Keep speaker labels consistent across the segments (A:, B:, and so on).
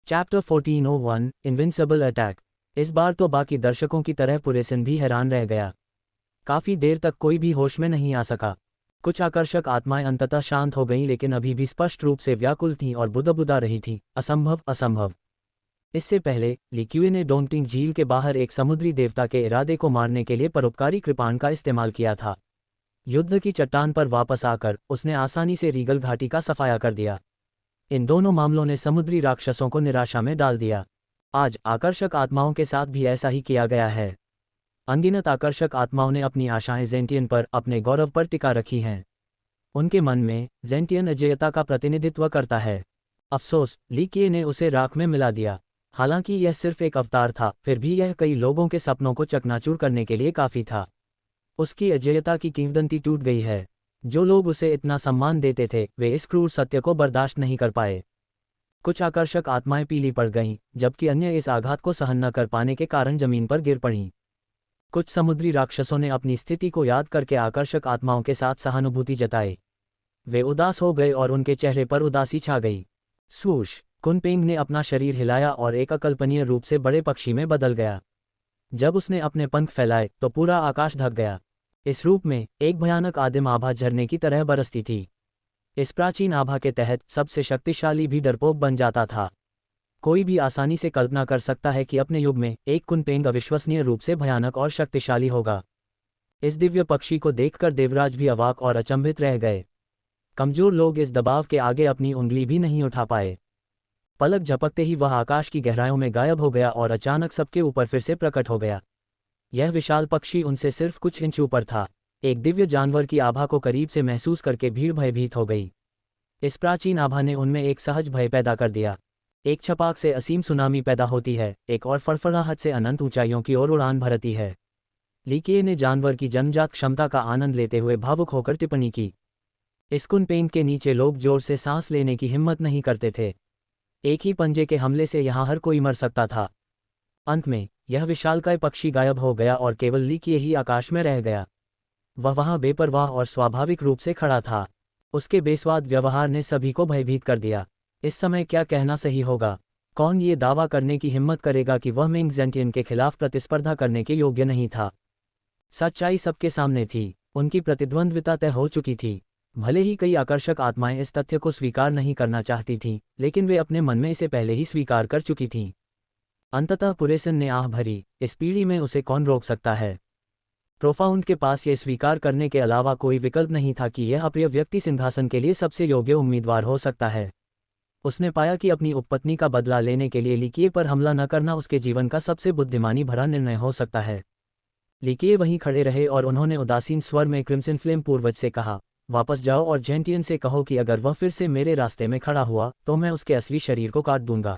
A: Chapter 1401 invincible attack. इस बार तो बाकी दर्शकों की तरह पुरेसन भी हैरान रह गया। काफी देर तक कोई भी होश में नहीं आ सका। कुछ आकर्षक आत्माएं अंततः शांत हो गईं, लेकिन अभी भी स्पष्ट रूप से व्याकुल थीं और बुदबुदा रही थीं, असंभव असंभव। इससे पहले लिक्यूए ने डोंटिंग झील के बाहर एक समुद्री देवता के इरादे को मारने के लिए परोपकारी कृपाण का इस्तेमाल किया था। युद्ध की चट्टान पर वापस आकर उसने आसानी से रीगल घाटी का सफाया कर दिया। इन दोनों मामलों ने समुद्री राक्षसों को निराशा में डाल दिया। आज आकर्षक आत्माओं के साथ भी ऐसा ही किया गया है। अनगिनत आकर्षक आत्माओं ने अपनी आशाएं जेंटियन पर, अपने गौरव पर टिका रखी हैं। उनके मन में जेंटियन अजेयता का प्रतिनिधित्व करता है। अफसोस, लिक्यूए ने उसे राख में मिला दिया। हालांकि यह सिर्फ एक अवतार था, फिर भी यह कई लोगों के सपनों को चकनाचूर करने के लिए काफी था। उसकी अजेयता की किंवदंती टूट गई है। जो लोग उसे इतना सम्मान देते थे, वे इस क्रूर सत्य को बर्दाश्त नहीं कर पाए। कुछ आकर्षक आत्माएं पीली पड़ गईं, जबकि अन्य इस आघात को सहन न कर पाने के कारण जमीन पर गिर पड़ीं। कुछ समुद्री राक्षसों ने अपनी स्थिति को याद करके आकर्षक आत्माओं के साथ सहानुभूति जताई। वे उदास हो गए और उनके चेहरे पर उदासी छा गई। स्वूश! कुनपेंग ने अपना शरीर हिलाया और एक अकल्पनीय रूप से बड़े पक्षी में बदल गया। जब उसने अपने पंख फैलाए तो पूरा आकाश ढक गया। इस रूप में एक भयानक आदिम आभा झरने की तरह बरसती थी। इस प्राचीन आभा के तहत सबसे शक्तिशाली भी डरपोक बन जाता था। कोई भी आसानी से कल्पना कर सकता है कि अपने युग में एक कुनपेंग अविश्वसनीय रूप से भयानक और शक्तिशाली होगा। इस दिव्य पक्षी को देखकर देवराज भी अवाक और अचंभित रह गए। कमजोर लोग इस दबाव के आगे अपनी उंगली भी नहीं उठा पाए। पलक झपकते ही वह आकाश की गहराइयों में गायब हो गया और अचानक सबके ऊपर फिर से प्रकट हो गया। यह विशाल पक्षी उनसे सिर्फ कुछ इंच ऊपर था। एक दिव्य जानवर की आभा को करीब से महसूस करके भीड़ भयभीत हो गई। इस प्राचीन आभा ने उनमें एक सहज भय पैदा कर दिया। एक छपाक से असीम सुनामी पैदा होती है, एक और फड़फड़ाहट से अनंत ऊंचाइयों की ओर उड़ान भरती है। लिक्यूए ने जानवर की जन्मजात क्षमता का आनंद लेते हुए भावुक होकर टिप्पणी की। इस कुनपेंग के नीचे लोग जोर से सांस लेने की हिम्मत नहीं करते थे। एक ही पंजे के हमले से यहाँ हर कोई मर सकता था। अंत में यह विशालकाय पक्षी गायब हो गया और केवल लिक्यूए ही आकाश में रह गया। वह वहाँ बेपरवाह और स्वाभाविक रूप से खड़ा था। उसके बेस्वाद व्यवहार ने सभी को भयभीत कर दिया। इस समय क्या कहना सही होगा? कौन ये दावा करने की हिम्मत करेगा कि वह मिंग जेंटियन के खिलाफ प्रतिस्पर्धा करने के योग्य नहीं था? सच्चाई सबके सामने थी। उनकी प्रतिद्वंद्विता तय हो चुकी थी। भले ही कई आकर्षक आत्माएं इस तथ्य को स्वीकार नहीं करना चाहती थीं, लेकिन वे अपने मन में इसे पहले ही स्वीकार कर चुकी थीं। अंततः पुरेसन ने आह भरी, इस पीढ़ी में उसे कौन रोक सकता है? प्रोफाउंड के पास यह स्वीकार करने के अलावा कोई विकल्प नहीं था कि यह अप्रिय व्यक्ति सिंहासन के लिए सबसे योग्य उम्मीदवार हो सकता है। उसने पाया कि अपनी उपपत्नी का बदला लेने के लिए लिक्यूए पर हमला न करना उसके जीवन का सबसे बुद्धिमानी भरा निर्णय हो सकता है। लिक्यूए वहीं खड़े रहे और उन्होंने उदासीन स्वर में क्रिम्सन फ्लेम पूर्वज से कहा, वापस जाओ और जेंटियन से कहो कि अगर वह फिर से मेरे रास्ते में खड़ा हुआ तो मैं उसके असली शरीर को काट दूंगा।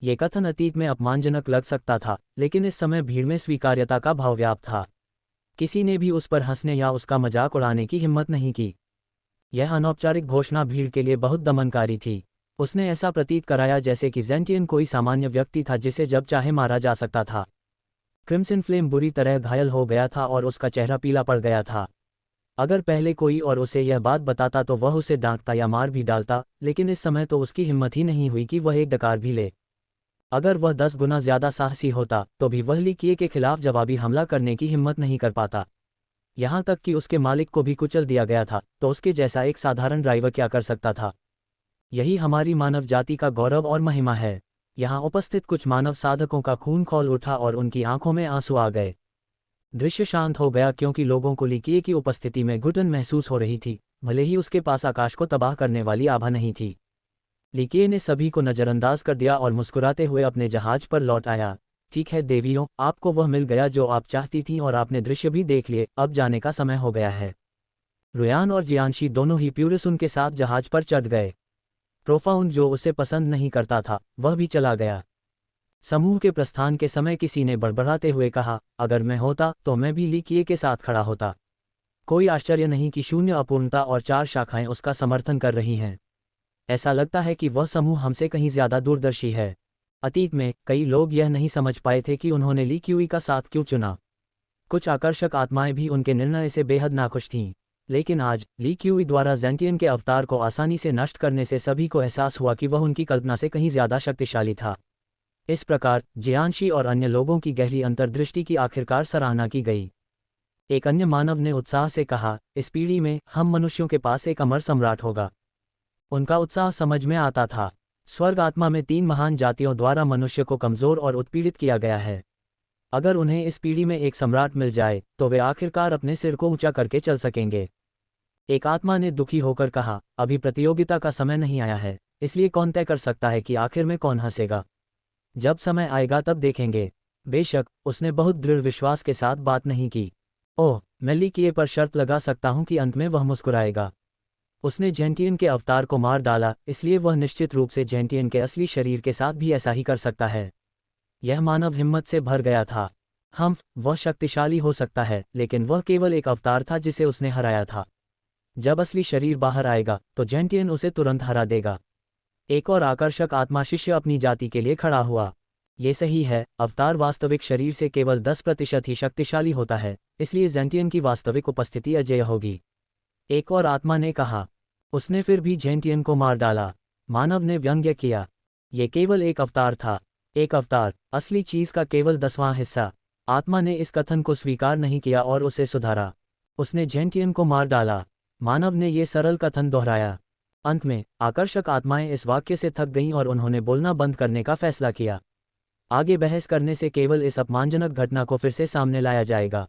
A: ये कथन अतीत में अपमानजनक लग सकता था, लेकिन इस समय भीड़ में स्वीकार्यता का भाव व्याप्त था। किसी ने भी उस पर हंसने या उसका मजाक उड़ाने की हिम्मत नहीं की। यह अनौपचारिक घोषणा भीड़ के लिए बहुत दमनकारी थी। उसने ऐसा प्रतीत कराया जैसे कि जेंटियन कोई सामान्य व्यक्ति था जिसे जब चाहे मारा जा सकता था। क्रिम्सन फ्लेम बुरी तरह घायल हो गया था और उसका चेहरा पीला पड़ गया था। अगर पहले कोई और उसे यह बात बताता तो वह उसे डांटता या मार भी डालता, लेकिन इस समय तो उसकी हिम्मत ही नहीं हुई कि वह एक डकार भी ले। अगर वह 10 गुना ज्यादा साहसी होता तो भी वह लिक्यूए के खिलाफ जवाबी हमला करने की हिम्मत नहीं कर पाता। यहाँ तक कि उसके मालिक को भी कुचल दिया गया था, तो उसके जैसा एक साधारण ड्राइवर क्या कर सकता था? यही हमारी मानव जाति का गौरव और महिमा है। यहाँ उपस्थित कुछ मानव साधकों का खून खौल उठा और उनकी आंखों में आंसू आ गए। दृश्य शांत हो गया क्योंकि लोगों को लिक्यूए की उपस्थिति में घुटन महसूस हो रही थी, भले ही उसके पास आकाश को तबाह करने वाली आभा नहीं थी। लिक्यूए ने सभी को नजरअंदाज कर दिया और मुस्कुराते हुए अपने जहाज पर लौट आया। ठीक है देवियों, आपको वह मिल गया जो आप चाहती थीं और आपने दृश्य भी देख लिए, अब जाने का समय हो गया है। रुयान और जियांशी दोनों ही प्यूरिसन के साथ जहाज पर चढ़ गए। प्रोफाउंड, जो उसे पसंद नहीं करता था, वह भी चला गया। समूह के प्रस्थान के समय किसी ने बड़बड़ाते हुए कहा, अगर मैं होता तो मैं भी लिक्यूए के साथ खड़ा होता। कोई आश्चर्य नहीं कि शून्य अपूर्णता और 4 शाखाएं उसका समर्थन कर रही हैं। ऐसा लगता है कि वह समूह हमसे कहीं ज्यादा दूरदर्शी है। अतीत में कई लोग यह नहीं समझ पाए थे कि उन्होंने लिक्यूए का साथ क्यों चुना। कुछ आकर्षक आत्माएं भी उनके निर्णय से बेहद नाखुश थीं। लेकिन आज ली क्यूई द्वारा जेंटियन के अवतार को आसानी से नष्ट करने से सभी को एहसास हुआ कि वह उनकी कल्पना से कहीं ज़्यादा शक्तिशाली था। इस प्रकार जियांशी और अन्य लोगों की गहरी अंतर्दृष्टि की आखिरकार सराहना की गई। एक अन्य मानव ने उत्साह से कहा, इस पीढ़ी में हम मनुष्यों के पास एक अमर सम्राट होगा। उनका उत्साह समझ में आता था। स्वर्ग आत्मा में 3 महान जातियों द्वारा मनुष्य को कमज़ोर और उत्पीड़ित किया गया है। अगर उन्हें इस पीढ़ी में एक सम्राट मिल जाए तो वे आखिरकार अपने सिर को ऊंचा करके चल सकेंगे। एक आत्मा ने दुखी होकर कहा, अभी प्रतियोगिता का समय नहीं आया है, इसलिए कौन तय कर सकता है कि आखिर में कौन हंसेगा। जब समय आएगा तब देखेंगे। बेशक उसने बहुत दृढ़ विश्वास के साथ बात नहीं की। ओह, मैं ली किए पर शर्त लगा सकता हूं कि अंत में वह मुस्कुराएगा। उसने जेंटियन के अवतार को मार डाला, इसलिए वह निश्चित रूप से जेंटियन के असली शरीर के साथ भी ऐसा ही कर सकता है। यह मानव हिम्मत से भर गया था। वह शक्तिशाली हो सकता है, लेकिन वह केवल एक अवतार था जिसे उसने हराया था। जब असली शरीर बाहर आएगा तो जेंटियन उसे तुरंत हरा देगा। एक और आकर्षक आत्मा शिष्य अपनी जाति के लिए खड़ा हुआ। ये सही है, अवतार वास्तविक शरीर से केवल 10% ही शक्तिशाली होता है, इसलिए जेंटियन की वास्तविक उपस्थिति अजेय होगी। एक और आत्मा ने कहा। उसने फिर भी जेंटियन को मार डाला। मानव ने व्यंग्य किया, ये केवल एक अवतार था। एक अवतार, असली चीज का केवल 10वां हिस्सा। आत्मा ने इस कथन को स्वीकार नहीं किया और उसे सुधारा। उसने जेंटियन को मार डाला। मानव ने ये सरल कथन दोहराया। अंत में आकर्षक आत्माएं इस वाक्य से थक गईं और उन्होंने बोलना बंद करने का फैसला किया। आगे बहस करने से केवल इस अपमानजनक घटना को फिर से सामने लाया जाएगा।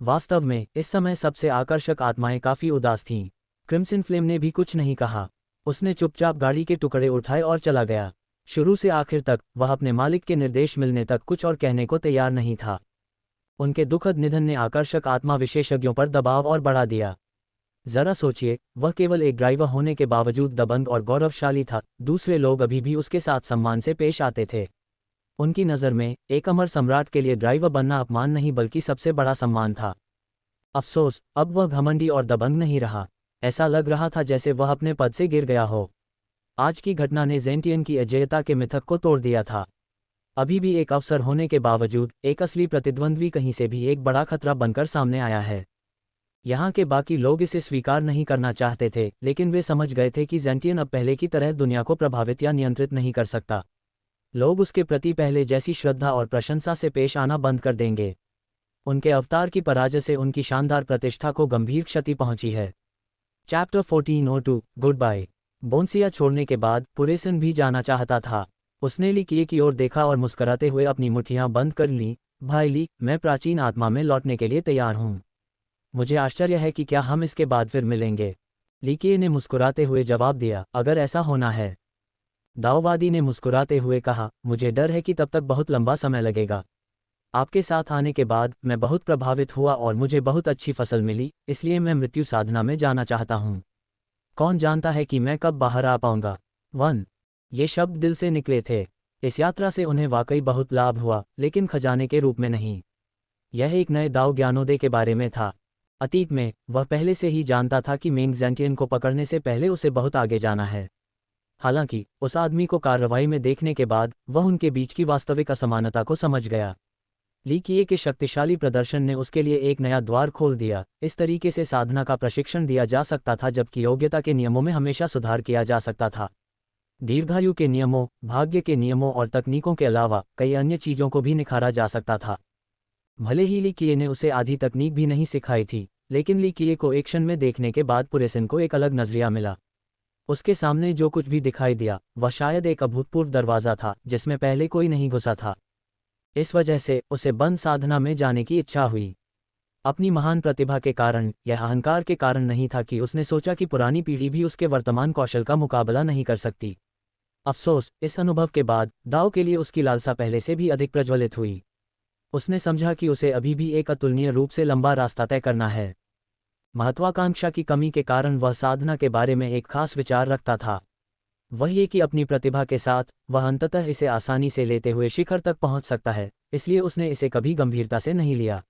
A: वास्तव में इस समय सबसे आकर्षक आत्माएं काफी उदास थीं। क्रिम्सन फ्लेम ने भी कुछ नहीं कहा। उसने चुपचाप गाड़ी के टुकड़े उठाए और चला गया। शुरू से आखिर तक वह अपने मालिक के निर्देश मिलने तक कुछ और कहने को तैयार नहीं था। उनके दुखद निधन ने आकर्षक आत्मा विशेषज्ञों पर दबाव और बढ़ा दिया। जरा सोचिए, वह केवल एक ड्राइवर होने के बावजूद दबंग और गौरवशाली था। दूसरे लोग अभी भी उसके साथ सम्मान से पेश आते थे। उनकी नज़र में एक अमर सम्राट के लिए ड्राइवर बनना अपमान नहीं बल्कि सबसे बड़ा सम्मान था। अफसोस, अब वह घमंडी और दबंग नहीं रहा। ऐसा लग रहा था जैसे वह अपने पद से गिर गया हो। आज की घटना ने जेंटियन की अजेयता के मिथक को तोड़ दिया था। अभी भी एक अवसर होने के बावजूद एक असली प्रतिद्वंद्वी कहीं से भी एक बड़ा खतरा बनकर सामने आया है। यहाँ के बाकी लोग इसे स्वीकार नहीं करना चाहते थे, लेकिन वे समझ गए थे कि जेंटियन अब पहले की तरह दुनिया को प्रभावित या नियंत्रित नहीं कर सकता। लोग उसके प्रति पहले जैसी श्रद्धा और प्रशंसा से पेश आना बंद कर देंगे। उनके अवतार की पराजय से उनकी शानदार प्रतिष्ठा को गंभीर क्षति पहुंची है। Chapter 1402 good bye. बोन्सिया छोड़ने के बाद पुरेसन भी जाना चाहता था। उसने ली किए की ओर देखा और मुस्कुराते हुए अपनी मुट्ठियां बंद कर ली। भाई ली, मैं प्राचीन आत्मा में लौटने के लिए तैयार हूं। मुझे आश्चर्य है कि क्या हम इसके बाद फिर मिलेंगे। लीकिए ने मुस्कुराते हुए जवाब दिया, अगर ऐसा होना है। दाओवादी ने मुस्कुराते हुए कहा, मुझे डर है कि तब तक बहुत लंबा समय लगेगा। आपके साथ आने के बाद मैं बहुत प्रभावित हुआ और मुझे बहुत अच्छी फसल मिली, इसलिए मैं मृत्यु साधना में जाना चाहता हूँ। कौन जानता है कि मैं कब बाहर आ पाऊंगा। 1 ये शब्द दिल से निकले थे। इस यात्रा से उन्हें वाकई बहुत लाभ हुआ, लेकिन खजाने के रूप में नहीं। यह एक नए दाव ज्ञानोदय के बारे में था। अतीत में वह पहले से ही जानता था कि मेंग जेंटियन को पकड़ने से पहले उसे बहुत आगे जाना है। हालांकि उस आदमी को कार्रवाई में देखने के बाद वह उनके बीच की वास्तविक असमानता को समझ गया। ली किए के शक्तिशाली प्रदर्शन ने उसके लिए एक नया द्वार खोल दिया। इस तरीके से साधना का प्रशिक्षण दिया जा सकता था, जबकि योग्यता के नियमों में हमेशा सुधार किया जा सकता था। दीर्घायु के नियमों, भाग्य के नियमों और तकनीकों के अलावा कई अन्य चीज़ों को भी निखारा जा सकता था। भले ही ली किए ने उसे आधी तकनीक भी नहीं सिखाई थी, लेकिन ली किए को एक क्षण में देखने के बाद पुरेसन को एक अलग नजरिया मिला। उसके सामने जो कुछ भी दिखाई दिया वह शायद एक अभूतपूर्व दरवाज़ा था जिसमें पहले कोई नहीं घुसा था। इस वजह से उसे बंद साधना में जाने की इच्छा हुई। अपनी महान प्रतिभा के कारण, यह अहंकार के कारण नहीं था कि उसने सोचा कि पुरानी पीढ़ी भी उसके वर्तमान कौशल का मुकाबला नहीं कर सकती। अफसोस, इस अनुभव के बाद दाव के लिए उसकी लालसा पहले से भी अधिक प्रज्वलित हुई। उसने समझा कि उसे अभी भी एक अतुलनीय रूप से लंबा रास्ता तय करना है। महत्वाकांक्षा की कमी के कारण वह साधना के बारे में एक खास विचार रखता था। वह ये कि अपनी प्रतिभा के साथ वह अंततः इसे आसानी से लेते हुए शिखर तक पहुंच सकता है, इसलिए उसने इसे कभी गंभीरता से नहीं लिया।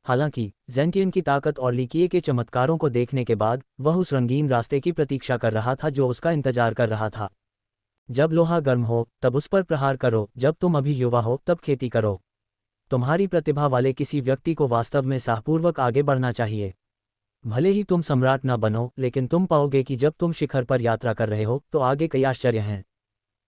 A: हालांकि जेंटियन की ताकत और लीकिए के चमत्कारों को देखने के बाद वह उस रंगीन रास्ते की प्रतीक्षा कर रहा था जो उसका इंतजार कर रहा था। जब लोहा गर्म हो तब उस पर प्रहार करो, जब तुम अभी युवा हो तब खेती करो। तुम्हारी प्रतिभा वाले किसी व्यक्ति को वास्तव में साहपूर्वक आगे बढ़ना चाहिए। भले ही तुम सम्राट ना बनो, लेकिन तुम पाओगे कि जब तुम शिखर पर यात्रा कर रहे हो तो आगे कई आश्चर्य हैं।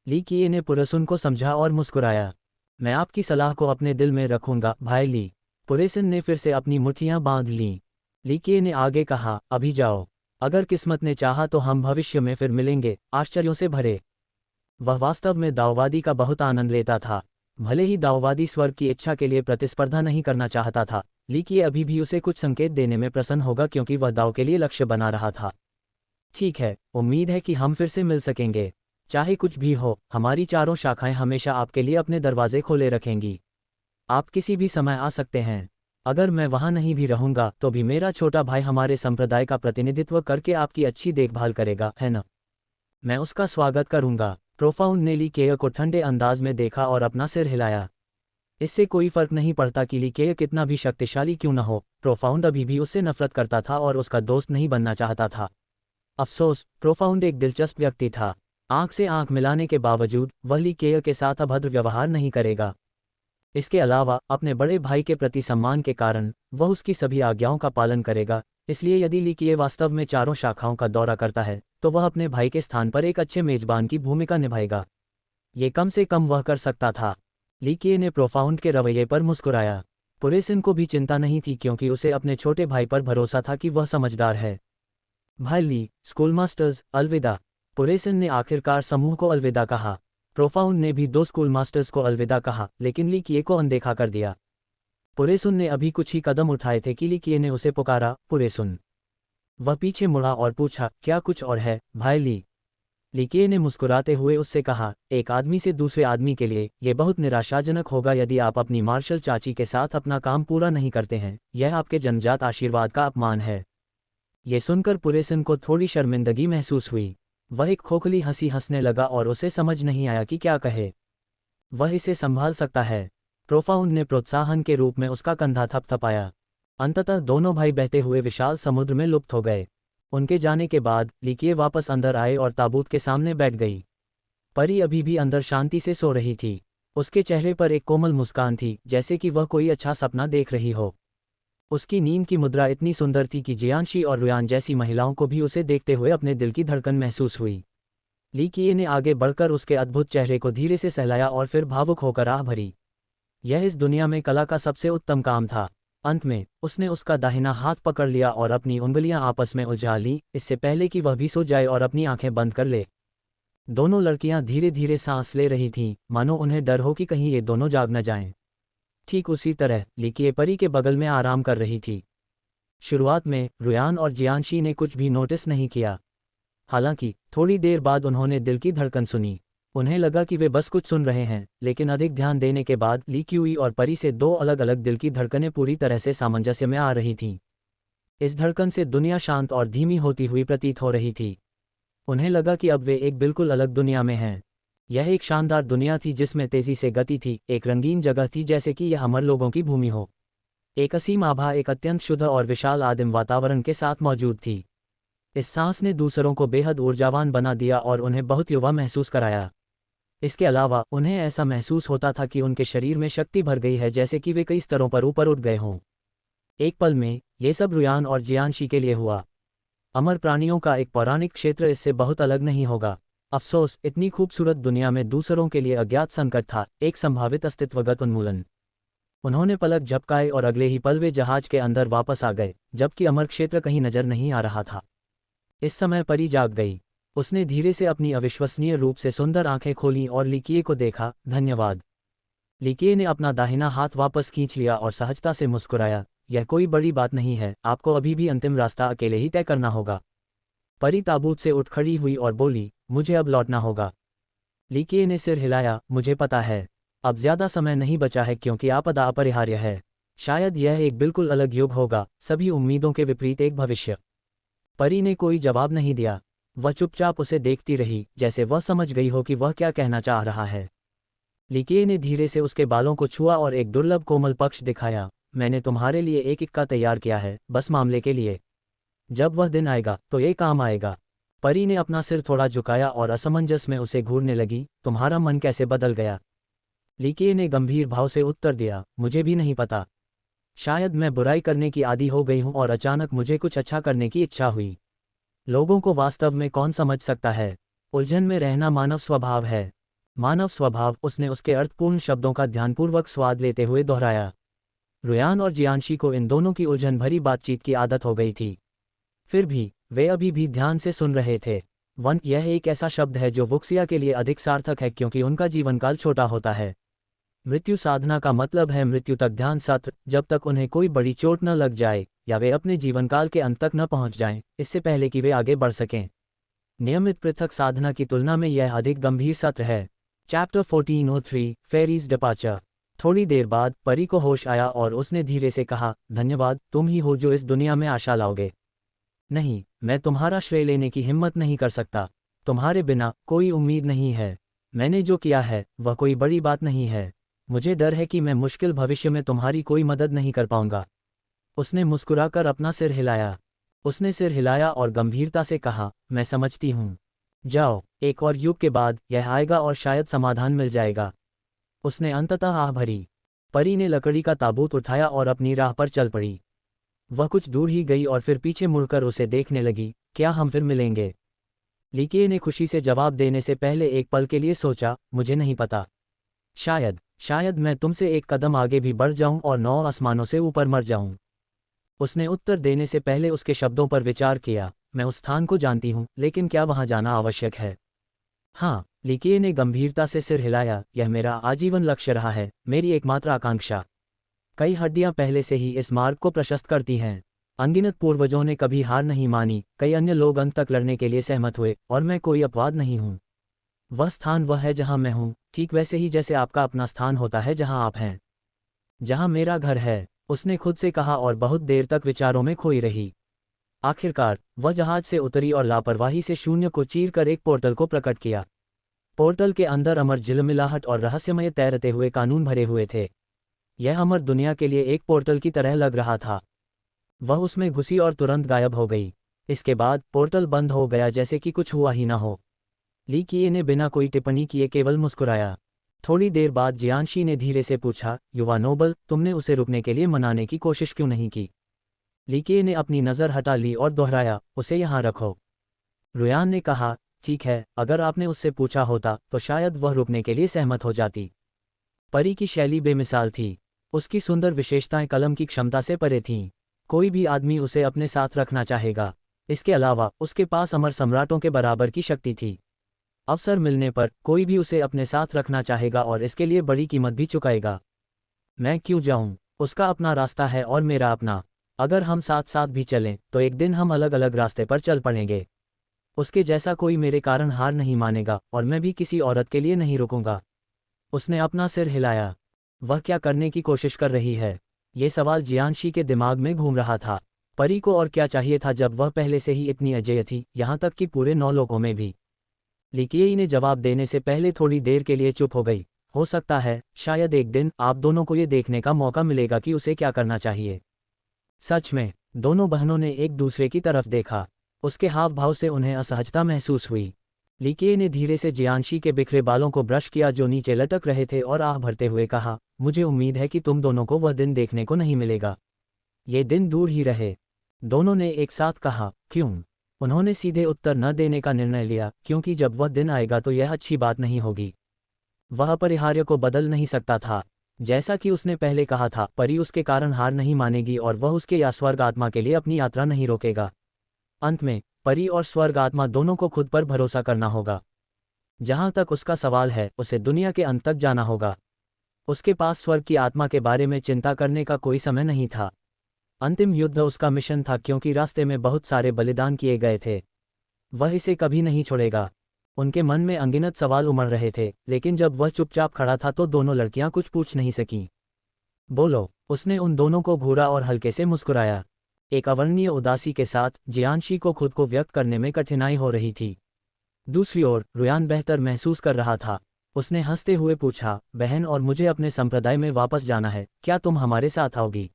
A: ली किए ने पुरेसुन को समझा और मुस्कुराया। मैं आपकी सलाह को अपने दिल में रखूंगा भाई ली। पुरेसन ने फिर से अपनी मुट्ठियां बांध लीं। ली किए ने आगे कहा, अभी जाओ। अगर किस्मत ने चाहा तो हम भविष्य में फिर मिलेंगे। आश्चर्यों से भरे वह वास्तव में दाववादी का बहुत आनंद लेता था। भले ही दाववादी स्वर्ग की इच्छा के लिए प्रतिस्पर्धा नहीं करना चाहता था, लेकिन अभी भी उसे कुछ संकेत देने में प्रसन्न होगा क्योंकि वह दाव के लिए लक्ष्य बना रहा था। ठीक है, उम्मीद है कि हम फिर से मिल सकेंगे। चाहे कुछ भी हो, हमारी चारों शाखाएं हमेशा आपके लिए अपने दरवाजे खोले रखेंगी। आप किसी भी समय आ सकते हैं। अगर मैं वहां नहीं भी रहूंगा तो भी मेरा छोटा भाई हमारे संप्रदाय का प्रतिनिधित्व करके आपकी अच्छी देखभाल करेगा, है ना? मैं उसका स्वागत करूंगा। प्रोफाउंड ने ली केय को ठंडे अंदाज में देखा और अपना सिर हिलाया। इससे कोई फर्क नहीं पड़ता कि ली केय कितना भी शक्तिशाली क्यों न हो, प्रोफाउंड अभी भी उससे नफरत करता था और उसका दोस्त नहीं बनना चाहता था। अफसोस, प्रोफाउंड एक दिलचस्प व्यक्ति था। आंख से आंख मिलाने के बावजूद वह ली केय के साथ अभद्र व्यवहार नहीं करेगा। इसके अलावा अपने बड़े भाई के प्रति सम्मान के कारण वह उसकी सभी आज्ञाओं का पालन करेगा। इसलिए यदि ली किए वास्तव में चारों शाखाओं का दौरा करता है तो वह अपने भाई के स्थान पर एक अच्छे मेजबान की भूमिका निभाएगा। ये कम से कम वह कर सकता था। ली किए ने प्रोफाउंड के रवैये पर मुस्कुराया। पुरेसिन को भी चिंता नहीं थी क्योंकि उसे अपने छोटे भाई पर भरोसा था कि वह समझदार है। भाई ली, स्कूल मास्टर्स, अलविदा। पुरेसिन ने आखिरकार समूह को अलविदा कहा। प्रोफाउंड ने भी 2 स्कूल मास्टर्स को अलविदा कहा, लेकिन ली किए को अनदेखा कर दिया। पुरेसुन ने अभी कुछ ही कदम उठाए थे कि ली किए ने उसे पुकारा, पुरेसुन। वह पीछे मुड़ा और पूछा, क्या कुछ और है, भाई ली? ली किए ने मुस्कुराते हुए उससे कहा, एक आदमी से दूसरे आदमी के लिए यह बहुत निराशाजनक होगा यदि आप अपनी मार्शल चाची के साथ अपना काम पूरा नहीं करते हैं। यह आपके जन्मजात आशीर्वाद का अपमान है। ये सुनकर पुरेसन को थोड़ी शर्मिंदगी महसूस हुई। वह एक खोखली हंसी हंसने लगा और उसे समझ नहीं आया कि क्या कहे। वह इसे संभाल सकता है। प्रोफाउंड ने प्रोत्साहन के रूप में उसका कंधा थपथपाया। अंततः दोनों भाई बहते हुए विशाल समुद्र में लुप्त हो गए। उनके जाने के बाद ली किए वापस अंदर आए और ताबूत के सामने बैठ गई। परी अभी भी अंदर शांति से सो रही थी। उसके चेहरे पर एक कोमल मुस्कान थी, जैसे कि वह कोई अच्छा सपना देख रही हो। उसकी नींद की मुद्रा इतनी सुंदर थी कि जियांशी और रुयान जैसी महिलाओं को भी उसे देखते हुए अपने दिल की धड़कन महसूस हुई। ली किए ने आगे बढ़कर उसके अद्भुत चेहरे को धीरे से सहलाया और फिर भावुक होकर आह भरी। यह इस दुनिया में कला का सबसे उत्तम काम था। अंत में उसने उसका दाहिना हाथ पकड़ लिया और अपनी उंगलियां आपस में उलझा लीं, इससे पहले कि वह भी सो जाए और अपनी आंखें बंद कर ले। दोनों लड़कियां धीरे धीरे सांस ले रही थीं, मानो उन्हें डर हो कि कहीं ये दोनों जाग न जाएं। ठीक उसी तरह ली किए परी के बगल में आराम कर रही थी। शुरुआत में रुयान और जियांशी ने कुछ भी नोटिस नहीं किया। हालांकि थोड़ी देर बाद उन्होंने दिल की धड़कन सुनी। उन्हें लगा कि वे बस कुछ सुन रहे हैं, लेकिन अधिक ध्यान देने के बाद ली क्यूई और परी से 2 अलग अलग दिल की धड़कनें पूरी तरह से सामंजस्य में आ रही थीं। इस धड़कन से दुनिया शांत और धीमी होती हुई प्रतीत हो रही थी। उन्हें लगा कि अब वे एक बिल्कुल अलग दुनिया में हैं। यह एक शानदार दुनिया थी जिसमें तेजी से गति थी, एक रंगीन जगह थी जैसे कि यह अमर लोगों की भूमि हो। एक असीम आभा एक अत्यंत शुद्ध और विशाल आदिम वातावरण के साथ मौजूद थी। इस सांस ने दूसरों को बेहद ऊर्जावान बना दिया और उन्हें बहुत युवा महसूस कराया। इसके अलावा उन्हें ऐसा महसूस होता था कि उनके शरीर में शक्ति भर गई है, जैसे कि वे कई स्तरों पर ऊपर उठ गए हों। एक पल में ये सब रुयान और जियांशी के लिए हुआ। अमर प्राणियों का एक पौराणिक क्षेत्र इससे बहुत अलग नहीं होगा। अफसोस, इतनी खूबसूरत दुनिया में दूसरों के लिए अज्ञात संकट था, एक संभावित अस्तित्वगत उन्मूलन। उन्होंने पलक झपकाए और अगले ही पल वे जहाज के अंदर वापस आ गए, जबकि अमर क्षेत्र कहीं नजर नहीं आ रहा था। इस समय परी जाग गई। उसने धीरे से अपनी अविश्वसनीय रूप से सुंदर आंखें खोलीं और लीकिए को देखा। धन्यवाद। लीकिए ने अपना दाहिना हाथ वापस खींच लिया और सहजता से मुस्कुराया। यह कोई बड़ी बात नहीं है, आपको अभी भी अंतिम रास्ता अकेले ही तय करना होगा। परी ताबूत से उठ खड़ी हुई और बोली, मुझे अब लौटना होगा। लीकिए ने सिर हिलाया, मुझे पता है। अब ज्यादा समय नहीं बचा है क्योंकि आपदा अपरिहार्य है। शायद यह एक बिल्कुल अलग युग होगा, सभी उम्मीदों के विपरीत एक भविष्य। परी ने कोई जवाब नहीं दिया। वह चुपचाप उसे देखती रही, जैसे वह समझ गई हो कि वह क्या कहना चाह रहा है। लीकिए ने धीरे से उसके बालों को छुआ और एक दुर्लभ कोमल पक्ष दिखाया। मैंने तुम्हारे लिए एक इक्का तैयार किया है, बस मामले के लिए। जब वह दिन आएगा तो ये काम आएगा। परी ने अपना सिर थोड़ा झुकाया और असमंजस में उसे घूरने लगी। तुम्हारा मन कैसे बदल गया? लीकिए ने गंभीर भाव से उत्तर दिया, मुझे भी नहीं पता। शायद मैं बुराई करने की आदी हो गई हूँ और अचानक मुझे कुछ अच्छा करने की इच्छा हुई। लोगों को वास्तव में कौन समझ सकता है? उलझन में रहना मानव स्वभाव है। मानव स्वभाव, उसने उसके अर्थपूर्ण शब्दों का ध्यानपूर्वक स्वाद लेते हुए दोहराया। रुयान और जियांशी को इन दोनों की उलझन भरी बातचीत की आदत हो गई थी। फिर भी वे अभी भी ध्यान से सुन रहे थे। वन, यह एक ऐसा शब्द है जो वुक्सिया के लिए अधिक सार्थक है क्योंकि उनका जीवनकाल छोटा होता है। मृत्यु साधना का मतलब है मृत्यु तक ध्यान सत्र, जब तक उन्हें कोई बड़ी चोट न लग जाए या वे अपने जीवनकाल के अंत तक न पहुंच जाएं, इससे पहले कि वे आगे बढ़ सकें। नियमित पृथक साधना की तुलना में यह अधिक गंभीर सत्र है। Chapter 1403 fairies departure. थोड़ी देर बाद परी को होश आया और उसने धीरे से कहा, धन्यवाद, तुम ही हो जो इस दुनिया में आशा लाओगे। नहीं, मैं तुम्हारा श्रेय लेने की हिम्मत नहीं कर सकता। तुम्हारे बिना कोई उम्मीद नहीं है। मैंने जो किया है वह कोई बड़ी बात नहीं है। मुझे डर है कि मैं मुश्किल भविष्य में तुम्हारी कोई मदद नहीं कर पाऊंगा। उसने मुस्कुराकर अपना सिर हिलाया। उसने सिर हिलाया और गंभीरता से कहा, मैं समझती हूँ। जाओ, एक और युग के बाद यह आएगा और शायद समाधान मिल जाएगा। उसने अंततः आह भरी। परी ने लकड़ी का ताबूत उठाया और अपनी राह पर चल पड़ी। वह कुछ दूर ही गई और फिर पीछे मुड़कर उसे देखने लगी। क्या हम फिर मिलेंगे? लीके ने खुशी से जवाब देने से पहले एक पल के लिए सोचा, मुझे नहीं पता। शायद मैं तुमसे एक कदम आगे भी बढ़ जाऊं और 9 आसमानों से ऊपर मर जाऊं। उसने उत्तर देने से पहले उसके शब्दों पर विचार किया। मैं उस स्थान को जानती हूं, लेकिन क्या वहां जाना आवश्यक है? हाँ, लीके ने गंभीरता से सिर हिलाया। यह मेरा आजीवन लक्ष्य रहा है, मेरी एकमात्र आकांक्षा। कई हड्डियां पहले से ही इस मार्ग को प्रशस्त करती हैं। अनगिनत पूर्वजों ने कभी हार नहीं मानी, कई अन्य लोग अंत तक लड़ने के लिए सहमत हुए, और मैं कोई अपवाद नहीं हूं। वह स्थान वह है जहां मैं हूं, ठीक वैसे ही जैसे आपका अपना स्थान होता है जहां आप हैं। जहां मेरा घर है, उसने खुद से कहा और बहुत देर तक विचारों में खोई रही। आखिरकार वह जहाज से उतरी और लापरवाही से शून्य को चीर कर एक पोर्टल को प्रकट किया। पोर्टल के अंदर अमर झिलमिलाहट और रहस्यमय तैरते हुए कानून भरे हुए थे। यह अमर दुनिया के लिए एक पोर्टल की तरह लग रहा था। वह उसमें घुसी और तुरंत गायब हो गई। इसके बाद पोर्टल बंद हो गया जैसे कि कुछ हुआ ही ना हो। ली किए ने बिना कोई टिप्पणी किए केवल मुस्कुराया। थोड़ी देर बाद जियांशी ने धीरे से पूछा, युवा नोबल, तुमने उसे रुकने के लिए मनाने की कोशिश क्यों नहीं की? ली किए ने अपनी नज़र हटा ली और दोहराया, उसे यहाँ रखो। रुयान ने कहा, ठीक है, अगर आपने उससे पूछा होता तो शायद वह रुकने के लिए सहमत हो जाती। परी की शैली बेमिसाल थी। उसकी सुंदर विशेषताएं कलम की क्षमता से परे थीं। कोई भी आदमी उसे अपने साथ रखना चाहेगा। इसके अलावा उसके पास अमर सम्राटों के बराबर की शक्ति थी। अवसर मिलने पर कोई भी उसे अपने साथ रखना चाहेगा और इसके लिए बड़ी कीमत भी चुकाएगा। मैं क्यों जाऊं? उसका अपना रास्ता है और मेरा अपना। अगर हम साथ साथ भी चलें तो एक दिन हम अलग अलग रास्ते पर चल पड़ेंगे। उसके जैसा कोई मेरे कारण हार नहीं मानेगा और मैं भी किसी औरत के लिए नहीं रुकूंगा। उसने अपना सिर हिलाया। वह क्या करने की कोशिश कर रही है? ये सवाल जियांशी के दिमाग में घूम रहा था। परी को और क्या चाहिए था जब वह पहले से ही इतनी अजेय थी, यहाँ तक कि पूरे 9 लोगों में भी। लिकियई ने जवाब देने से पहले थोड़ी देर के लिए चुप हो गई। हो सकता है, शायद एक दिन आप दोनों को ये देखने का मौका मिलेगा कि उसे क्या करना चाहिए। सच में, दोनों बहनों ने एक दूसरे की तरफ देखा। उसके हाव भाव से उन्हें असहजता महसूस हुई। लिकियई ने धीरे से जियांशी के बिखरे बालों को ब्रश किया जो नीचे लटक रहे थे और आह भरते हुए कहा, मुझे उम्मीद है कि तुम दोनों को वह दिन देखने को नहीं मिलेगा। ये दिन दूर ही रहे। दोनों ने एक साथ कहा, क्यों? उन्होंने सीधे उत्तर न देने का निर्णय लिया, क्योंकि जब वह दिन आएगा तो यह अच्छी बात नहीं होगी। वह अपरिहार्य को बदल नहीं सकता था। जैसा कि उसने पहले कहा था, परी उसके कारण हार नहीं मानेगी और वह उसके या स्वर्ग आत्मा के लिए अपनी यात्रा नहीं रोकेगा। अंत में परी और स्वर्ग आत्मा दोनों को खुद पर भरोसा करना होगा। जहां तक उसका सवाल है, उसे दुनिया के अंत तक जाना होगा। उसके पास स्वर्ग की आत्मा के बारे में चिंता करने का कोई समय नहीं था। अंतिम युद्ध उसका मिशन था क्योंकि रास्ते में बहुत सारे बलिदान किए गए थे। वह इसे कभी नहीं छोड़ेगा। उनके मन में अनगिनत सवाल उमड़ रहे थे, लेकिन जब वह चुपचाप खड़ा था तो दोनों लड़कियां कुछ पूछ नहीं सकीं। बोलो, उसने उन दोनों को घूरा और हल्के से मुस्कुराया। एक अवर्णनीय उदासी के साथ जियांशी को खुद को व्यक्त करने में कठिनाई हो रही थी। दूसरी ओर रुयान बेहतर महसूस कर रहा था। उसने हंसते हुए पूछा, बहन, और मुझे अपने संप्रदाय में वापस जाना है, क्या तुम हमारे साथ आओगी?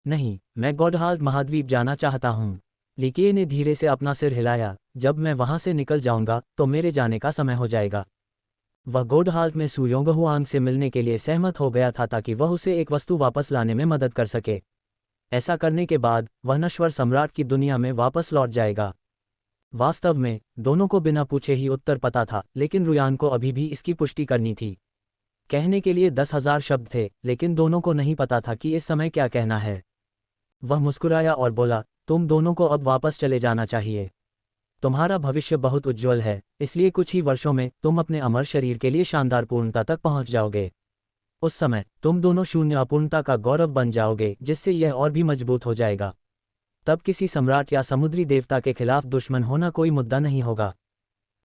A: नहीं, मैं गॉडहाल्ट महाद्वीप जाना चाहता हूँ। लिकिए ने धीरे से अपना सिर हिलाया। जब मैं वहां से निकल जाऊंगा तो मेरे जाने का समय हो जाएगा। वह गोडहाल्ट में सू योंगहुआंग से मिलने के लिए सहमत हो गया था ताकि वह उसे एक वस्तु वापस लाने में मदद कर सके। ऐसा करने के बाद वह नश्वर सम्राट की दुनिया में वापस लौट जाएगा। वास्तव में दोनों को बिना पूछे ही उत्तर पता था, लेकिन रुयान को अभी भी इसकी पुष्टि करनी थी। कहने के लिए 10,000 शब्द थे, लेकिन दोनों को नहीं पता था कि इस समय क्या कहना है। वह मुस्कुराया और बोला, तुम दोनों को अब वापस चले जाना चाहिए। तुम्हारा भविष्य बहुत उज्ज्वल है, इसलिए कुछ ही वर्षों में तुम अपने अमर शरीर के लिए शानदार पूर्णता तक पहुंच जाओगे। उस समय तुम दोनों शून्य अपूर्णता का गौरव बन जाओगे, जिससे यह और भी मजबूत हो जाएगा। तब किसी सम्राट या समुद्री देवता के खिलाफ दुश्मन होना कोई मुद्दा नहीं होगा।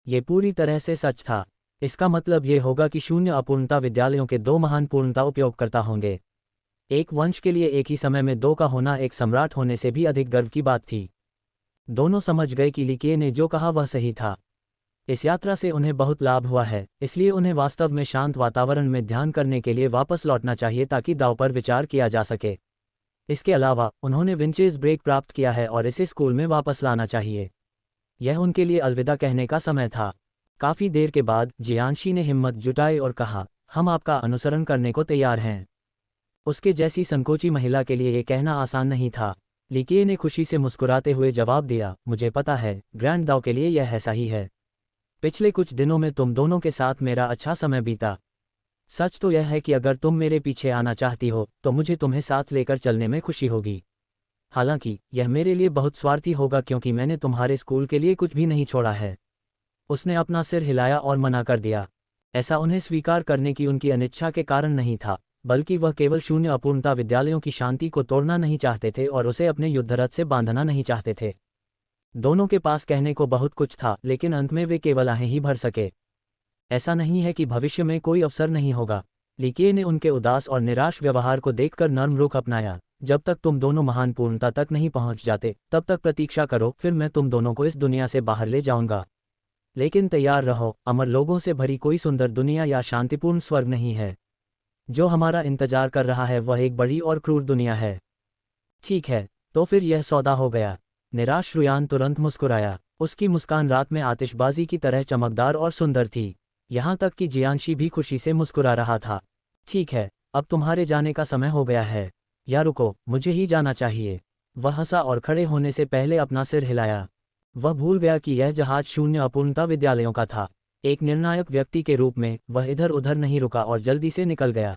A: ये पूरी तरह से सच था। इसका मतलब ये होगा कि शून्य अपूर्णता विद्यालयों के 2 महान पूर्णता उपयोगकर्ता होंगे। एक वंश के लिए एक ही समय में 2 का होना एक सम्राट होने से भी अधिक गर्व की बात थी। दोनों समझ गए कि ली कीये ने जो कहा वह सही था। इस यात्रा से उन्हें बहुत लाभ हुआ है, इसलिए उन्हें वास्तव में शांत वातावरण में ध्यान करने के लिए वापस लौटना चाहिए ताकि दांव पर विचार किया जा सके। इसके अलावा उन्होंने विंचेस ब्रेक प्राप्त किया है और इसे स्कूल में वापस लाना चाहिए। यह उनके लिए अलविदा कहने का समय था। काफ़ी देर के बाद जियांशी ने हिम्मत जुटाई और कहा, हम आपका अनुसरण करने को तैयार हैं। उसके जैसी संकोची महिला के लिए यह कहना आसान नहीं था। ली कीये ने खुशी से मुस्कुराते हुए जवाब दिया, मुझे पता है, ग्रैंड दाव के लिए यह ऐसा ही है। पिछले कुछ दिनों में तुम दोनों के साथ मेरा अच्छा समय बीता। सच तो यह है कि अगर तुम मेरे पीछे आना चाहती हो तो मुझे तुम्हें साथ लेकर चलने में खुशी होगी। हालांकि यह मेरे लिए बहुत स्वार्थी होगा क्योंकि मैंने तुम्हारे स्कूल के लिए कुछ भी नहीं छोड़ा है। उसने अपना सिर हिलाया और मना कर दिया। ऐसा उन्हें स्वीकार करने की उनकी अनिच्छा के कारण नहीं था, बल्कि वह केवल शून्य अपूर्णता विद्यालयों की शांति को तोड़ना नहीं चाहते थे और उसे अपने युद्धरथ से बांधना नहीं चाहते थे। दोनों के पास कहने को बहुत कुछ था, लेकिन अंत में वे केवल आहें ही भर सके। ऐसा नहीं है कि भविष्य में कोई अवसर नहीं होगा। ली कीये ने उनके उदास और निराश व्यवहार को देखकर नर्म रुख अपनाया। जब तक तुम दोनों महान पूर्णता तक नहीं पहुंच जाते, तब तक प्रतीक्षा करो, फिर मैं तुम दोनों को इस दुनिया से बाहर ले जाऊंगा। लेकिन तैयार रहो, अमर लोगों से भरी कोई सुंदर दुनिया या शांतिपूर्ण स्वर्ग नहीं है। जो हमारा इंतजार कर रहा है वह एक बड़ी और क्रूर दुनिया है। ठीक है, तो फिर यह सौदा हो गया। निराश रुयान तुरंत मुस्कुराया। उसकी मुस्कान रात में आतिशबाजी की तरह चमकदार और सुंदर थी। यहाँ तक कि जियांशी भी खुशी से मुस्कुरा रहा था। ठीक है, अब तुम्हारे जाने का समय हो गया है। या रुको, मुझे ही जाना चाहिए। वह हंसा और खड़े होने से पहले अपना सिर हिलाया। वह भूल गया कि यह जहाज शून्य अपूर्णता विद्यालयों का था। एक निर्णायक व्यक्ति के रूप में वह इधर उधर नहीं रुका और जल्दी से निकल गया।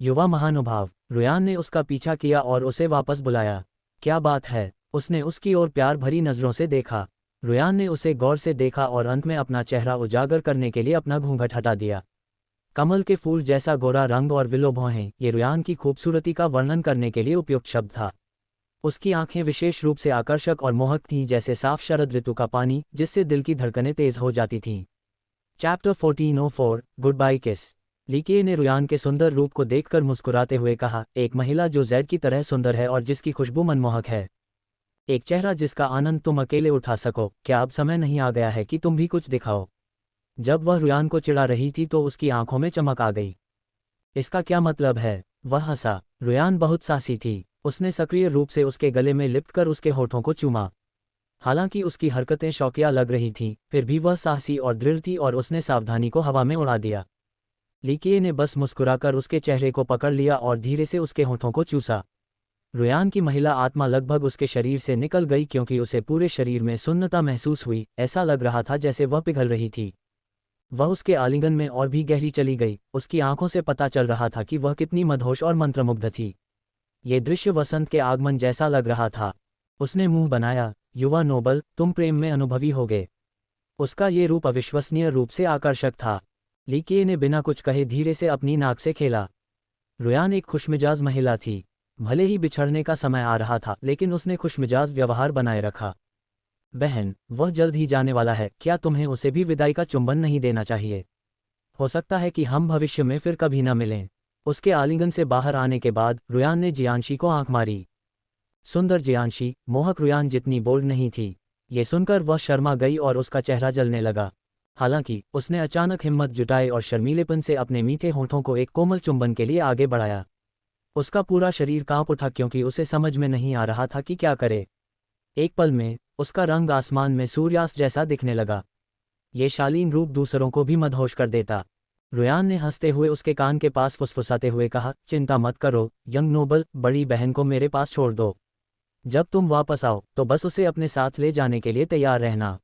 A: युवा महानुभाव, रुयान ने उसका पीछा किया और उसे वापस बुलाया। क्या बात है? उसने उसकी ओर प्यार भरी नज़रों से देखा। रुयान ने उसे गौर से देखा और अंत में अपना चेहरा उजागर करने के लिए अपना घूंघट हटा दिया। कमल के फूल जैसा गोरा रंग और विलो भौहें, ये रुयान की खूबसूरती का वर्णन करने के लिए उपयुक्त शब्द था। उसकी आंखें विशेष रूप से आकर्षक और मोहक थीं, जैसे साफ शरद ऋतु का पानी, जिससे दिल की धड़कनें तेज हो जाती थीं। चैप्टर 1404 गुड बाय किस। ली कीये ने रुयान के सुंदर रूप को देखकर मुस्कुराते हुए कहा, एक महिला जो जैड की तरह सुंदर है और जिसकी खुशबू मनमोहक है। एक चेहरा जिसका आनंद तुम अकेले उठा सको। क्या अब समय नहीं आ गया है कि तुम भी कुछ दिखाओ? जब वह रुयान को चिढ़ा रही थी तो उसकी आंखों में चमक आ गई। इसका क्या मतलब है? वह हंसा। रुयान बहुत साहसी थी। उसने सक्रिय रूप से उसके गले में लिपटकर उसके होठों को चूमा। हालांकि उसकी हरकतें शौकिया लग रही थीं, फिर भी वह साहसी और दृढ़ थी और उसने सावधानी को हवा में उड़ा दिया। ली कीये ने बस मुस्कुराकर उसके चेहरे को पकड़ लिया और धीरे से उसके होठों को चूसा। रुयान की महिला आत्मा लगभग उसके शरीर से निकल गई क्योंकि उसे पूरे शरीर में सुन्नता महसूस हुई। ऐसा लग रहा था जैसे वह पिघल रही थी। वह उसके आलिंगन में और भी गहरी चली गई। उसकी आंखों से पता चल रहा था कि वह कितनी मदहोश और मंत्रमुग्ध थी। ये दृश्य वसंत के आगमन जैसा लग रहा था। उसने मुंह बनाया, युवा नोबल, तुम प्रेम में अनुभवी होगे। उसका ये रूप अविश्वसनीय रूप से आकर्षक था। ली कीये ने बिना कुछ कहे धीरे से अपनी नाक से खेला। रुयान एक खुशमिजाज महिला थी। भले ही बिछड़ने का समय आ रहा था, लेकिन उसने खुशमिजाज व्यवहार बनाए रखा। बहन, वह जल्द ही जाने वाला है, क्या तुम्हें उसे भी विदाई का चुंबन नहीं देना चाहिए? हो सकता है कि हम भविष्य में फिर कभी न मिलें। उसके आलिंगन से बाहर आने के बाद रुयान ने जियांशी को आंख मारी। सुंदर जियांशी, मोहक रुयान जितनी बोल्ड नहीं थी। ये सुनकर वह शर्मा गई और उसका चेहरा जलने लगा। हालांकि उसने अचानक हिम्मत जुटाई और शर्मीलेपन से अपने मीठे होठों को एक कोमल चुंबन के लिए आगे बढ़ाया। उसका पूरा शरीर कांप उठा क्योंकि उसे समझ में नहीं आ रहा था कि क्या करे। एक पल में उसका रंग आसमान में सूर्यास्त जैसा दिखने लगा। ये शालीन रूप दूसरों को भी मदहोश कर देता। रुयान ने हंसते हुए उसके कान के पास फुसफुसाते हुए कहा, चिंता मत करो यंग नोबल, बड़ी बहन को मेरे पास छोड़ दो। जब तुम वापस आओ तो बस उसे अपने साथ ले जाने के लिए तैयार रहना।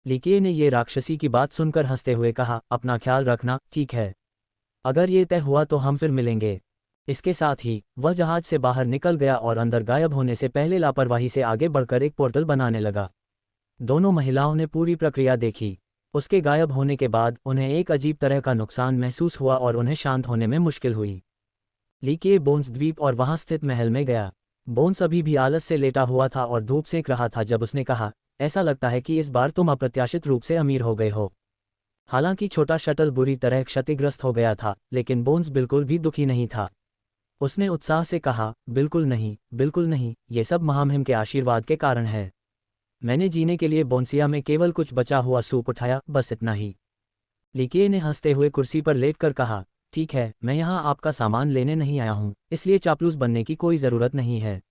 A: लिकिए ने ये राक्षसी की बात सुनकर हंसते हुए कहा, अपना ख्याल रखना, ठीक है। अगर ये तय हुआ तो हम फिर मिलेंगे। इसके साथ ही वह जहाज से बाहर निकल गया और अंदर गायब होने से पहले लापरवाही से आगे बढ़कर एक पोर्टल बनाने लगा। दोनों महिलाओं ने पूरी प्रक्रिया देखी। उसके गायब होने के बाद उन्हें एक अजीब तरह का नुकसान महसूस हुआ और उन्हें शांत होने में मुश्किल हुई। लिकिए बोन्स द्वीप और वहां स्थित महल में गया। बोन्स अभी भी आलस से लेटा हुआ था और धूप सेंक रहा था जब उसने कहा, ऐसा लगता है कि इस बार तुम अप्रत्याशित रूप से अमीर हो गए हो। हालांकि छोटा शटल बुरी तरह क्षतिग्रस्त हो गया था, लेकिन बोन्स बिल्कुल भी दुखी नहीं था। उसने उत्साह से कहा, बिल्कुल नहीं, ये सब महामहिम के आशीर्वाद के कारण है। मैंने जीने के लिए बोन्सिया में केवल कुछ बचा हुआ सूप उठाया, बस इतना ही। लिकिए ने हंसते हुए कुर्सी पर लेटकर कहा, ठीक है, मैं यहाँ आपका सामान लेने नहीं आया हूँ, इसलिए चापलूस बनने की कोई ज़रूरत नहीं है।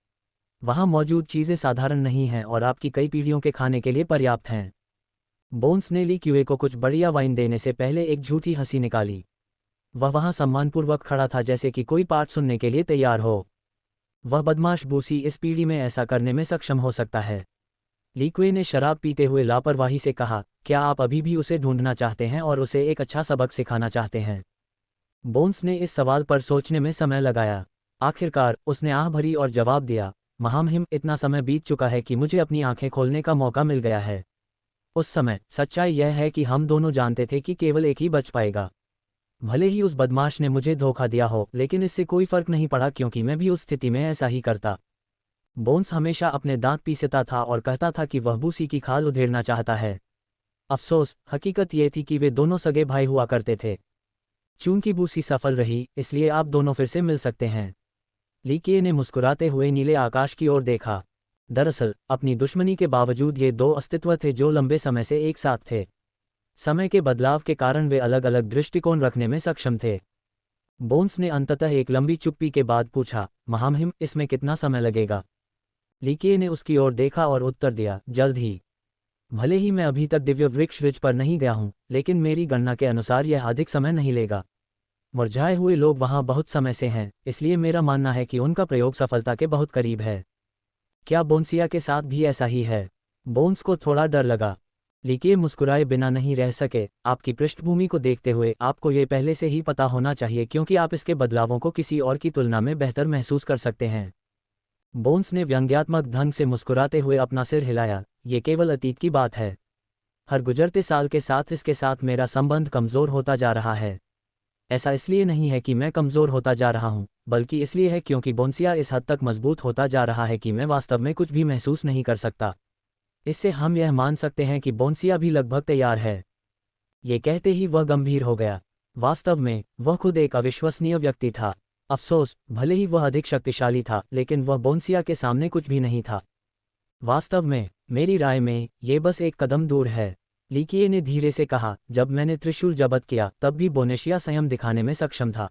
A: वहाँ मौजूद चीज़ें साधारण नहीं हैं और आपकी कई पीढ़ियों के खाने के लिए पर्याप्त हैं। बोन्स ने लिक्यूए को कुछ बढ़िया वाइन देने से पहले एक झूठी हंसी निकाली। वह वहाँ सम्मानपूर्वक खड़ा था जैसे कि कोई पाठ सुनने के लिए तैयार हो। वह बदमाश बूसी इस पीढ़ी में ऐसा करने में सक्षम हो सकता है। लिक्यूए ने शराब पीते हुए लापरवाही से कहा, क्या आप अभी भी उसे ढूंढना चाहते हैं और उसे एक अच्छा सबक सिखाना चाहते हैं? बोन्स ने इस सवाल पर सोचने में समय लगाया। आखिरकार उसने आह भरी और जवाब दिया, महामहिम, इतना समय बीत चुका है कि मुझे अपनी आंखें खोलने का मौका मिल गया है। उस समय सच्चाई यह है कि हम दोनों जानते थे कि केवल एक ही बच पाएगा। भले ही उस बदमाश ने मुझे धोखा दिया हो, लेकिन इससे कोई फर्क नहीं पड़ा क्योंकि मैं भी उस स्थिति में ऐसा ही करता। बोन्स हमेशा अपने दांत पीसता था और कहता था कि वह बूसी की खाल उधेड़ना चाहता है। अफसोस, हकीकत ये थी कि वे दोनों सगे भाई हुआ करते थे। चूंकि बूसी सफल रही, इसलिए आप दोनों फिर से मिल सकते हैं। लिकिए ने मुस्कुराते हुए नीले आकाश की ओर देखा। दरअसल अपनी दुश्मनी के बावजूद ये दो अस्तित्व थे जो लंबे समय से एक साथ थे। समय के बदलाव के कारण वे अलग अलग दृष्टिकोण रखने में सक्षम थे। बोन्स ने अंततः एक लंबी चुप्पी के बाद पूछा, महामहिम, इसमें कितना समय लगेगा? लिकिए ने उसकी ओर देखा और उत्तर दिया, जल्द ही। भले ही मैं अभी तक दिव्य वृक्ष रिज पर नहीं गया हूं, लेकिन मेरी गणना के अनुसार यह अधिक समय नहीं लेगा। मुरझाए हुए लोग वहां बहुत समय से हैं, इसलिए मेरा मानना है कि उनका प्रयोग सफलता के बहुत करीब है। क्या बोन्सिया के साथ भी ऐसा ही है? बोन्स को थोड़ा डर लगा। लिकिए मुस्कुराए बिना नहीं रह सके, आपकी पृष्ठभूमि को देखते हुए आपको ये पहले से ही पता होना चाहिए क्योंकि आप इसके बदलावों को किसी और की तुलना में बेहतर महसूस कर सकते हैं। बोन्स ने व्यंग्यात्मक ढंग से मुस्कुराते हुए अपना सिर हिलाया, ये केवल अतीत की बात है। हर गुजरते साल के साथ इसके साथ मेरा संबंध कमज़ोर होता जा रहा है। ऐसा इसलिए नहीं है कि मैं कमज़ोर होता जा रहा हूं, बल्कि इसलिए है क्योंकि बोन्सिया इस हद तक मजबूत होता जा रहा है कि मैं वास्तव में कुछ भी महसूस नहीं कर सकता। इससे हम यह मान सकते हैं कि बोन्सिया भी लगभग तैयार है। ये कहते ही वह गंभीर हो गया। वास्तव में वह खुद एक अविश्वसनीय व्यक्ति था। अफसोस, भले ही वह अधिक शक्तिशाली था, लेकिन वह बोन्सिया के सामने कुछ भी नहीं था। वास्तव में, मेरी राय में, ये बस एक कदम दूर है। लिकिए ने धीरे से कहा, जब मैंने त्रिशूल जब्त किया तब भी बोनेशिया संयम दिखाने में सक्षम था।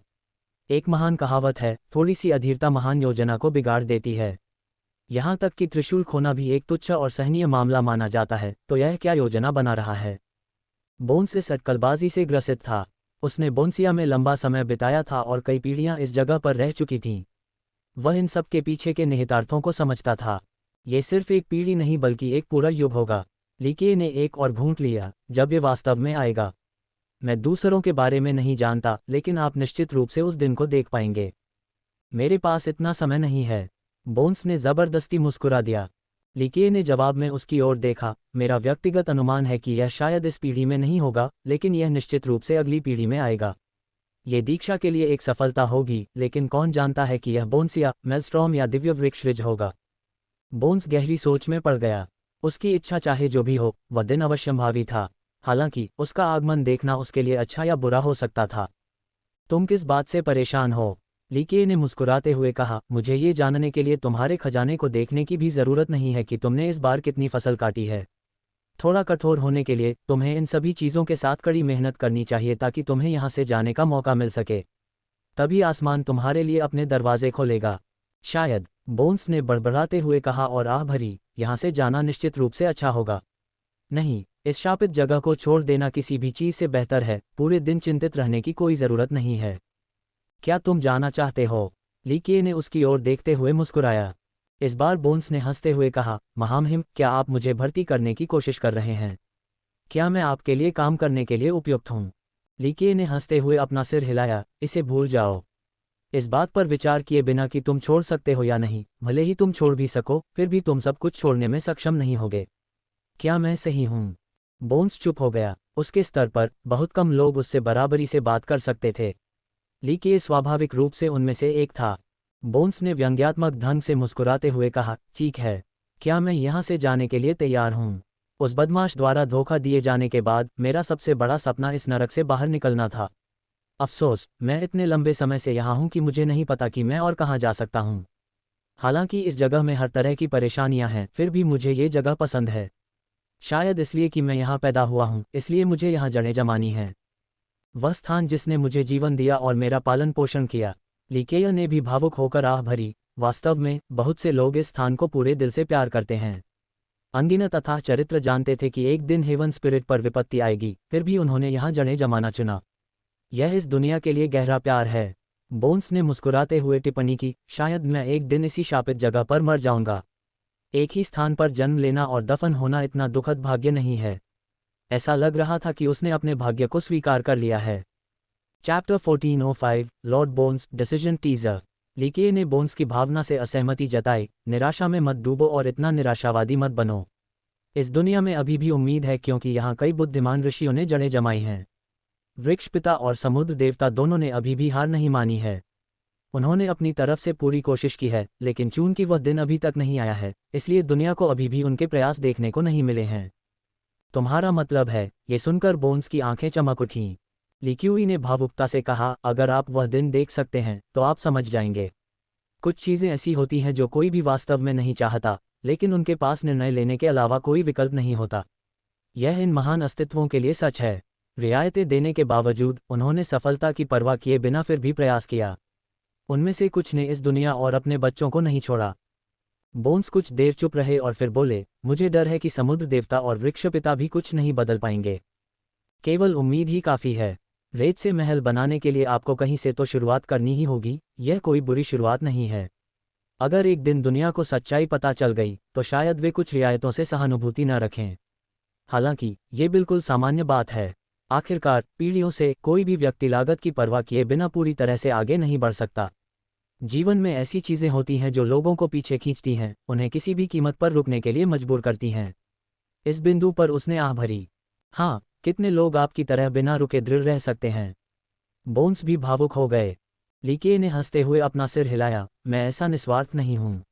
A: एक महान कहावत है, थोड़ी सी अधीरता महान योजना को बिगाड़ देती है। यहाँ तक कि त्रिशूल खोना भी एक तुच्छ और सहनीय मामला माना जाता है, तो यह क्या योजना बना रहा है? बोन्स इस अटकलबाजी से ग्रसित था। उसने बोन्सिया में लंबा समय बिताया था और कई पीढ़ियां इस जगह पर रह चुकी थीं। वह इन सब के पीछे के निहितार्थों को समझता था। ये सिर्फ एक पीढ़ी नहीं बल्कि एक पूरा युग होगा। लिकिए ने एक और घूंट लिया, जब ये वास्तव में आएगा। मैं दूसरों के बारे में नहीं जानता, लेकिन आप निश्चित रूप से उस दिन को देख पाएंगे। मेरे पास इतना समय नहीं है। बोन्स ने ज़बरदस्ती मुस्कुरा दिया। लिकिए ने जवाब में उसकी ओर देखा, मेरा व्यक्तिगत अनुमान है कि यह शायद इस पीढ़ी में नहीं होगा, लेकिन यह निश्चित रूप से अगली पीढ़ी में आएगा। ये दीक्षा के लिए एक सफलता होगी, लेकिन कौन जानता है कि यह बोन्सिया, मेल्स्ट्रॉम या दिव्य वृक्ष रिज होगा। बोन्स गहरी सोच में पड़ गया। उसकी इच्छा चाहे जो भी हो, वह दिन अवश्यंभावी था। हालांकि उसका आगमन देखना उसके लिए अच्छा या बुरा हो सकता था। तुम किस बात से परेशान हो? लिकिए ने मुस्कुराते हुए कहा, मुझे ये जानने के लिए तुम्हारे खजाने को देखने की भी ज़रूरत नहीं है कि तुमने इस बार कितनी फसल काटी है। थोड़ा कठोर होने के लिए तुम्हें इन सभी चीज़ों के साथ कड़ी मेहनत करनी चाहिए ताकि तुम्हें यहाँ से जाने का मौका मिल सके। तभी आसमान तुम्हारे लिए अपने दरवाजे खोलेगा। शायद, बोन्स ने बड़बड़ाते हुए कहा और आह भरी, यहाँ से जाना निश्चित रूप से अच्छा होगा। नहीं, इस शापित जगह को छोड़ देना किसी भी चीज़ से बेहतर है, पूरे दिन चिंतित रहने की कोई ज़रूरत नहीं है। क्या तुम जाना चाहते हो? ली किए ने उसकी ओर देखते हुए मुस्कुराया। इस बार बोन्स ने हंसते हुए कहा, महामहिम, क्या आप मुझे भर्ती करने की कोशिश कर रहे हैं? क्या मैं आपके लिए काम करने के लिए उपयुक्त हूँ? ली किए ने हंसते हुए अपना सिर हिलाया, इसे भूल जाओ। इस बात पर विचार किए बिना कि तुम छोड़ सकते हो या नहीं, भले ही तुम छोड़ भी सको, फिर भी तुम सब कुछ छोड़ने में सक्षम नहीं होगे। क्या मैं सही हूँ? बोन्स चुप हो गया। उसके स्तर पर बहुत कम लोग उससे बराबरी से बात कर सकते थे। ली किए स्वाभाविक रूप से उनमें से एक था। बोन्स ने व्यंग्यात्मक ढंग से मुस्कुराते हुए कहा, ठीक है, क्या मैं यहाँ से जाने के लिए तैयार हूँ? उस बदमाश द्वारा धोखा दिए जाने के बाद मेरा सबसे बड़ा सपना इस नरक से बाहर निकलना था। अफसोस, मैं इतने लंबे समय से यहाँ हूँ कि मुझे नहीं पता कि मैं और कहाँ जा सकता हूँ। हालांकि इस जगह में हर तरह की परेशानियां हैं, फिर भी मुझे ये जगह पसंद है। शायद इसलिए कि मैं यहाँ पैदा हुआ हूँ, इसलिए मुझे यहाँ जड़ें जमानी हैं। वह स्थान जिसने मुझे जीवन दिया और मेरा पालन पोषण किया। लीकेयर ने भी भावुक होकर आह भरी। वास्तव में बहुत से लोग इस स्थान को पूरे दिल से प्यार करते हैं। अनगिनत अथाह चरित्र जानते थे कि एक दिन हेवन स्पिरिट पर विपत्ति आएगी, फिर भी उन्होंने यहाँ जड़ें जमाना चुना। यह इस दुनिया के लिए गहरा प्यार है। बोन्स ने मुस्कुराते हुए टिप्पणी की, शायद मैं एक दिन इसी शापित जगह पर मर जाऊंगा। एक ही स्थान पर जन्म लेना और दफन होना इतना दुखद भाग्य नहीं है। ऐसा लग रहा था कि उसने अपने भाग्य को स्वीकार कर लिया है। Chapter 1405 lord Bones decision teaser. लीके ने बोन्स की भावना से असहमति जताई, निराशा में मत डूबो और इतना निराशावादी मत बनो। इस दुनिया में अभी भी उम्मीद है, क्योंकि यहाँ कई बुद्धिमान ऋषियों ने जड़ें जमाई हैं। वृक्ष पिता और समुद्र देवता दोनों ने अभी भी हार नहीं मानी है। उन्होंने अपनी तरफ से पूरी कोशिश की है, लेकिन चूंकि वह दिन अभी तक नहीं आया है, इसलिए दुनिया को अभी भी उनके प्रयास देखने को नहीं मिले हैं। तुम्हारा मतलब है? ये सुनकर बोन्स की आंखें चमक उठीं। लिक्यूई ने भावुकता से कहा, अगर आप वह दिन देख सकते हैं तो आप समझ जाएंगे। कुछ चीज़ें ऐसी होती हैं जो कोई भी वास्तव में नहीं चाहता, लेकिन उनके पास निर्णय लेने के अलावा कोई विकल्प नहीं होता। यह इन महान अस्तित्वों के लिए सच है। रियायतें देने के बावजूद उन्होंने सफलता की परवाह किए बिना फिर भी प्रयास किया। उनमें से कुछ ने इस दुनिया और अपने बच्चों को नहीं छोड़ा। बोन्स कुछ देर चुप रहे और फिर बोले, मुझे डर है कि समुद्र देवता और वृक्ष पिता भी कुछ नहीं बदल पाएंगे। केवल उम्मीद ही काफ़ी है। रेत से महल बनाने के लिए आपको कहीं से तो शुरुआत करनी ही होगी। यह कोई बुरी शुरुआत नहीं है। अगर एक दिन दुनिया को सच्चाई पता चल गई तो शायद वे कुछ रियायतों से सहानुभूति न रखें। हालांकि ये बिल्कुल सामान्य बात है। आखिरकार पीढ़ियों से कोई भी व्यक्ति लागत की परवाह किए बिना पूरी तरह से आगे नहीं बढ़ सकता। जीवन में ऐसी चीज़ें होती हैं जो लोगों को पीछे खींचती हैं, उन्हें किसी भी कीमत पर रुकने के लिए मजबूर करती हैं। इस बिंदु पर उसने आह भरी। हाँ, कितने लोग आपकी तरह बिना रुके दृढ़ रह सकते हैं? बोन्स भी भावुक हो गए। लीके ने हंसते हुए अपना सिर हिलाया, मैं ऐसा निस्वार्थ नहीं हूँ।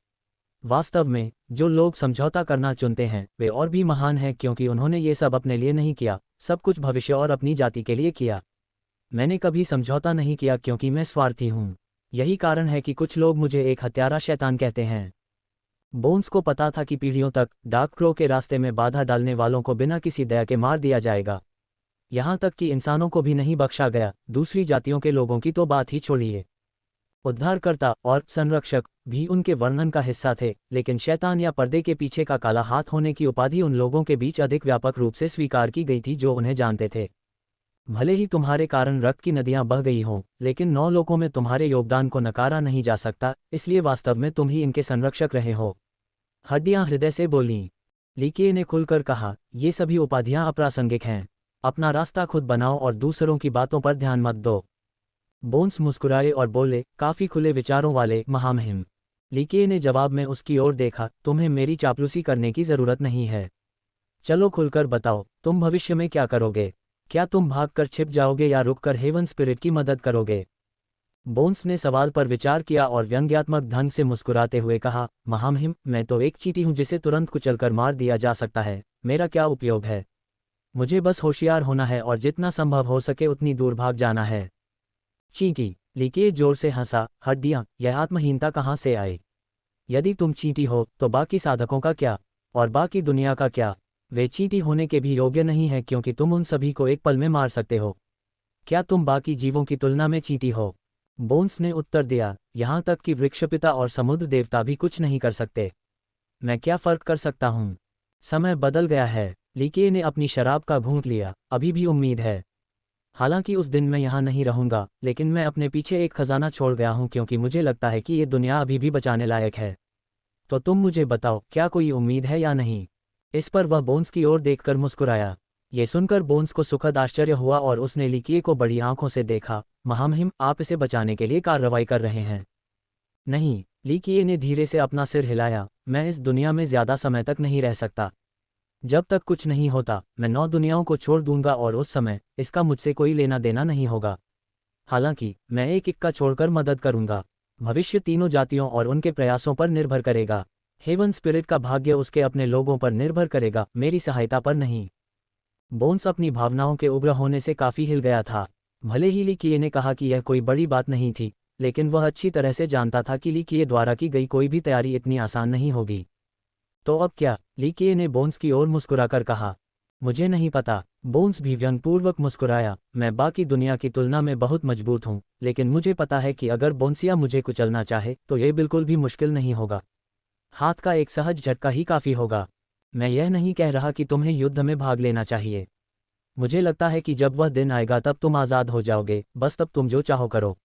A: वास्तव में जो लोग समझौता करना चुनते हैं वे और भी महान हैं, क्योंकि उन्होंने ये सब अपने लिए नहीं किया, सब कुछ भविष्य और अपनी जाति के लिए किया। मैंने कभी समझौता नहीं किया क्योंकि मैं स्वार्थी हूँ। यही कारण है कि कुछ लोग मुझे एक हत्यारा शैतान कहते हैं। बोन्स को पता था कि पीढ़ियों तक डार्क क्रो के रास्ते में बाधा डालने वालों को बिना किसी दया के मार दिया जाएगा। यहाँ तक कि इंसानों को भी नहीं बख्शा गया, दूसरी जातियों के लोगों की तो बात ही छोड़िए। उद्धारकर्ता और संरक्षक भी उनके वर्णन का हिस्सा थे, लेकिन शैतान या पर्दे के पीछे का काला हाथ होने की उपाधि उन लोगों के बीच अधिक व्यापक रूप से स्वीकार की गई थी जो उन्हें जानते थे। भले ही तुम्हारे कारण रक्त की नदियां बह गई हों, लेकिन 9 लोकों में तुम्हारे योगदान को नकारा नहीं जा सकता, इसलिए वास्तव में तुम ही इनके संरक्षक रहे हो। हड्डियां हृदय से बोलीं। लीके ने खुलकर कहा, ये सभी उपाधियां अप्रासंगिक हैं। अपना रास्ता खुद बनाओ और दूसरों की बातों पर ध्यान मत दो। बोन्स मुस्कुराए और बोले, काफी खुले विचारों वाले महामहिम। लीके ने जवाब में उसकी ओर देखा, तुम्हें मेरी चापलूसी करने की जरूरत नहीं है। चलो खुलकर बताओ, तुम भविष्य में क्या करोगे? क्या तुम भागकर छिप जाओगे या रुककर हेवन स्पिरिट की मदद करोगे? बोन्स ने सवाल पर विचार किया और व्यंग्यात्मक ढंग से मुस्कुराते हुए कहा, महामहिम, मैं तो एक चींटी हूं जिसे तुरंत कुचलकर मार दिया जा सकता है। मेरा क्या उपयोग है? मुझे बस होशियार होना है और जितना संभव हो सके उतनी दूर भाग जाना है। चींटी। लीके जोर से हंसा, हड्डियां, यह आत्महीनता कहाँ से आई? यदि तुम चींटी हो तो बाकी साधकों का क्या? और बाकी दुनिया का क्या? वे चींटी होने के भी योग्य नहीं है, क्योंकि तुम उन सभी को एक पल में मार सकते हो। क्या तुम बाकी जीवों की तुलना में चींटी हो? बोन्स ने उत्तर दिया, यहाँ तक कि वृक्षपिता और समुद्र देवता भी कुछ नहीं कर सकते। मैं क्या फर्क कर सकता हूँ? समय बदल गया है। लीकिये ने अपनी शराब का घूंट लिया। अभी भी उम्मीद है। हालांकि उस दिन मैं यहाँ नहीं रहूँगा, लेकिन मैं अपने पीछे एक खजाना छोड़ गया हूँ क्योंकि मुझे लगता है कि ये दुनिया अभी भी बचाने लायक है। तो तुम मुझे बताओ, क्या कोई उम्मीद है या नहीं? इस पर वह बोन्स की ओर देखकर मुस्कुराया। ये सुनकर बोन्स को सुखद आश्चर्य हुआ और उसने लीकिये को बड़ी आंखों से देखा। महामहिम, आप इसे बचाने के लिए कार्रवाई कर रहे हैं? नहीं, लीकिये ने धीरे से अपना सिर हिलाया। मैं इस दुनिया में ज्यादा समय तक नहीं रह सकता। जब तक कुछ नहीं होता, मैं 9 दुनियाओं को छोड़ दूंगा और उस समय इसका मुझसे कोई लेना देना नहीं होगा। हालांकि मैं एक इक्का छोड़कर मदद करूंगा। भविष्य तीनों जातियों और उनके प्रयासों पर निर्भर करेगा। हेवन स्पिरिट का भाग्य उसके अपने लोगों पर निर्भर करेगा, मेरी सहायता पर नहीं। बोन्स अपनी भावनाओं के उग्र होने से काफी हिल गया था। भले ही लीकिये ने कहा कि यह कोई बड़ी बात नहीं थी, लेकिन वह अच्छी तरह से जानता था कि लीकिये द्वारा की गई कोई भी तैयारी इतनी आसान नहीं होगी। तो अब क्या? लीकिये ने बोन्स की ओर मुस्कुराकर कहा। मुझे नहीं पता। बोन्स भी व्यंगपूर्वक मुस्कुराया। मैं बाकी दुनिया की तुलना में बहुत मजबूत हूँ, लेकिन मुझे पता है कि अगर बोन्सिया मुझे कुचलना चाहे तो यह बिल्कुल भी मुश्किल नहीं होगा। हाथ का एक सहज झटका ही काफ़ी होगा। मैं यह नहीं कह रहा कि तुम्हें युद्ध में भाग लेना चाहिए। मुझे लगता है कि जब वह दिन आएगा तब तुम आज़ाद हो जाओगे, बस तब तुम जो चाहो करो।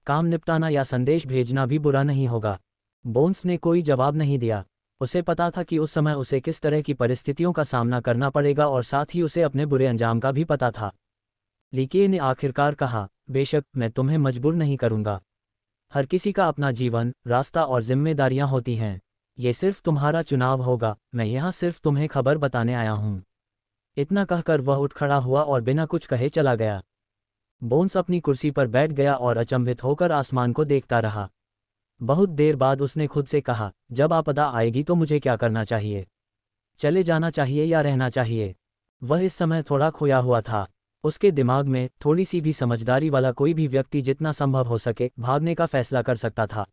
A: काम निपटाना या संदेश भेजना भी बुरा नहीं होगा। बोन्स ने कोई जवाब नहीं दिया। उसे पता था कि उस समय उसे किस तरह की परिस्थितियों का सामना करना पड़ेगा और साथ ही उसे अपने बुरे अंजाम का भी पता था। लीकिये ने आखिरकार कहा, बेशक मैं तुम्हें मजबूर नहीं करूंगा। हर किसी का अपना जीवन, रास्ता और जिम्मेदारियां होती हैं। ये सिर्फ तुम्हारा चुनाव होगा। मैं यहाँ सिर्फ तुम्हें खबर बताने आया हूँ। इतना कहकर वह उठ खड़ा हुआ और बिना कुछ कहे चला गया। बोन्स अपनी कुर्सी पर बैठ गया और अचंभित होकर आसमान को देखता रहा। बहुत देर बाद उसने खुद से कहा, जब आपदा आएगी तो मुझे क्या करना चाहिए? चले जाना चाहिए या रहना चाहिए? वह इस समय थोड़ा खोया हुआ था। उसके दिमाग में थोड़ी सी भी समझदारी वाला कोई भी व्यक्ति जितना संभव हो सके भागने का फैसला कर सकता था।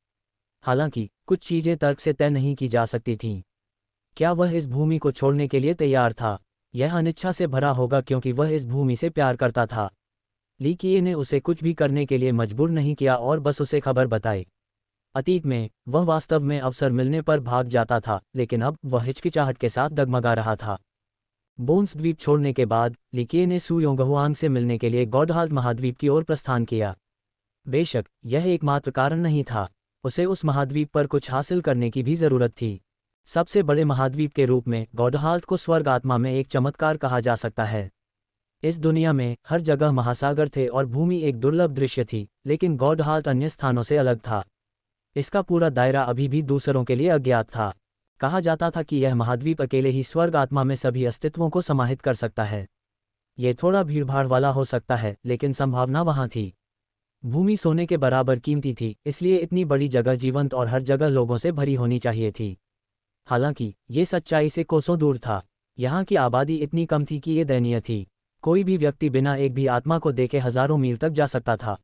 A: हालांकि कुछ चीजें तर्क से तय नहीं की जा सकती थीं। क्या वह इस भूमि को छोड़ने के लिए तैयार था? यह अनिच्छा से भरा होगा क्योंकि वह इस भूमि से प्यार करता था। लीकिये ने उसे कुछ भी करने के लिए मजबूर नहीं किया और बस उसे खबर बताई। अतीत में वह वास्तव में अवसर मिलने पर भाग जाता था, लेकिन अब वह हिचकिचाहट के साथ डगमगा रहा था। बोन्स द्वीप छोड़ने के बाद लीकिये ने सू योंगहुआंग से मिलने के लिए गॉडहाल्ट महाद्वीप की ओर प्रस्थान किया। बेशक यह एकमात्र कारण नहीं था, उसे उस महाद्वीप पर कुछ हासिल करने की भी जरूरत थी। सबसे बड़े महाद्वीप के रूप में गॉडहाल्ट को स्वर्ग आत्मा में एक चमत्कार कहा जा सकता है। इस दुनिया में हर जगह महासागर थे और भूमि एक दुर्लभ दृश्य थी, लेकिन गॉडहाल्ट अन्य स्थानों से अलग था। इसका पूरा दायरा अभी भी दूसरों के लिए अज्ञात था। कहा जाता था कि यह महाद्वीप अकेले ही स्वर्ग आत्मा में सभी अस्तित्वों को समाहित कर सकता है। ये थोड़ा भीड़भाड़ वाला हो सकता है, लेकिन संभावना वहाँ थी। भूमि सोने के बराबर कीमती थी, इसलिए इतनी बड़ी जगह जीवंत और हर जगह लोगों से भरी होनी चाहिए थी। हालांकि ये सच्चाई से कोसों दूर था। यहाँ की आबादी इतनी कम थी कि ये दयनीय थी। कोई भी व्यक्ति बिना एक भी आत्मा को देखे हजारों मील तक जा सकता था।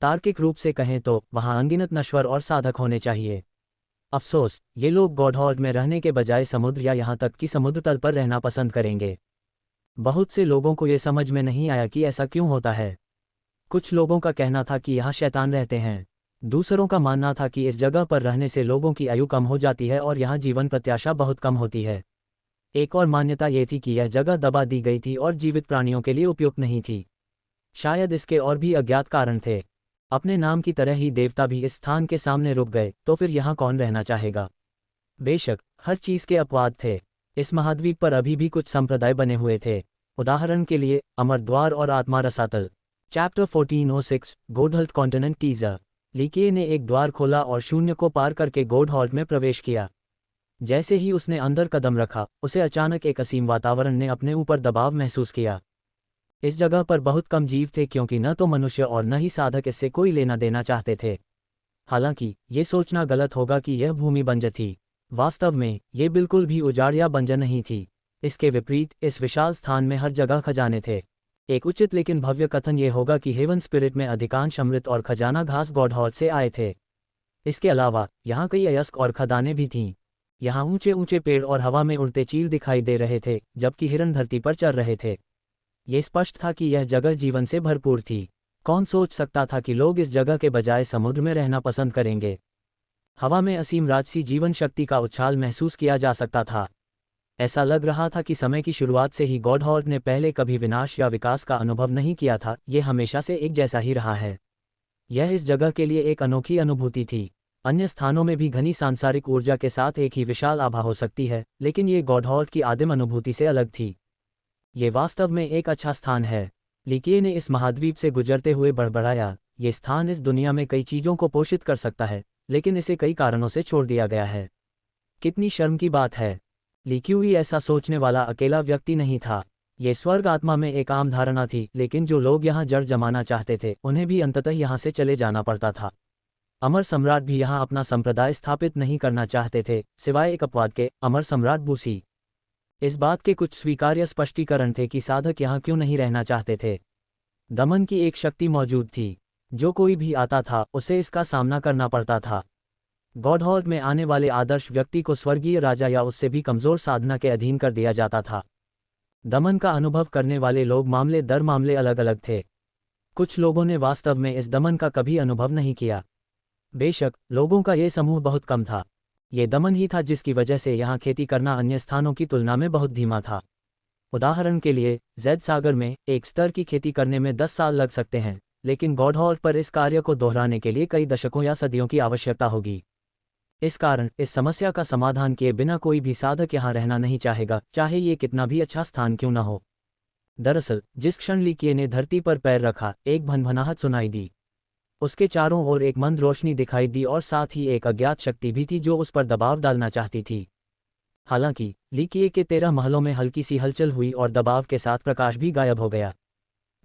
A: तार्किक रूप से कहें तो वहाँ अनगिनत नश्वर और साधक होने चाहिए। अफसोस, ये लोग गॉडहाल्ट में रहने के बजाय समुद्र या यहाँ तक कि समुद्र तल पर रहना पसंद करेंगे। बहुत से लोगों को ये समझ में नहीं आया कि ऐसा क्यों होता है। कुछ लोगों का कहना था कि यहाँ शैतान रहते हैं। दूसरों का मानना था कि इस जगह पर रहने से लोगों की आयु कम हो जाती है और यहाँ जीवन प्रत्याशा बहुत कम होती है। एक और मान्यता ये थी कि यह जगह दबा दी गई थी और जीवित प्राणियों के लिए उपयुक्त नहीं थी। शायद इसके और भी अज्ञात कारण थे। अपने नाम की तरह ही देवता भी इस स्थान के सामने रुक गए, तो फिर यहाँ कौन रहना चाहेगा? बेशक हर चीज़ के अपवाद थे। इस महाद्वीप पर अभी भी कुछ संप्रदाय बने हुए थे। उदाहरण के लिए अमर द्वार और आत्मा रसातल। Chapter 1406 Godhalt continent teaser. लीकिये ने एक द्वार खोला और शून्य को पार करके गॉडहाल्ट में प्रवेश किया। जैसे ही उसने अंदर कदम रखा, उसे अचानक एक असीम वातावरण ने अपने ऊपर दबाव महसूस किया। इस जगह पर बहुत कम जीव थे क्योंकि न तो मनुष्य और न ही साधक इससे कोई लेना देना चाहते थे। हालांकि ये सोचना गलत होगा कि यह भूमि बंजर थी। वास्तव में ये बिल्कुल भी उजाड़ या बंजर नहीं थी। इसके विपरीत इस विशाल स्थान में हर जगह खजाने थे। एक उचित लेकिन भव्य कथन ये होगा कि हेवन स्पिरिट में अधिकांश अमृत और खजाना घास गॉडहाल्ट से आए थे। इसके अलावा यहाँ कई अयस्क और खदानें भी थीं। यहाँ ऊंचे ऊंचे पेड़ और हवा में उड़ते चील दिखाई दे रहे थे, जबकि हिरन धरती पर चल रहे थे। ये स्पष्ट था कि यह जगह जीवन से भरपूर थी। कौन सोच सकता था कि लोग इस जगह के बजाय समुद्र में रहना पसंद करेंगे। हवा में असीम राजसी जीवन शक्ति का उछाल महसूस किया जा सकता था। ऐसा लग रहा था कि समय की शुरुआत से ही गॉडहॉर्ड ने पहले कभी विनाश या विकास का अनुभव नहीं किया था, ये हमेशा से एक जैसा ही रहा है। यह इस जगह के लिए एक अनोखी अनुभूति थी। अन्य स्थानों में भी घनी सांसारिक ऊर्जा के साथ एक ही विशाल आभा हो सकती है, लेकिन ये गॉडहॉर्ड की आदिम अनुभूति से अलग थी। ये वास्तव में एक अच्छा स्थान है, लिकिए ने इस महाद्वीप से गुजरते हुए बड़बड़ाया। ये स्थान इस दुनिया में कई चीज़ों को पोषित कर सकता है, लेकिन इसे कई कारणों से छोड़ दिया गया है। कितनी शर्म की बात है। लिक्यूई ऐसा सोचने वाला अकेला व्यक्ति नहीं था। ये स्वर्ग आत्मा में एक आम धारणा थी, लेकिन जो लोग यहाँ जड़ जमाना चाहते थे उन्हें भी अंततः यहाँ से चले जाना पड़ता था। अमर सम्राट भी यहाँ अपना संप्रदाय स्थापित नहीं करना चाहते थे, सिवाय एक अपवाद के, अमर सम्राट बूसी। इस बात के कुछ स्वीकार्य स्पष्टीकरण थे कि साधक यहाँ क्यों नहीं रहना चाहते थे। दमन की एक शक्ति मौजूद थी। जो कोई भी आता था उसे इसका सामना करना पड़ता था। गॉडहॉर्ड में आने वाले आदर्श व्यक्ति को स्वर्गीय राजा या उससे भी कमज़ोर साधना के अधीन कर दिया जाता था। दमन का अनुभव करने वाले लोग मामले दर मामले अलग अलग थे। कुछ लोगों ने वास्तव में इस दमन का कभी अनुभव नहीं किया। बेशक लोगों का ये समूह बहुत कम था। ये दमन ही था जिसकी वजह से यहाँ खेती करना अन्य स्थानों की तुलना में बहुत धीमा था। उदाहरण के लिए, जैद सागर में एक स्तर की खेती करने में 10 साल लग सकते हैं, लेकिन गॉडहॉर्ड पर इस कार्य को दोहराने के लिए कई दशकों या सदियों की आवश्यकता होगी। इस कारण इस समस्या का समाधान किए बिना कोई भी साधक यहाँ रहना नहीं चाहेगा, चाहे ये कितना भी अच्छा स्थान क्यों न हो। दरअसल जिस क्षण लिकिए ने धरती पर पैर रखा, एक भनभनाहट सुनाई दी। उसके चारों ओर एक मंद रोशनी दिखाई दी और साथ ही एक अज्ञात शक्ति भी थी जो उस पर दबाव डालना चाहती थी। हालांकि लिकिए के 13 महलों में हल्की सी हलचल हुई और दबाव के साथ प्रकाश भी गायब हो गया।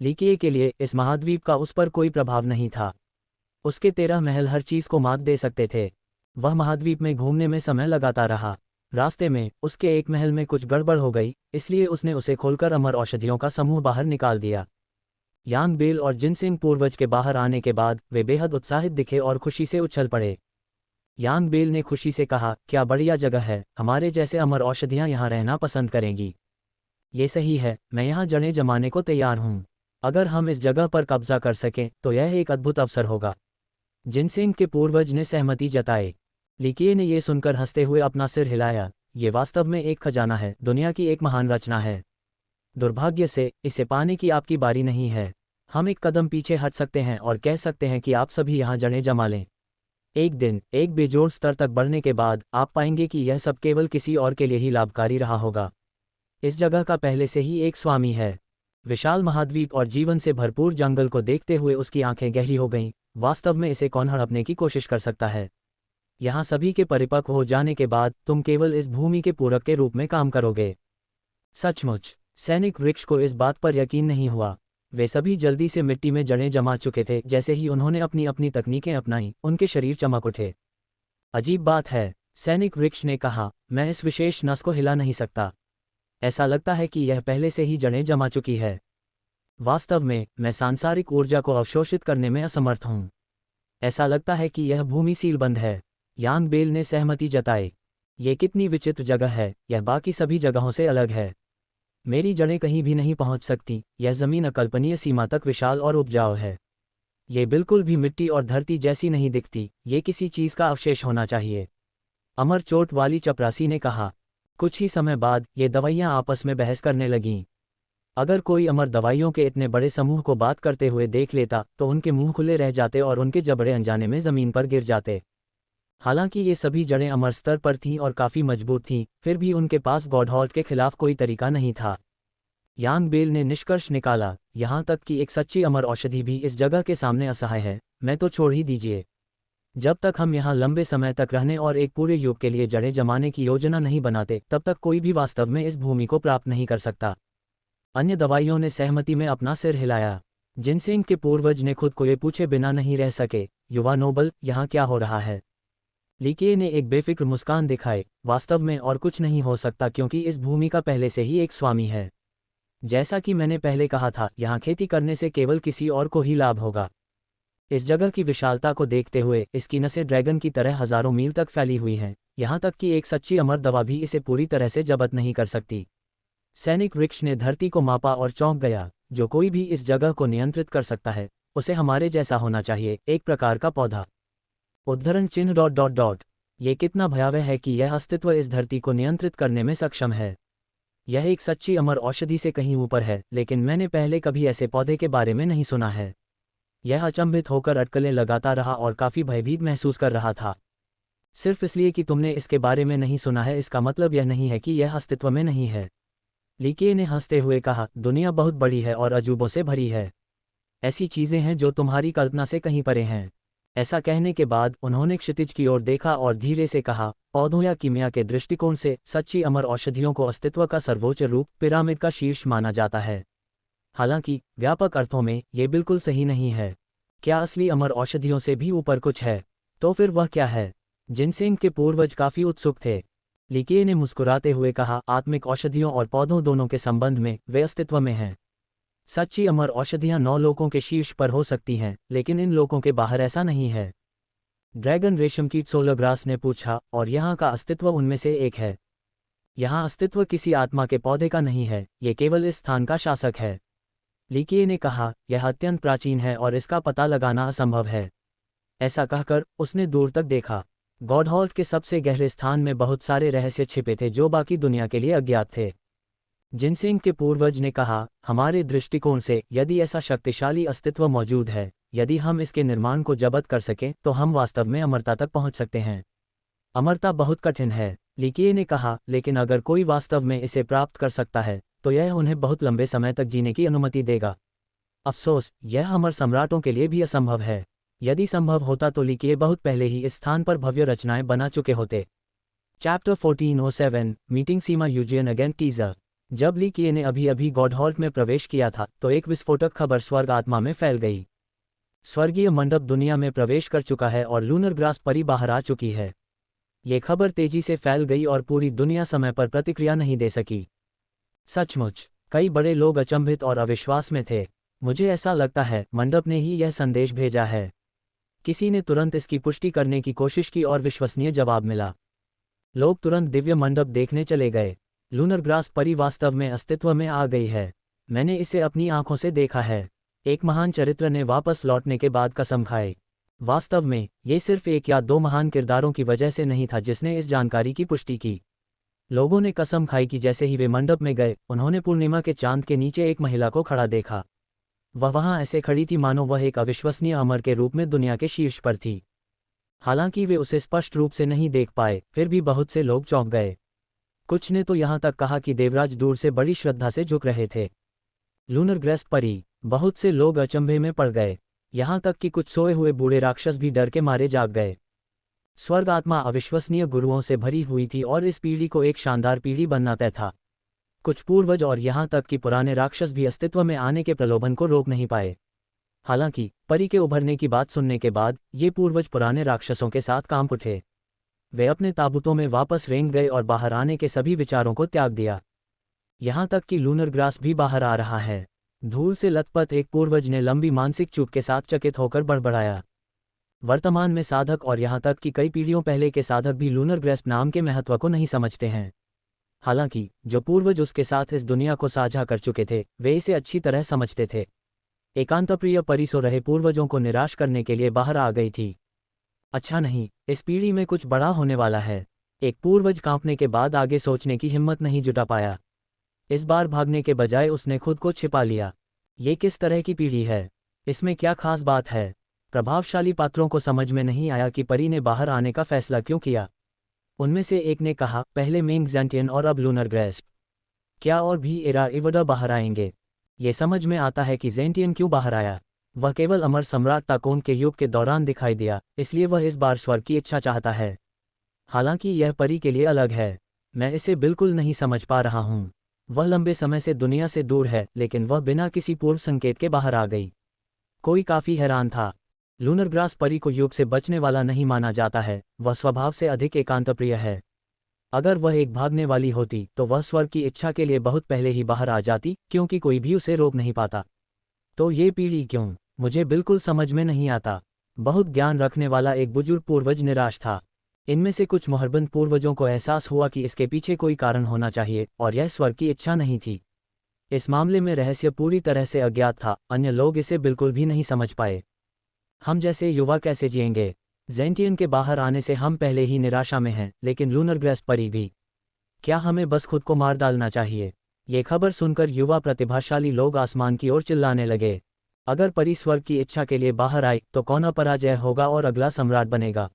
A: लिकिए के लिए इस महाद्वीप का उस पर कोई प्रभाव नहीं था। उसके 13 महल हर चीज़ को मात दे सकते थे। वह महाद्वीप में घूमने में समय लगाता रहा। रास्ते में उसके एक महल में कुछ गड़बड़ हो गई, इसलिए उसने उसे खोलकर अमर औषधियों का समूह बाहर निकाल दिया। यांग बेल और जिनसिंग पूर्वज के बाहर आने के बाद वे बेहद उत्साहित दिखे और खुशी से उछल पड़े। यांग बेल ने खुशी से कहा, क्या बढ़िया जगह है, हमारे जैसे अमर औषधियाँ यहाँ रहना पसंद करेंगी। ये सही है, मैं यहाँ जड़ें जमाने को तैयार हूँ। अगर हम इस जगह पर कब्जा कर सकें तो यह एक अद्भुत अवसर होगा। जिनसिंग के पूर्वज ने सहमति जताई। लिकिए ने यह सुनकर हंसते हुए अपना सिर हिलाया। ये वास्तव में एक खजाना है, दुनिया की एक महान रचना है। दुर्भाग्य से इसे पाने की आपकी बारी नहीं है। हम एक कदम पीछे हट सकते हैं और कह सकते हैं कि आप सभी यहाँ जड़ें जमा लें। एक दिन एक बेजोड़ स्तर तक बढ़ने के बाद आप पाएंगे कि यह सब केवल किसी और के लिए ही लाभकारी रहा होगा। इस जगह का पहले से ही एक स्वामी है। विशाल महाद्वीप और जीवन से भरपूर जंगल को देखते हुए उसकी आंखें गहरी हो गईं। वास्तव में इसे कौन हड़पने की कोशिश कर सकता है। यहाँ सभी के परिपक्व हो जाने के बाद तुम केवल इस भूमि के पूरक के रूप में काम करोगे। सचमुच सैनिक वृक्ष को इस बात पर यकीन नहीं हुआ। वे सभी जल्दी से मिट्टी में जड़ें जमा चुके थे। जैसे ही उन्होंने अपनी अपनी तकनीकें अपनाई, उनके शरीर चमक उठे। अजीब बात है, सैनिक वृक्ष ने कहा, मैं इस विशेष नस को हिला नहीं सकता। ऐसा लगता है कि यह पहले से ही जड़ें जमा चुकी है। वास्तव में मैं सांसारिक ऊर्जा को अवशोषित करने में असमर्थ हूँ। ऐसा लगता है कि यह भूमि सीलबंद है। यांग बेल ने सहमति जताई। ये कितनी विचित्र जगह है, यह बाकी सभी जगहों से अलग है। मेरी जड़ें कहीं भी नहीं पहुंच सकती। यह ज़मीन अकल्पनीय सीमा तक विशाल और उपजाऊ है। ये बिल्कुल भी मिट्टी और धरती जैसी नहीं दिखती, ये किसी चीज़ का अवशेष होना चाहिए। अमर चोट वाली चपरासी ने कहा। कुछ ही समय बाद ये दवाइयाँ आपस में बहस करने लगीं। अगर कोई अमर दवाइयों के इतने बड़े समूह को बात करते हुए देख लेता तो उनके मुंह खुले रह जाते और उनके जबड़े अनजाने में ज़मीन पर गिर जाते। हालांकि ये सभी जड़ें अमर स्तर पर थीं और काफ़ी मजबूत थीं, फिर भी उनके पास गॉडहॉर्ड के खिलाफ कोई तरीका नहीं था। यांग बेल ने निष्कर्ष निकाला, यहाँ तक कि एक सच्ची अमर औषधि भी इस जगह के सामने असहाय है। मैं तो छोड़ ही दीजिए। जब तक हम यहाँ लंबे समय तक रहने और एक पूरे युग के लिए जड़ें जमाने की योजना नहीं बनाते, तब तक कोई भी वास्तव में इस भूमि को प्राप्त नहीं कर सकता। अन्य दवाइयों ने सहमति में अपना सिर हिलाया। जिनसिंग के पूर्वज ने खुद को ये पूछे बिना नहीं रह सके, युवा नोबल, यहाँ क्या हो रहा है। लिकिए ने एक बेफिक्र मुस्कान दिखाए। वास्तव में और कुछ नहीं हो सकता, क्योंकि इस भूमि का पहले से ही एक स्वामी है। जैसा कि मैंने पहले कहा था, यहाँ खेती करने से केवल किसी और को ही लाभ होगा। इस जगह की विशालता को देखते हुए इसकी नसें ड्रैगन की तरह हजारों मील तक फैली हुई हैं, यहाँ तक कि एक सच्ची अमर दवा भी इसे पूरी तरह से जब्त नहीं कर सकती। सैनिक वृक्ष ने धरती को मापा और चौंक गया। जो कोई भी इस जगह को नियंत्रित कर सकता है, उसे हमारे जैसा होना चाहिए, एक प्रकार का पौधा। उद्धरण चिन्ह ... ये कितना भयावह है कि यह अस्तित्व इस धरती को नियंत्रित करने में सक्षम है। यह एक सच्ची अमर औषधि से कहीं ऊपर है, लेकिन मैंने पहले कभी ऐसे पौधे के बारे में नहीं सुना है। यह अचंभित होकर अटकलें लगाता रहा और काफ़ी भयभीत महसूस कर रहा था। सिर्फ इसलिए कि तुमने इसके बारे में नहीं सुना है, इसका मतलब यह नहीं है कि यह अस्तित्व में नहीं है। लीके ने हंसते हुए कहा, दुनिया बहुत बड़ी है और अजूबों से भरी है। ऐसी चीज़ें हैं जो तुम्हारी कल्पना से कहीं परे हैं। ऐसा कहने के बाद उन्होंने क्षितिज की ओर देखा और धीरे से कहा, पौधों या कीमिया के दृष्टिकोण से सच्ची अमर औषधियों को अस्तित्व का सर्वोच्च रूप, पिरामिड का शीर्ष माना जाता है। हालांकि व्यापक अर्थों में ये बिल्कुल सही नहीं है। क्या असली अमर औषधियों से भी ऊपर कुछ है? तो फिर वह क्या है? जिनसेंग के पूर्वज काफ़ी उत्सुक थे। लीके ने मुस्कुराते हुए कहा, आत्मिक औषधियों और पौधों दोनों के संबंध में वे अस्तित्व में हैं। सच्ची अमर औषधियाँ 9 लोकों के शीर्ष पर हो सकती हैं, लेकिन इन लोकों के बाहर ऐसा नहीं है। ड्रैगन रेशम कीट सोलरग्रास ने पूछा, और यहाँ का अस्तित्व उनमें से एक है? यहाँ अस्तित्व किसी आत्मा के पौधे का नहीं है, ये केवल इस स्थान का शासक है। लीके ने कहा, यह अत्यंत प्राचीन है और इसका पता लगाना असंभव है। ऐसा कहकर उसने दूर तक देखा। गॉडहॉल्ट के सबसे गहरे स्थान में बहुत सारे रहस्य छिपे थे जो बाकी दुनिया के लिए अज्ञात थे। जिनसेंग के पूर्वज ने कहा, हमारे दृष्टिकोण से यदि ऐसा शक्तिशाली अस्तित्व मौजूद है, यदि हम इसके निर्माण को जब्त कर सकें तो हम वास्तव में अमरता तक पहुंच सकते हैं। अमरता बहुत कठिन है, लीके ने कहा, लेकिन अगर कोई वास्तव में इसे प्राप्त कर सकता है तो यह उन्हें बहुत लंबे समय तक जीने की अनुमति देगा। अफसोस, यह अमर सम्राटों के लिए भी असंभव है। यदि संभव होता तो लीके बहुत पहले ही इस स्थान पर भव्य रचनाएं बना चुके होते। चैप्टर 1407 मीटिंग सीमा यूजियन अगेन टीजर। जब लीके ने अभी अभी गॉडहॉल्ट में प्रवेश किया था तो एक विस्फोटक खबर स्वर्ग आत्मा में फैल गई। स्वर्गीय मंडप दुनिया में प्रवेश कर चुका है और लूनर ग्रास परी बाहर आ चुकी है। ये खबर तेजी से फैल गई और पूरी दुनिया समय पर प्रतिक्रिया नहीं दे सकी। सचमुच कई बड़े लोग अचंभित और अविश्वास में थे। मुझे ऐसा लगता है मंडप ने ही यह संदेश भेजा है। किसी ने तुरंत इसकी पुष्टि करने की कोशिश की और विश्वसनीय जवाब मिला। लोग तुरंत दिव्य मंडप देखने चले गए। लूनर ग्रास परी वास्तव में अस्तित्व में आ गई है। मैंने इसे अपनी आंखों से देखा है। एक महान चरित्र ने वापस लौटने के बाद कसम खाई। वास्तव में ये सिर्फ एक या दो महान किरदारों की वजह से नहीं था जिसने इस जानकारी की पुष्टि की। लोगों ने कसम खाई कि जैसे ही वे मंडप में गए उन्होंने पूर्णिमा के चांद के नीचे एक महिला को खड़ा देखा। वह वहां ऐसे खड़ी थी मानो वह एक अविश्वसनीय अमर के रूप में दुनिया के शीर्ष पर थी। हालांकि वे उसे स्पष्ट रूप से नहीं देख पाए, फिर भी बहुत से लोग चौंक गए। कुछ ने तो यहां तक कहा कि देवराज दूर से बड़ी श्रद्धा से झुक रहे थे। लूनर ग्रेस परी। बहुत से लोग अचंभे में पड़ गए, यहां तक कि कुछ सोए हुए बूढ़े राक्षस भी डर के मारे जाग गए। स्वर्ग आत्मा अविश्वसनीय गुरुओं से भरी हुई थी और इस पीढ़ी को एक शानदार पीढ़ी बनना तय था। कुछ पूर्वज और यहां तक कि पुराने राक्षस भी अस्तित्व में आने के प्रलोभन को रोक नहीं पाए। हालांकि परी के उभरने की बात सुनने के बाद ये पूर्वज पुराने राक्षसों के साथ काम उठे। वे अपने ताबूतों में वापस रेंग गए और बाहर आने के सभी विचारों को त्याग दिया। यहां तक कि लूनर ग्रास भी बाहर आ रहा है। धूल से लथपथ एक पूर्वज ने लंबी मानसिक चूक के साथ चकित होकर बड़बड़ाया। वर्तमान में साधक और यहां तक कि कई पीढ़ियों पहले के साधक भी लूनर ग्रेस नाम के महत्व को नहीं समझते हैं। हालांकि जो पूर्वज उसके साथ इस दुनिया को साझा कर चुके थे वे इसे अच्छी तरह समझते थे। एकांतप्रिय परी सो रहे पूर्वजों को निराश करने के लिए बाहर आ गई थी। अच्छा नहीं, इस पीढ़ी में कुछ बड़ा होने वाला है। एक पूर्वज कांपने के बाद आगे सोचने की हिम्मत नहीं जुटा पाया। इस बार भागने के बजाय उसने खुद को छिपा लिया। ये किस तरह की पीढ़ी है? इसमें क्या खास बात है? प्रभावशाली पात्रों को समझ में नहीं आया कि परी ने बाहर आने का फैसला क्यों किया। उनमें से एक ने कहा, पहले मेंग ज़ेंटियन और अब लूनर ग्रेस। क्या और भी एरा इवडा बाहर आएंगे? ये समझ में आता है कि ज़ेंटियन क्यों बाहर आया। वह केवल अमर सम्राट ताकोन के युग के दौरान दिखाई दिया, इसलिए वह इस बार स्वर्ग की इच्छा चाहता है। हालांकि यह परी के लिए अलग है। मैं इसे बिल्कुल नहीं समझ पा रहा हूँ। वह लंबे समय से दुनिया से दूर है, लेकिन वह बिना किसी पूर्व संकेत के बाहर आ गई। कोई काफ़ी हैरान था। लूनर ग्रास परी को युग से बचने वाला नहीं माना जाता है। वह स्वभाव से अधिक एकांतप्रिय है। अगर वह एक भागने वाली होती तो वह स्वर्ग की इच्छा के लिए बहुत पहले ही बाहर आ जाती, क्योंकि कोई भी उसे रोक नहीं पाता। तो ये पीढ़ी क्यों? मुझे बिल्कुल समझ में नहीं आता। बहुत ज्ञान रखने वाला एक बुजुर्ग पूर्वज निराश था। इनमें से कुछ मोहरबंद पूर्वजों को एहसास हुआ कि इसके पीछे कोई कारण होना चाहिए और यह स्वर्ग की इच्छा नहीं थी। इस मामले में रहस्य पूरी तरह से अज्ञात था। अन्य लोग इसे बिल्कुल भी नहीं समझ पाए। हम जैसे युवा कैसे जिएंगे? ज़ेंटियन के बाहर आने से हम पहले ही निराशा में हैं, लेकिन लूनर ग्रेस परी भी। क्या हमें बस खुद को मार डालना चाहिए? ये खबर सुनकर युवा प्रतिभाशाली लोग आसमान की ओर चिल्लाने लगे। अगर परी स्वर्ग की इच्छा के लिए बाहर आई तो कौन अपराजय होगा और अगला सम्राट बनेगा,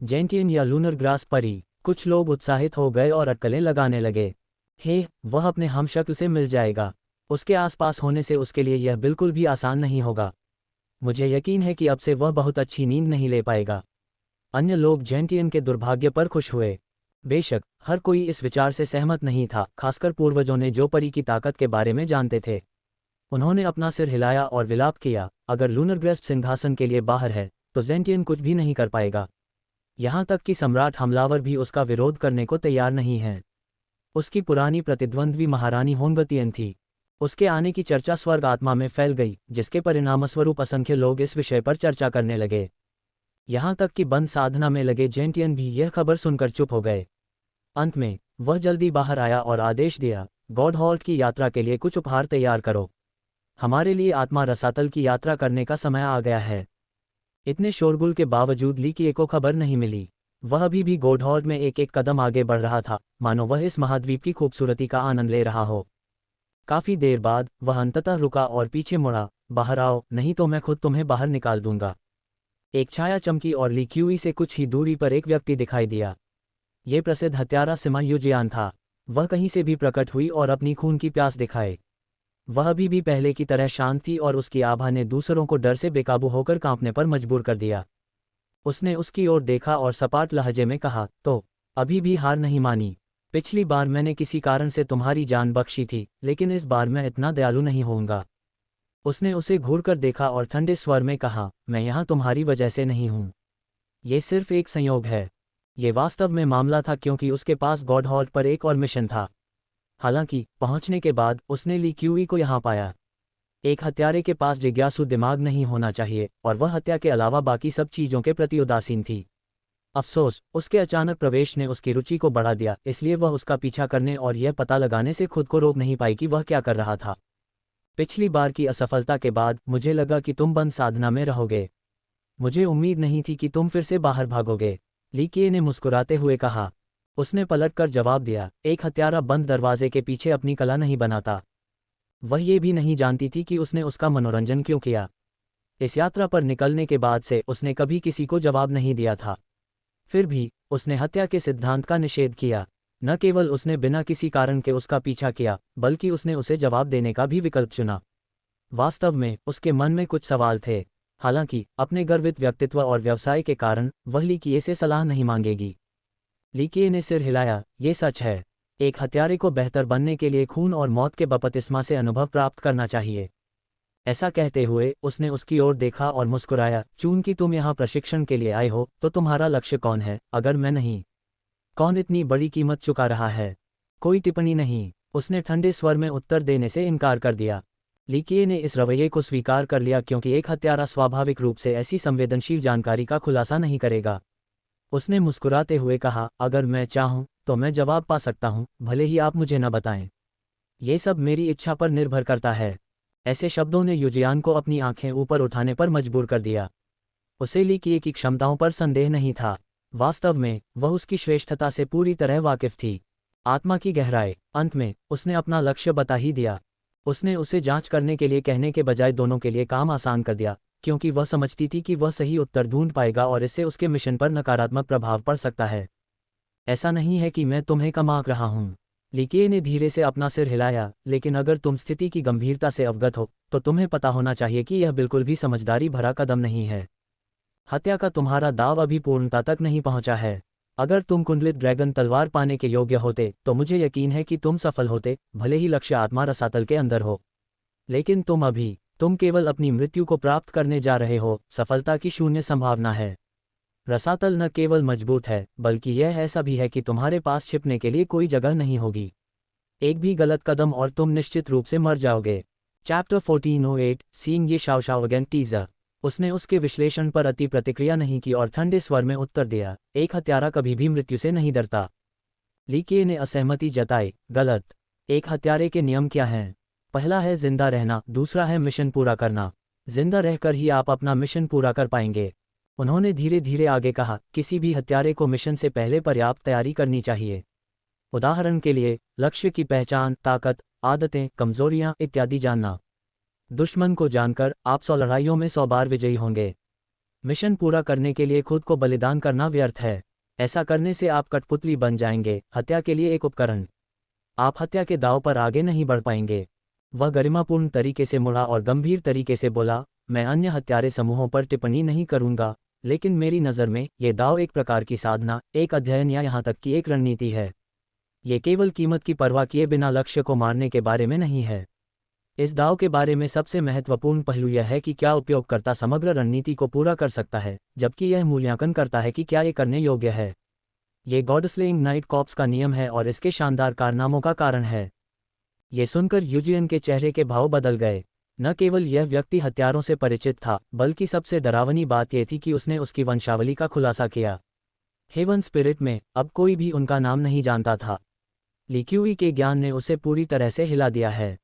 A: जेंटियन या लूनर ग्रास परी? कुछ लोग उत्साहित हो गए और अटकलें लगाने लगे। हे, वह अपने हमशक्ल से मिल जाएगा। उसके आसपास होने से उसके लिए यह बिल्कुल भी आसान नहीं होगा। मुझे यकीन है कि अब से वह बहुत अच्छी नींद नहीं ले पाएगा। अन्य लोग जेंटियन के दुर्भाग्य पर खुश हुए। बेशक हर कोई इस विचार से सहमत नहीं था, खासकर पूर्वजों ने जो परी की ताकत के बारे में जानते थे। उन्होंने अपना सिर हिलाया और विलाप किया, अगर लूनर ग्रेस्प सिंहासन के लिए बाहर है तो जेंटियन कुछ भी नहीं कर पाएगा। यहाँ तक कि सम्राट हमलावर भी उसका विरोध करने को तैयार नहीं है। उसकी पुरानी प्रतिद्वंद्वी महारानी होंगतियन थी। उसके आने की चर्चा स्वर्ग आत्मा में फैल गई, जिसके परिणामस्वरूप असंख्य लोग इस विषय पर चर्चा करने लगे। यहाँ तक कि बंद साधना में लगे जेंटियन भी यह खबर सुनकर चुप हो गए। अंत में वह जल्दी बाहर आया और आदेश दिया, गॉडहॉल्ट की यात्रा के लिए कुछ उपहार तैयार करो। हमारे लिए आत्मा रसातल की यात्रा करने का समय आ गया है। इतने शोरगुल के बावजूद ली की एको खबर नहीं मिली। वह अभी भी गॉडहॉल्ट में एक एक कदम आगे बढ़ रहा था, मानो वह इस महाद्वीप की खूबसूरती का आनंद ले रहा हो। काफी देर बाद वह अंततः रुका और पीछे मुड़ा। बाहर आओ, नहीं तो मैं खुद तुम्हें बाहर निकाल दूंगा। एक छाया चमकी और ली क्यूई से कुछ ही दूरी पर एक व्यक्ति दिखाई दिया। ये प्रसिद्ध हत्यारा सिमा युजियान था। वह कहीं से भी प्रकट हुई और अपनी खून की प्यास दिखाए। वह अभी भी पहले की तरह शांत थी और उसकी आभा ने दूसरों को डर से बेकाबू होकर कांपने पर मजबूर कर दिया। उसने उसकी ओर देखा और सपाट लहजे में कहा, तो अभी भी हार नहीं मानी? पिछली बार मैंने किसी कारण से तुम्हारी जान बख्शी थी, लेकिन इस बार मैं इतना दयालु नहीं होऊंगा। उसने उसे घूरकर देखा और ठंडे स्वर में कहा, मैं यहाँ तुम्हारी वजह से नहीं हूँ। ये सिर्फ एक संयोग है। ये वास्तव में मामला था, क्योंकि उसके पास गॉडहॉल्ट पर एक और मिशन था। हालांकि पहुंचने के बाद उसने ली क्यूई को यहाँ पाया। एक हत्यारे के पास जिज्ञासु दिमाग नहीं होना चाहिए, और वह हत्या के अलावा बाकी सब चीज़ों के प्रति उदासीन थी। अफसोस, उसके अचानक प्रवेश ने उसकी रुचि को बढ़ा दिया, इसलिए वह उसका पीछा करने और यह पता लगाने से खुद को रोक नहीं पाई कि वह क्या कर रहा था। पिछली बार की असफलता के बाद मुझे लगा कि तुम बंद साधना में रहोगे। मुझे उम्मीद नहीं थी कि तुम फिर से बाहर भागोगे, ली किए ने मुस्कुराते हुए कहा। उसने पलटकर जवाब दिया, एक हत्यारा बंद दरवाजे के पीछे अपनी कला नहीं बनाता। वह ये भी नहीं जानती थी कि उसने उसका मनोरंजन क्यों किया। इस यात्रा पर निकलने के बाद से उसने कभी किसी को जवाब नहीं दिया था। फिर भी उसने हत्या के सिद्धांत का निषेध किया। न केवल उसने बिना किसी कारण के उसका पीछा किया, बल्कि उसने उसे जवाब देने का भी विकल्प चुना। वास्तव में उसके मन में कुछ सवाल थे। हालांकि अपने गर्वित व्यक्तित्व और व्यवसाय के कारण वह ली किए से सलाह नहीं मांगेगी। ली किए ने सिर हिलाया, ये सच है। एक हत्यारे को बेहतर बनने के लिए खून और मौत के बपतिस्मा से अनुभव प्राप्त करना चाहिए। ऐसा कहते हुए उसने उसकी ओर देखा और मुस्कुराया, चूंकि तुम यहाँ प्रशिक्षण के लिए आए हो तो तुम्हारा लक्ष्य कौन है? अगर मैं नहीं, कौन इतनी बड़ी कीमत चुका रहा है? कोई टिप्पणी नहीं, उसने ठंडे स्वर में उत्तर देने से इनकार कर दिया। ली किए ने इस रवैये को स्वीकार कर लिया, क्योंकि एक हत्यारा स्वाभाविक रूप से ऐसी संवेदनशील जानकारी का खुलासा नहीं करेगा। उसने मुस्कुराते हुए कहा, अगर मैं चाहूँ तो मैं जवाब पा सकता हूँ, भले ही आप मुझे न बताएं। ये सब मेरी इच्छा पर निर्भर करता है। ऐसे शब्दों ने युजियान को अपनी आंखें ऊपर उठाने पर मजबूर कर दिया। उसे ली किए की क्षमताओं पर संदेह नहीं था। वास्तव में वह उसकी श्रेष्ठता से पूरी तरह वाकिफ थी। आत्मा की गहराई। अंत में उसने अपना लक्ष्य बता ही दिया। उसने उसे जांच करने के लिए कहने के बजाय दोनों के लिए काम आसान कर दिया, क्योंकि वह समझती थी कि वह सही उत्तर ढूंढ पाएगा और इससे उसके मिशन पर नकारात्मक प्रभाव पड़ सकता है। ऐसा नहीं है कि मैं तुम्हें कम आंक रहा हूँ। ली किए ने धीरे से अपना सिर हिलाया, लेकिन अगर तुम स्थिति की गंभीरता से अवगत हो तो तुम्हें पता होना चाहिए कि यह बिल्कुल भी समझदारी भरा कदम नहीं है। हत्या का तुम्हारा दाव अभी पूर्णता तक नहीं पहुंचा है। अगर तुम कुंडलित ड्रैगन तलवार पाने के योग्य होते तो मुझे यकीन है कि तुम सफल होते, भले ही लक्ष्य आत्मा रसातल के अंदर हो। लेकिन तुम केवल अपनी मृत्यु को प्राप्त करने जा रहे हो। सफलता की शून्य संभावना है। रसातल न केवल मजबूत है, बल्कि यह ऐसा भी है कि तुम्हारे पास छिपने के लिए कोई जगह नहीं होगी। एक भी गलत कदम और तुम निश्चित रूप से मर जाओगे। चैप्टर 1408 सीइंग ये शाओ शाओ अगेन टीजर। उसने उसके विश्लेषण पर अति प्रतिक्रिया नहीं की और ठंडे स्वर में उत्तर दिया, एक हत्यारा कभी भी मृत्यु से नहीं डरता। ली किए ने असहमति जताई, गलत। एक हत्यारे के नियम क्या हैं? पहला है जिंदा रहना, दूसरा है मिशन पूरा करना। जिंदा रहकर ही आप अपना मिशन पूरा कर पाएंगे। उन्होंने धीरे धीरे आगे कहा, किसी भी हत्यारे को मिशन से पहले पर्याप्त तैयारी करनी चाहिए। उदाहरण के लिए, लक्ष्य की पहचान, ताकत, आदतें, कमजोरियां इत्यादि जानना। दुश्मन को जानकर आप 100 लड़ाइयों में 100 बार विजयी होंगे। मिशन पूरा करने के लिए खुद को बलिदान करना व्यर्थ है। ऐसा करने से आप कठपुतली बन जाएंगे, हत्या के लिए एक उपकरण। आप हत्या के दांव पर आगे नहीं बढ़ पाएंगे। वह गरिमापूर्ण तरीके से मुड़ा और गंभीर तरीके से बोला, मैं अन्य हत्यारे समूहों पर टिप्पणी नहीं करूंगा, लेकिन मेरी नज़र में ये दांव एक प्रकार की साधना, एक अध्ययन या यहाँ तक कि एक रणनीति है। ये केवल कीमत की परवाह किए बिना लक्ष्य को मारने के बारे में नहीं है। इस दांव के बारे में सबसे महत्वपूर्ण पहलू यह है कि क्या उपयोगकर्ता समग्र रणनीति को पूरा कर सकता है, जबकि यह मूल्यांकन करता है कि क्या ये करने योग्य है। ये गॉडस्लेइंग नाइट कॉर्प्स का नियम है और इसके शानदार कारनामों का कारण है। ये सुनकर यूजियन के चेहरे के भाव बदल गए। न केवल यह व्यक्ति हथियारों से परिचित था, बल्कि सबसे डरावनी बात यह थी कि उसने उसकी वंशावली का खुलासा किया। हेवन स्पिरिट में अब कोई भी उनका नाम नहीं जानता था। ली क्यूई के ज्ञान ने उसे पूरी तरह से हिला दिया है।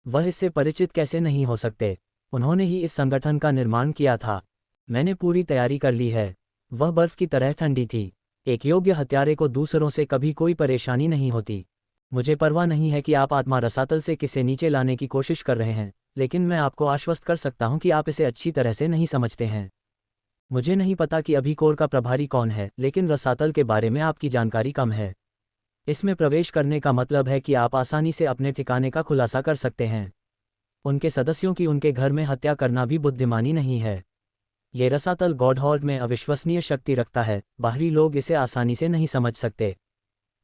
A: वह इससे परिचित कैसे नहीं हो सकते? उन्होंने ही इस संगठन का निर्माण किया था। मैंने पूरी तैयारी कर ली है। वह बर्फ की तरह ठंडी थी। एक योग्य हत्यारे को दूसरों से कभी कोई परेशानी नहीं होती। मुझे परवाह नहीं है कि आप आत्मा रसातल से किसे नीचे लाने की कोशिश कर रहे हैं, लेकिन मैं आपको आश्वस्त कर सकता हूं कि आप इसे अच्छी तरह से नहीं समझते हैं। मुझे नहीं पता कि अभी कोर का प्रभारी कौन है, लेकिन रसातल के बारे में आपकी जानकारी कम है। इसमें प्रवेश करने का मतलब है कि आप आसानी से अपने ठिकाने का खुलासा कर सकते हैं। उनके सदस्यों की उनके घर में हत्या करना भी बुद्धिमानी नहीं है। ये रसातल गॉडहॉर्ड में अविश्वसनीय शक्ति रखता है, बाहरी लोग इसे आसानी से नहीं समझ सकते।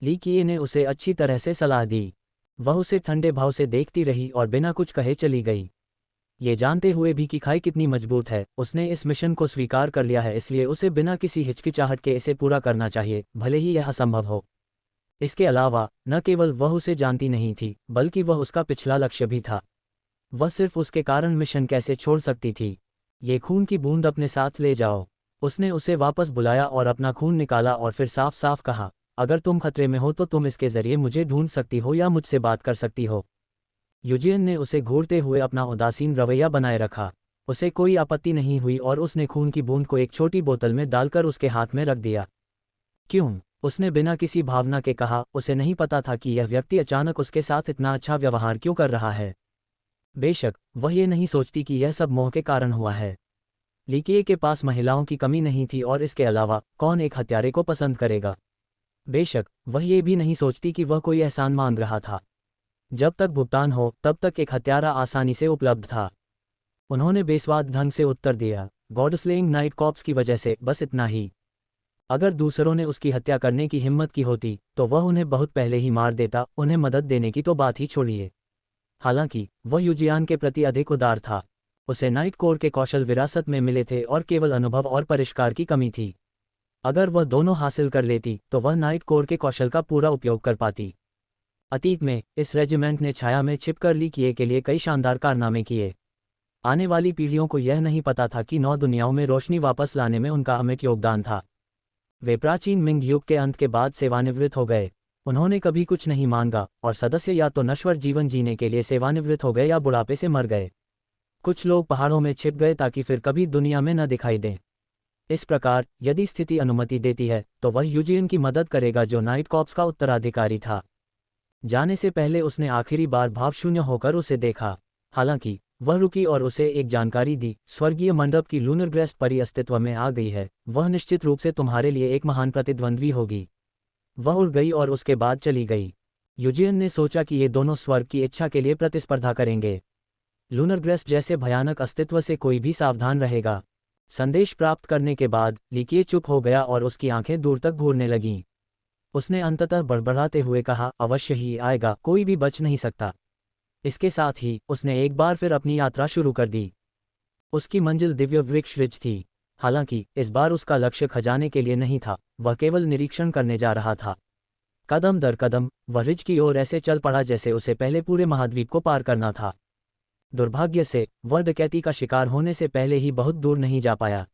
A: ली किए ने उसे अच्छी तरह से सलाह दी। वह उसे ठंडे भाव से देखती रही और बिना कुछ कहे चली गई। ये जानते हुए भी कि खाई कितनी मजबूत है, उसने इस मिशन को स्वीकार कर लिया है, इसलिए उसे बिना किसी हिचकिचाहट के इसे पूरा करना चाहिए, भले ही यह असंभव हो। इसके अलावा न केवल वह उसे जानती नहीं थी, बल्कि वह उसका पिछला लक्ष्य भी था। वह सिर्फ उसके कारण मिशन कैसे छोड़ सकती थी। ये खून की बूंद अपने साथ ले जाओ। उसने उसे वापस बुलाया और अपना खून निकाला और फिर साफ साफ कहा, अगर तुम खतरे में हो तो तुम इसके जरिए मुझे ढूंढ सकती हो या मुझसे बात कर सकती हो। यूजियन ने उसे घूरते हुए अपना उदासीन रवैया बनाए रखा। उसे कोई आपत्ति नहीं हुई और उसने खून की बूंद को एक छोटी बोतल में डालकर उसके हाथ में रख दिया। क्यों? उसने बिना किसी भावना के कहा। उसे नहीं पता था कि यह व्यक्ति अचानक उसके साथ इतना अच्छा व्यवहार क्यों कर रहा है। बेशक वह ये नहीं सोचती कि यह सब मोह के कारण हुआ है। लीकिए के पास महिलाओं की कमी नहीं थी और इसके अलावा कौन एक हत्यारे को पसंद करेगा। बेशक वह ये भी नहीं सोचती कि वह कोई एहसान मांग रहा था। जब तक भुगतान हो तब तक एक हत्यारा आसानी से उपलब्ध था। उन्होंने बेस्वाद ढंग से उत्तर दिया, गॉडस्लेइंग नाइट कॉर्प्स की वजह से, बस इतना ही। अगर दूसरों ने उसकी हत्या करने की हिम्मत की होती तो वह उन्हें बहुत पहले ही मार देता। उन्हें मदद देने की तो बात ही छोड़िए। हालांकि वह यूजियान के प्रति अधिक उदार था। उसे नाइट कोर के कौशल विरासत में मिले थे और केवल अनुभव और परिष्कार की कमी थी। अगर वह दोनों हासिल कर लेती तो वह नाइट कोर के कौशल का पूरा उपयोग कर पाती। अतीत में इस रेजिमेंट ने छाया में छिपकर ली किए के लिए कई शानदार कारनामे किए। आने वाली पीढ़ियों को यह नहीं पता था कि 9 दुनियाओं में रोशनी वापस लाने में उनका अमिट योगदान था। वे प्राचीन मिंग युग के अंत के बाद सेवानिवृत्त हो गए। उन्होंने कभी कुछ नहीं मांगा और सदस्य या तो नश्वर जीवन जीने के लिए सेवानिवृत्त हो गए या बुढ़ापे से मर गए। कुछ लोग पहाड़ों में छिप गए ताकि फिर कभी दुनिया में न दिखाई दें। इस प्रकार यदि स्थिति अनुमति देती है तो वह यूजियन की मदद करेगा जो नाइट कॉर्प्स का उत्तराधिकारी था। जाने से पहले उसने आखिरी बार भावशून्य होकर उसे देखा। हालांकि वह रुकी और उसे एक जानकारी दी, स्वर्गीय मंडप की लूनर ग्रेस्ट परी अस्तित्व में आ गई है। वह निश्चित रूप से तुम्हारे लिए एक महान प्रतिद्वंद्वी होगी। वह उड़ गई और उसके बाद चली गई। यूजियन ने सोचा कि ये दोनों स्वर्ग की इच्छा के लिए प्रतिस्पर्धा करेंगे। लूनर ग्रेस्ट जैसे भयानक अस्तित्व से कोई भी सावधान रहेगा। संदेश प्राप्त करने के बाद लीकिए चुप हो गया और उसकी आंखें दूर तक घूरने लगीं। उसने अंततः बड़बड़ाते हुए कहा, अवश्य ही आएगा, कोई भी बच नहीं सकता। इसके साथ ही उसने एक बार फिर अपनी यात्रा शुरू कर दी। उसकी मंजिल दिव्य वृक्ष रिज थी। हालांकि इस बार उसका लक्ष्य खजाने के लिए नहीं था, वह केवल निरीक्षण करने जा रहा था। कदम दर कदम वह रिज की ओर ऐसे चल पड़ा जैसे उसे पहले पूरे महाद्वीप को पार करना था। दुर्भाग्य से वह डकैती का शिकार होने से पहले ही बहुत दूर नहीं जा पाया।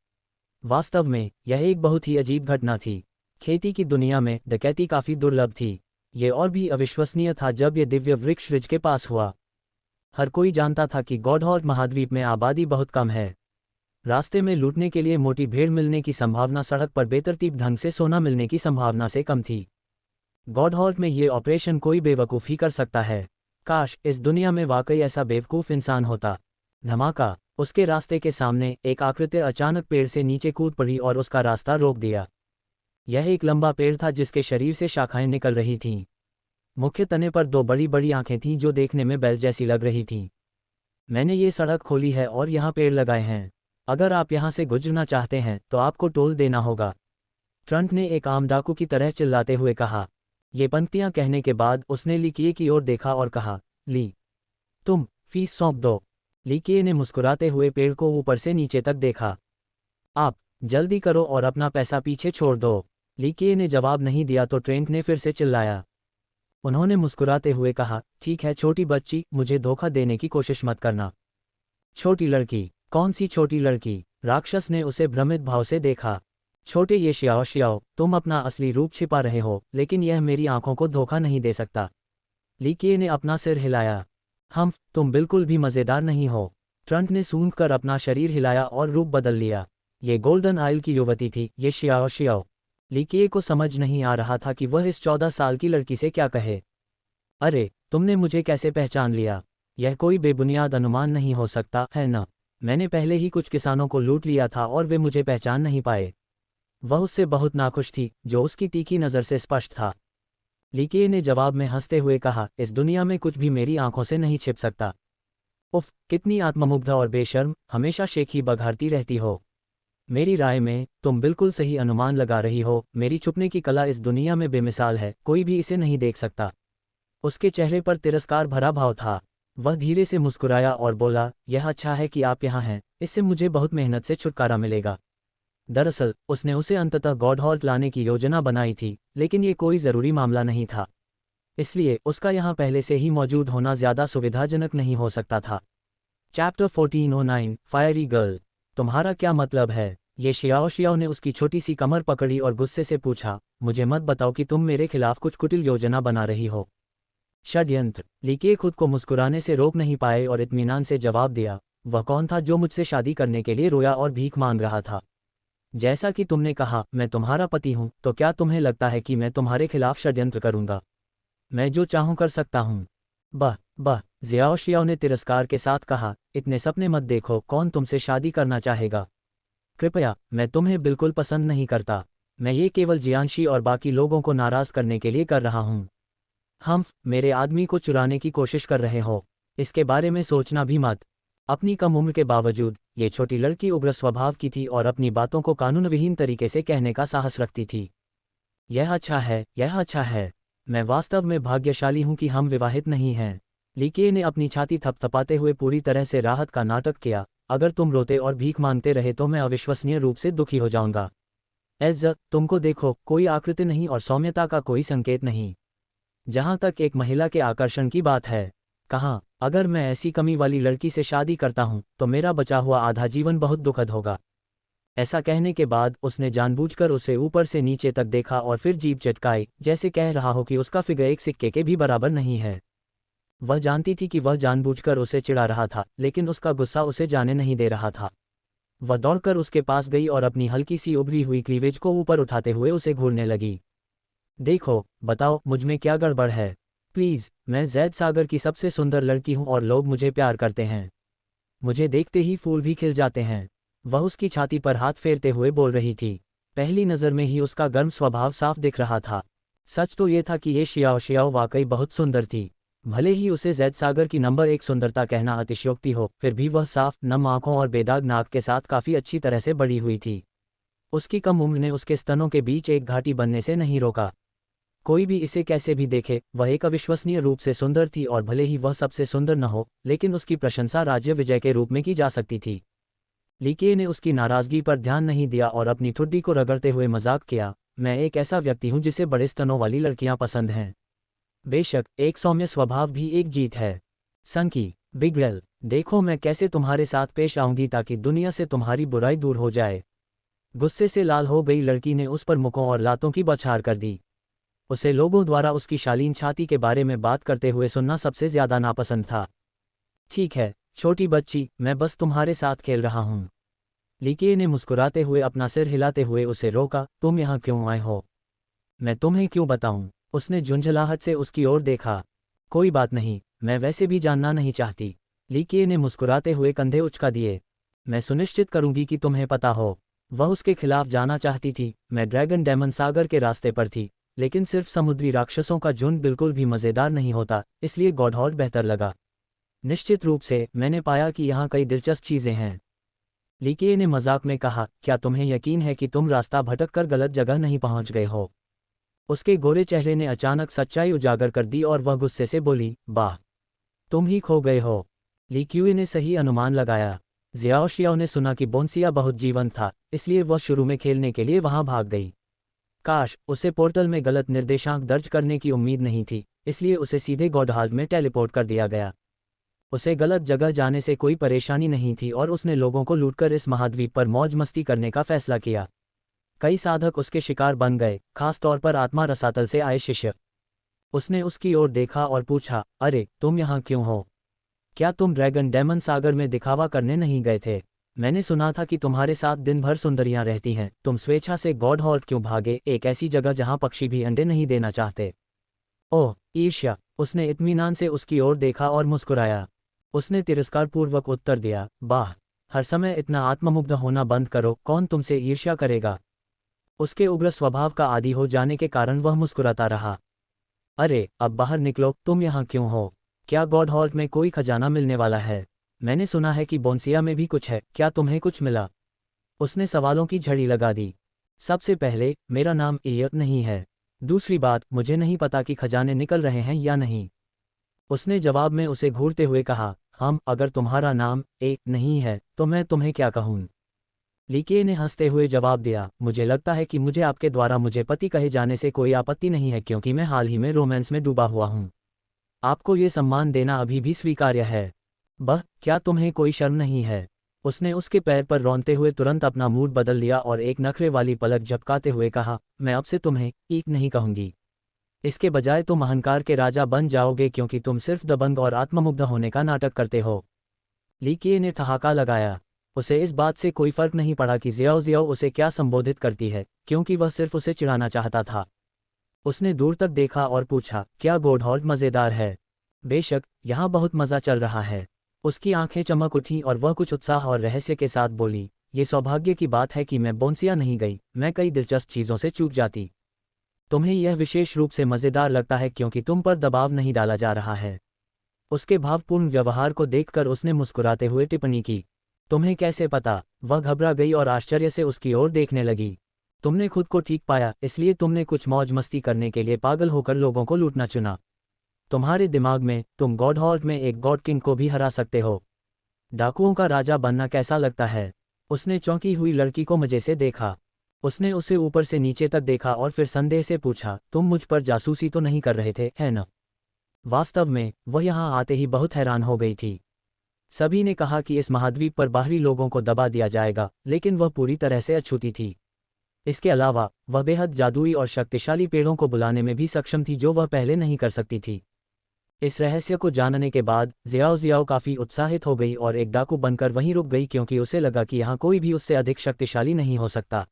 A: वास्तव में यह एक बहुत ही अजीब घटना थी। खेती की दुनिया में डकैती काफी दुर्लभ थी। ये और भी अविश्वसनीय था जब ये दिव्य वृक्ष रिज के पास हुआ। हर कोई जानता था कि गॉडहॉर्ड महाद्वीप में आबादी बहुत कम है। रास्ते में लूटने के लिए मोटी भेड़ मिलने की संभावना सड़क पर बेतरतीब ढंग से सोना मिलने की संभावना से कम थी। गॉडहॉर्ड में ये ऑपरेशन कोई बेवकूफ़ी कर सकता है। काश इस दुनिया में वाकई ऐसा बेवकूफ़ इंसान होता। धमाका। उसके रास्ते के सामने एक आकृति अचानक पेड़ से नीचे कूद पड़ी और उसका रास्ता रोक दिया। यह एक लंबा पेड़ था जिसके शरीर से शाखाएं निकल रही थीं। मुख्य तने पर दो बड़ी बड़ी आंखें थीं जो देखने में बैल जैसी लग रही थीं। मैंने ये सड़क खोली है और यहाँ पेड़ लगाए हैं। अगर आप यहाँ से गुजरना चाहते हैं तो आपको टोल देना होगा। ट्रंट ने एक आम डाकू की तरह चिल्लाते हुए कहा। ये पंक्तियां कहने के बाद उसने लीकिए की ओर देखा और कहा, ली, तुम फीस सौंप दो। लीकिए ने मुस्कुराते हुए पेड़ को ऊपर से नीचे तक देखा। आप जल्दी करो और अपना पैसा पीछे छोड़ दो। लीकिए ने जवाब नहीं दिया तो ट्रेंट ने फिर से चिल्लाया। उन्होंने मुस्कुराते हुए कहा, ठीक है छोटी बच्ची, मुझे धोखा देने की कोशिश मत करना। छोटी लड़की? कौन सी छोटी लड़की? राक्षस ने उसे भ्रमित भाव से देखा। छोटे ये श्याओ श्याओ, तुम अपना असली रूप छिपा रहे हो, लेकिन यह मेरी आंखों को धोखा नहीं दे सकता। लीकिए ने अपना सिर हिलाया। तुम बिल्कुल भी मज़ेदार नहीं हो। ट्रंट ने सूंघकर अपना शरीर हिलाया और रूप बदल लिया। ये गोल्डन आइल की युवती थी, ये श्याओ श्याओ। लीकिए को समझ नहीं आ रहा था कि वह इस 14 साल की लड़की से क्या कहे। अरे, तुमने मुझे कैसे पहचान लिया? यह कोई बेबुनियाद अनुमान नहीं हो सकता, है न? मैंने पहले ही कुछ किसानों को लूट लिया था और वे मुझे पहचान नहीं पाए। वह उससे बहुत नाखुश थी, जो उसकी तीखी नज़र से स्पष्ट था। लीकिए ने जवाब में हंसते हुए कहा, इस दुनिया में कुछ भी मेरी आंखों से नहीं छिप सकता। उफ, कितनी आत्ममुग्ध और बेशर्म, हमेशा शेखी बघारती रहती हो। मेरी राय में तुम बिल्कुल सही अनुमान लगा रही हो। मेरी छुपने की कला इस दुनिया में बेमिसाल है, कोई भी इसे नहीं देख सकता। उसके चेहरे पर तिरस्कार भरा भाव था। वह धीरे से मुस्कुराया और बोला, यह अच्छा है कि आप यहाँ हैं, इससे मुझे बहुत मेहनत से छुटकारा मिलेगा। दरअसल उसने उसे अंततः गॉडहॉल्ट लाने की योजना बनाई थी, लेकिन ये कोई ज़रूरी मामला नहीं था। इसलिए उसका यहाँ पहले से ही मौजूद होना ज़्यादा सुविधाजनक नहीं हो सकता था। Chapter 1409 fiery girl. तुम्हारा क्या मतलब है? ये शियाओ शियाओ ने उसकी छोटी सी कमर पकड़ी और गुस्से से पूछा, मुझे मत बताओ कि तुम मेरे खिलाफ कुछ कुटिल योजना बना रही हो। षड्यंत्र। लीकिए खुद को मुस्कुराने से रोक नहीं पाए और इत्मीनान से जवाब दिया, वह कौन था जो मुझसे शादी करने के लिए रोया और भीख मांग रहा था? जैसा कि तुमने कहा, मैं तुम्हारा पति हूं, तो क्या तुम्हें लगता है कि मैं तुम्हारे खिलाफ षड्यंत्र करूंगा? मैं जो चाहूं कर सकता हूं। बह ज़ियाओ शियाओ ने तिरस्कार के साथ कहा, इतने सपने मत देखो, कौन तुमसे शादी करना चाहेगा? कृपया, मैं तुम्हें बिल्कुल पसंद नहीं करता। मैं ये केवल जियांशी और बाकी लोगों को नाराज़ करने के लिए कर रहा हूं। मेरे आदमी को चुराने की कोशिश कर रहे हो, इसके बारे में सोचना भी मत। अपनी कम उम्र के बावजूद ये छोटी लड़की उग्र स्वभाव की थी और अपनी बातों को कानूनविहीन तरीके से कहने का साहस रखती थी। यह अच्छा है, यह अच्छा है। मैं वास्तव में भाग्यशाली हूं कि हम विवाहित नहीं हैं। लीकिए ने अपनी छाती थपथपाते हुए पूरी तरह से राहत का नाटक किया। अगर तुम रोते और भीख मांगते रहे तो मैं अविश्वसनीय रूप से दुखी हो जाऊंगा। तुमको देखो, कोई आकृति नहीं और सौम्यता का कोई संकेत नहीं। जहां तक एक महिला के आकर्षण की बात है, कहाँ, अगर मैं ऐसी कमी वाली लड़की से शादी करता हूं तो मेरा बचा हुआ आधा जीवन बहुत दुखद होगा। ऐसा कहने के बाद उसने जानबूझकर उसे ऊपर से नीचे तक देखा और फिर जीभ चटकाई, जैसे कह रहा हो कि उसका फिगर एक सिक्के के भी बराबर नहीं है। वह जानती थी कि वह जानबूझकर उसे चिढ़ा रहा था, लेकिन उसका गुस्सा उसे जाने नहीं दे रहा था। वह दौड़कर उसके पास गई और अपनी हल्की सी उभरी हुई क्लीवेज को ऊपर उठाते हुए उसे घूरने लगी। देखो, बताओ मुझमें क्या गड़बड़ है? प्लीज़, मैं जैद सागर की सबसे सुंदर लड़की हूँ और लोग मुझे प्यार करते हैं। मुझे देखते ही फूल भी खिल जाते हैं। वह उसकी छाती पर हाथ फेरते हुए बोल रही थी। पहली नज़र में ही उसका गर्म स्वभाव साफ दिख रहा था। सच तो ये था कि ये शियाओ शियाओ वाकई बहुत सुंदर थी। भले ही उसे जैद सागर की नंबर 1 सुंदरता कहना अतिशयोक्ति हो, फिर भी वह साफ, नम आंखों और बेदाग नाक के साथ काफ़ी अच्छी तरह से बड़ी हुई थी। उसकी कम उम्र ने उसके स्तनों के बीच एक घाटी बनने से नहीं रोका। कोई भी इसे कैसे भी देखे, वह एक अविश्वसनीय रूप से सुंदर थी और भले ही वह सबसे सुंदर न हो, लेकिन उसकी प्रशंसा राज्य विजय के रूप में की जा सकती थी। लीकिए ने उसकी नाराज़गी पर ध्यान नहीं दिया और अपनी ठुड्डी को रगड़ते हुए मजाक किया, मैं एक ऐसा व्यक्ति हूं जिसे बड़े स्तनों वाली लड़कियां पसंद हैं। बेशक, एक सौम्य स्वभाव भी एक जीत है। संकी, बिगड़ल, देखो मैं कैसे तुम्हारे साथ पेश आऊंगी ताकि दुनिया से तुम्हारी बुराई दूर हो जाए। गुस्से से लाल हो गई लड़की ने उस पर मुकों और लातों की बौछार कर दी। उसे लोगों द्वारा उसकी शालीन छाती के बारे में बात करते हुए सुनना सबसे ज्यादा नापसंद था। ठीक है छोटी बच्ची, मैं बस तुम्हारे साथ खेल रहा हूँ। लीकिए ने मुस्कुराते हुए अपना सिर हिलाते हुए उसे रोका, तुम यहाँ क्यों आए हो? मैं तुम्हें क्यों बताऊं? उसने झुंझलाहट से उसकी ओर देखा। कोई बात नहीं, मैं वैसे भी जानना नहीं चाहती। ली किए ने मुस्कुराते हुए कंधे उचका दिए। मैं सुनिश्चित करूंगी कि तुम्हें पता हो। वह उसके खिलाफ जाना चाहती थी। मैं ड्रैगन डेमन सागर के रास्ते पर थी, लेकिन सिर्फ समुद्री राक्षसों का झुंड बिल्कुल भी मज़ेदार नहीं होता, इसलिए गॉडहॉर्ड बेहतर लगा। निश्चित रूप से, मैंने पाया कि यहाँ कई दिलचस्प चीज़ें हैं। लीकिए ने मजाक में कहा, क्या तुम्हें यकीन है कि तुम रास्ता भटक कर गलत जगह नहीं पहुंच गए हो? उसके गोरे चेहरे ने अचानक सच्चाई उजागर कर दी और वह गुस्से से बोली, वाह, तुम ही खो गए हो। ली क्यूए ने सही अनुमान लगाया। जियाओ शियाओ ने सुना कि बोन्सिया बहुत जीवंत था, इसलिए वह शुरू में खेलने के लिए वहां भाग गई। काश उसे पोर्टल में गलत निर्देशांक दर्ज करने की उम्मीद नहीं थी, इसलिए उसे सीधे गॉडहाल्ड में टेलीपोर्ट कर दिया गया। उसे गलत जगह जाने से कोई परेशानी नहीं थी और उसने लोगों को लूटकर इस महाद्वीप पर मौज मस्ती करने का फैसला किया। कई साधक उसके शिकार बन गए, खास तौर पर आत्मा रसातल से आए शिष्य। उसने उसकी ओर देखा और पूछा, अरे तुम यहाँ क्यों हो? क्या तुम ड्रैगन डेमन सागर में दिखावा करने नहीं गए थे? मैंने सुना था कि तुम्हारे साथ दिन भर सुंदरियां रहती हैं। तुम स्वेच्छा से गॉडहॉर्ड क्यों भागे, एक ऐसी जगह जहां पक्षी भी अंडे नहीं देना चाहते? ओह, ईर्ष्या। उसने इत्मीनान से उसकी ओर देखा और मुस्कुराया। उसने तिरस्कारपूर्वक उत्तर दिया, वाह, हर समय इतना आत्ममुग्ध होना बंद करो, कौन तुमसे ईर्ष्या करेगा? उसके उग्र स्वभाव का आदी हो जाने के कारण वह मुस्कुराता रहा। अरे अब बाहर निकलो, तुम यहाँ क्यों हो? क्या गॉडहॉर्ड में कोई खजाना मिलने वाला है? मैंने सुना है कि बोन्सिया में भी कुछ है, क्या तुम्हें कुछ मिला? उसने सवालों की झड़ी लगा दी। सबसे पहले, मेरा नाम इयत नहीं है। दूसरी बात, मुझे नहीं पता कि खजाने निकल रहे हैं या नहीं। उसने जवाब में उसे घूरते हुए कहा, अगर तुम्हारा नाम एक नहीं है तो मैं तुम्हें क्या कहूँ? लीके ने हंसते हुए जवाब दिया, मुझे लगता है कि मुझे आपके द्वारा मुझे पति कहे जाने से कोई आपत्ति नहीं है, क्योंकि मैं हाल ही में रोमांस में डूबा हुआ हूँ। आपको ये सम्मान देना अभी भी स्वीकार्य है। बह, क्या तुम्हें कोई शर्म नहीं है? उसने उसके पैर पर रौंदते हुए तुरंत अपना मूड बदल लिया और एक नखरे वाली पलक झपकाते हुए कहा, मैं अब से तुम्हें एक नहीं कहूंगी। इसके बजाय तुम अहंकार के राजा बन जाओगे, क्योंकि तुम सिर्फ दबंग और आत्ममुग्ध होने का नाटक करते हो। लीकिए ने ठहाका लगाया। उसे इस बात से कोई फर्क नहीं पड़ा कि जियाओ जियाओ उसे क्या संबोधित करती है, क्योंकि वह सिर्फ उसे चिढ़ाना चाहता था। उसने दूर तक देखा और पूछा, क्या गॉडहॉर्ड मज़ेदार है? बेशक, यहाँ बहुत मज़ा चल रहा है। उसकी आंखें चमक उठीं और वह कुछ उत्साह और रहस्य के साथ बोली, ये सौभाग्य की बात है कि मैं बोन्सिया नहीं गई, मैं कई दिलचस्प चीज़ों से चूक जाती। तुम्हें यह विशेष रूप से मज़ेदार लगता है क्योंकि तुम पर दबाव नहीं डाला जा रहा है। उसके भावपूर्ण व्यवहार को देखकर उसने मुस्कुराते हुए टिप्पणी की, तुम्हें कैसे पता? वह घबरा गई और आश्चर्य से उसकी ओर देखने लगी। तुमने खुद को ठीक पाया, इसलिए तुमने कुछ मौज मस्ती करने के लिए पागल होकर लोगों को लूटना चुना। तुम्हारे दिमाग में, तुम गॉडहॉर्ड में एक गॉड किंग को भी हरा सकते हो। डाकुओं का राजा बनना कैसा लगता है? उसने चौंकी हुई लड़की को मजे से देखा। उसने उसे ऊपर से नीचे तक देखा और फिर संदेह से पूछा, तुम मुझ पर जासूसी तो नहीं कर रहे थे, है न? वास्तव में, वह यहाँ आते ही बहुत हैरान हो गई थी। सभी ने कहा कि इस महाद्वीप पर बाहरी लोगों को दबा दिया जाएगा, लेकिन वह पूरी तरह से अछूती थी। इसके अलावा, वह बेहद जादुई और शक्तिशाली पेड़ों को बुलाने में भी सक्षम थी, जो वह पहले नहीं कर सकती थी। इस रहस्य को जानने के बाद जियाओ जियाओ काफ़ी उत्साहित हो गई और एक डाकू बनकर वहीं रुक गई, क्योंकि उसे लगा कि यहाँ कोई भी उससे अधिक शक्तिशाली नहीं हो सकता।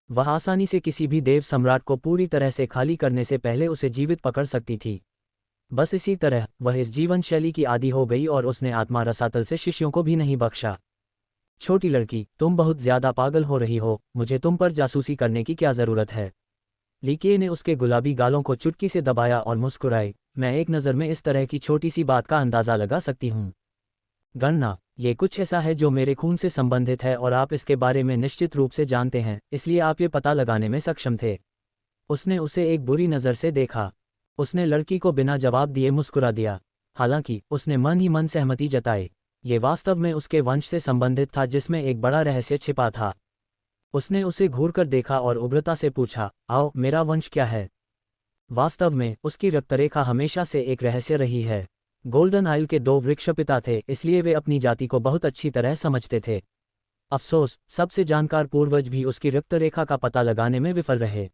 A: वह आसानी से किसी भी देव सम्राट को पूरी तरह से खाली करने से पहले उसे जीवित पकड़ सकती थी। बस इसी तरह वह इस जीवन शैली की आदी हो गई और उसने आत्मा रसातल से शिष्यों को भी नहीं बख्शा। छोटी लड़की, तुम बहुत ज्यादा पागल हो रही हो, मुझे तुम पर जासूसी करने की क्या ज़रूरत है? लीके ने उसके गुलाबी गालों को चुटकी से दबाया और मुस्कुराई, मैं एक नज़र में इस तरह की छोटी सी बात का अंदाज़ा लगा सकती हूँ। गणना, ये कुछ ऐसा है जो मेरे खून से संबंधित है और आप इसके बारे में निश्चित रूप से जानते हैं, इसलिए आप ये पता लगाने में सक्षम थे। उसने उसे एक बुरी नज़र से देखा। उसने लड़की को बिना जवाब दिए मुस्कुरा दिया। हालांकि उसने मन ही मन सहमति जताई। ये वास्तव में उसके वंश से संबंधित था, जिसमें एक बड़ा रहस्य छिपा था। उसने उसे घूरकर देखा और उग्रता से पूछा, आओ, मेरा वंश क्या है? वास्तव में उसकी रक्तरेखा हमेशा से एक रहस्य रही है। गोल्डन आइल के 2 वृक्षपिता थे, इसलिए वे अपनी जाति को बहुत अच्छी तरह समझते थे। अफसोस, सबसे जानकार पूर्वज भी उसकी रक्तरेखा का पता लगाने में विफल रहे।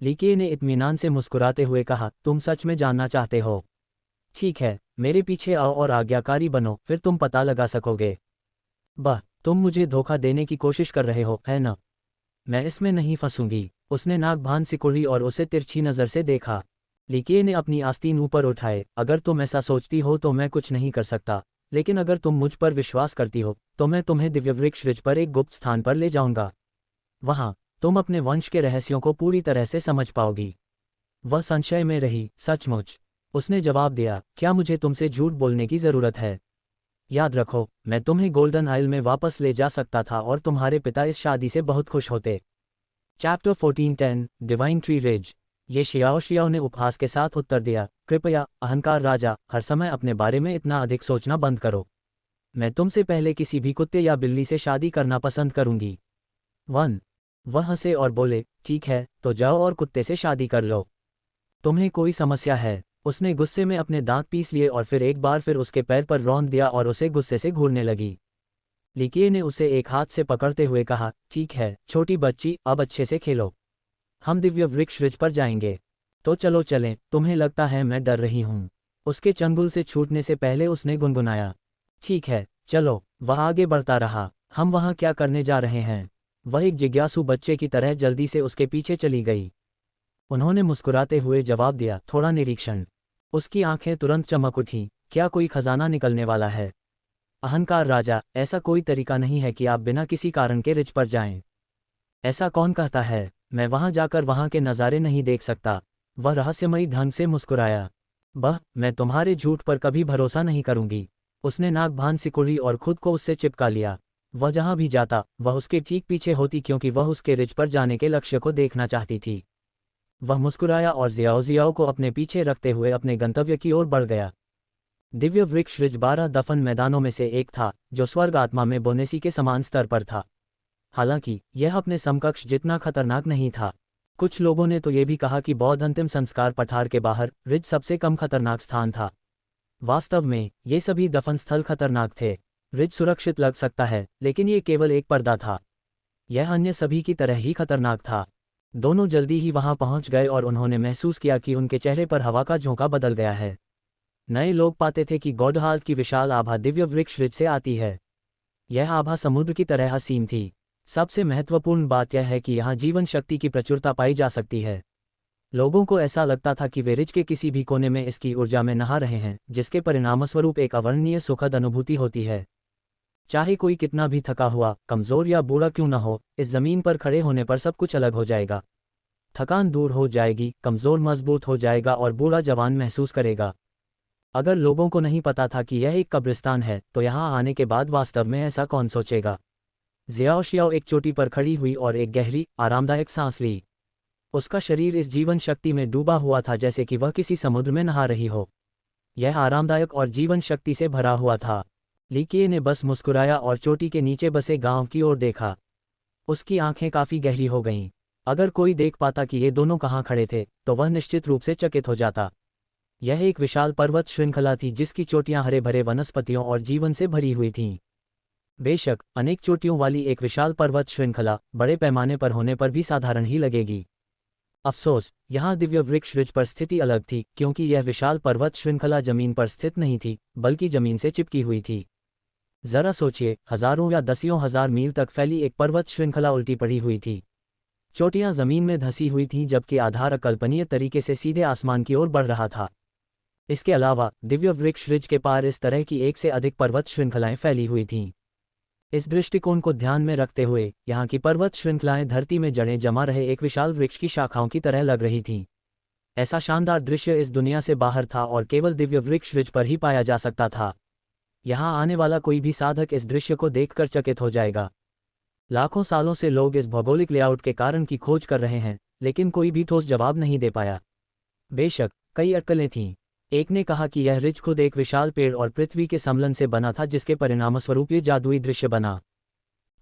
A: लीके ने इत्मीनान से मुस्कुराते हुए कहा, तुम सच में जानना चाहते हो? ठीक है, मेरे पीछे आओ और आज्ञाकारी बनो, फिर तुम पता लगा सकोगे। बह, तुम मुझे धोखा देने की कोशिश कर रहे हो, है न? मैं इसमें नहीं फंसूंगी। उसने नाक भान सिकोड़ी और उसे तिरछी नज़र से देखा। लीके ने अपनी आस्तीन ऊपर उठाए, अगर तुम ऐसा सोचती हो तो मैं कुछ नहीं कर सकता, लेकिन अगर तुम मुझ पर विश्वास करती हो तो मैं तुम्हें दिव्यवृक्ष रिज पर एक गुप्त स्थान पर ले जाऊंगा। वहाँ तुम अपने वंश के रहस्यों को पूरी तरह से समझ पाओगी। वह संशय में रही, सचमुच? उसने जवाब दिया, क्या मुझे तुमसे झूठ बोलने की जरूरत है? याद रखो, मैं तुम्हें गोल्डन आइल में वापस ले जा सकता था और तुम्हारे पिता इस शादी से बहुत खुश होते। Chapter 1410 divine tree ridge. ये शियाओ ने उपहास के साथ उत्तर दिया, कृपया अहंकार राजा, हर समय अपने बारे में इतना अधिक सोचना बंद करो। मैं तुमसे पहले किसी भी कुत्ते या बिल्ली से शादी करना पसंद करूंगी। वन। वह हंसे और बोले, ठीक है, तो जाओ और कुत्ते से शादी कर लो। तुम्हें कोई समस्या है? उसने गुस्से में अपने दांत पीस लिए और फिर एक बार फिर उसके पैर पर रौंद दिया और उसे गुस्से से घूरने लगी। लिकिए ने उसे एक हाथ से पकड़ते हुए कहा, ठीक है छोटी बच्ची, अब अच्छे से खेलो। हम दिव्य वृक्ष रिज पर जाएंगे। तो चलो चलें, तुम्हें लगता है मैं डर रही हूँ? उसके चंगुल से छूटने से पहले उसने गुनगुनाया। ठीक है, चलो। वह आगे बढ़ता रहा। हम वहाँ क्या करने जा रहे हैं? वह एक जिज्ञासु बच्चे की तरह जल्दी से उसके पीछे चली गई। उन्होंने मुस्कुराते हुए जवाब दिया, थोड़ा निरीक्षण। उसकी आंखें तुरंत चमक उठीं, क्या कोई खजाना निकलने वाला है? अहंकार राजा, ऐसा कोई तरीका नहीं है कि आप बिना किसी कारण के रिज पर जाएं। ऐसा कौन कहता है? मैं वहां जाकर वहां के नज़ारे नहीं देख सकता। वह रहस्यमयी ढंग से मुस्कुराया। मैं तुम्हारे झूठ पर कभी भरोसा नहीं करूंगी। उसने नाक भान सिकुड़ी और खुद को उससे चिपका लिया। वह जहां भी जाता वह उसके ठीक पीछे होती, क्योंकि वह उसके रिज पर जाने के लक्ष्य को देखना चाहती थी। वह मुस्कुराया और जियाओ को अपने पीछे रखते हुए अपने गंतव्य की ओर बढ़ गया। दिव्य वृक्ष रिज 12 दफन मैदानों में से एक था, जो स्वर्ग आत्मा में बोनेसी के समान स्तर पर था। हालांकि यह अपने समकक्ष जितना खतरनाक नहीं था। कुछ लोगों ने तो ये भी कहा कि बौद्ध अंतिम संस्कार पठार के बाहर रिज सबसे कम खतरनाक स्थान था। वास्तव में ये सभी दफन स्थल खतरनाक थे। रिज सुरक्षित लग सकता है, लेकिन ये केवल एक पर्दा था। यह अन्य सभी की तरह ही खतरनाक था। दोनों जल्दी ही वहां पहुंच गए और उन्होंने महसूस किया कि उनके चेहरे पर हवा का झोंका बदल गया है। नए लोग पाते थे कि गॉडहाल की विशाल आभा दिव्य वृक्ष रिज से आती है। यह आभा समुद्र की तरह असीम थी। सबसे महत्वपूर्ण बात यह है कि यहाँ जीवन शक्ति की प्रचुरता पाई जा सकती है। लोगों को ऐसा लगता था कि वे रिज के किसी भी कोने में इसकी ऊर्जा में नहा रहे हैं, जिसके परिणामस्वरूप एक अवर्णनीय सुखद अनुभूति होती है। चाहे कोई कितना भी थका हुआ, कमजोर या बूढ़ा क्यों न हो, इस जमीन पर खड़े होने पर सब कुछ अलग हो जाएगा। थकान दूर हो जाएगी, कमजोर मजबूत हो जाएगा और बूढ़ा जवान महसूस करेगा। अगर लोगों को नहीं पता था कि यह एक कब्रिस्तान है, तो यहाँ आने के बाद वास्तव में ऐसा कौन सोचेगा? जियाओ एक चोटी पर खड़ी हुई और एक गहरी, आरामदायक सांस ली। उसका शरीर इस जीवन शक्ति में डूबा हुआ था जैसे कि वह किसी समुद्र में नहा रही हो। यह आरामदायक और जीवन शक्ति से भरा हुआ था। लिकिए ने बस मुस्कुराया और चोटी के नीचे बसे गांव की ओर देखा। उसकी आंखें काफी गहरी हो गईं। अगर कोई देख पाता कि ये दोनों कहाँ खड़े थे, तो वह निश्चित रूप से चकित हो जाता। यह एक विशाल पर्वत श्रृंखला थी जिसकी चोटियां हरे भरे वनस्पतियों और जीवन से भरी हुई थीं। बेशक अनेक चोटियों वाली एक विशाल पर्वत श्रृंखला बड़े पैमाने पर होने पर भी साधारण ही लगेगी। अफसोस, यहाँ दिव्य वृक्ष रिज पर स्थिति अलग थी, क्योंकि यह विशाल पर्वत श्रृंखला जमीन पर स्थित नहीं थी, बल्कि जमीन से चिपकी हुई थी। जरा सोचिए, हजारों या दसियों हजार मील तक फैली एक पर्वत श्रृंखला उल्टी पड़ी हुई थी। चोटियां जमीन में धंसी हुई थीं, जबकि आधार अकल्पनीय तरीके से सीधे आसमान की ओर बढ़ रहा था। इसके अलावा दिव्य वृक्ष रिज के पार इस तरह की एक से अधिक पर्वत श्रृंखलाएं फैली हुई थीं। इस दृष्टिकोण को ध्यान में रखते हुए यहाँ की पर्वत श्रृंखलाएं धरती में जड़ें जमा रहे एक विशाल वृक्ष की शाखाओं की तरह लग रही थीं। ऐसा शानदार दृश्य इस दुनिया से बाहर था और केवल दिव्य वृक्ष रिज पर ही पाया जा सकता था। यहाँ आने वाला कोई भी साधक इस दृश्य को देखकर चकित हो जाएगा। लाखों सालों से लोग इस भौगोलिक लेआउट के कारण की खोज कर रहे हैं, लेकिन कोई भी ठोस जवाब नहीं दे पाया। बेशक कई अटकलें थीं। एक ने कहा कि यह रिज खुद एक विशाल पेड़ और पृथ्वी के सम्मिलन से बना था, जिसके परिणामस्वरूप ये जादुई दृश्य बना।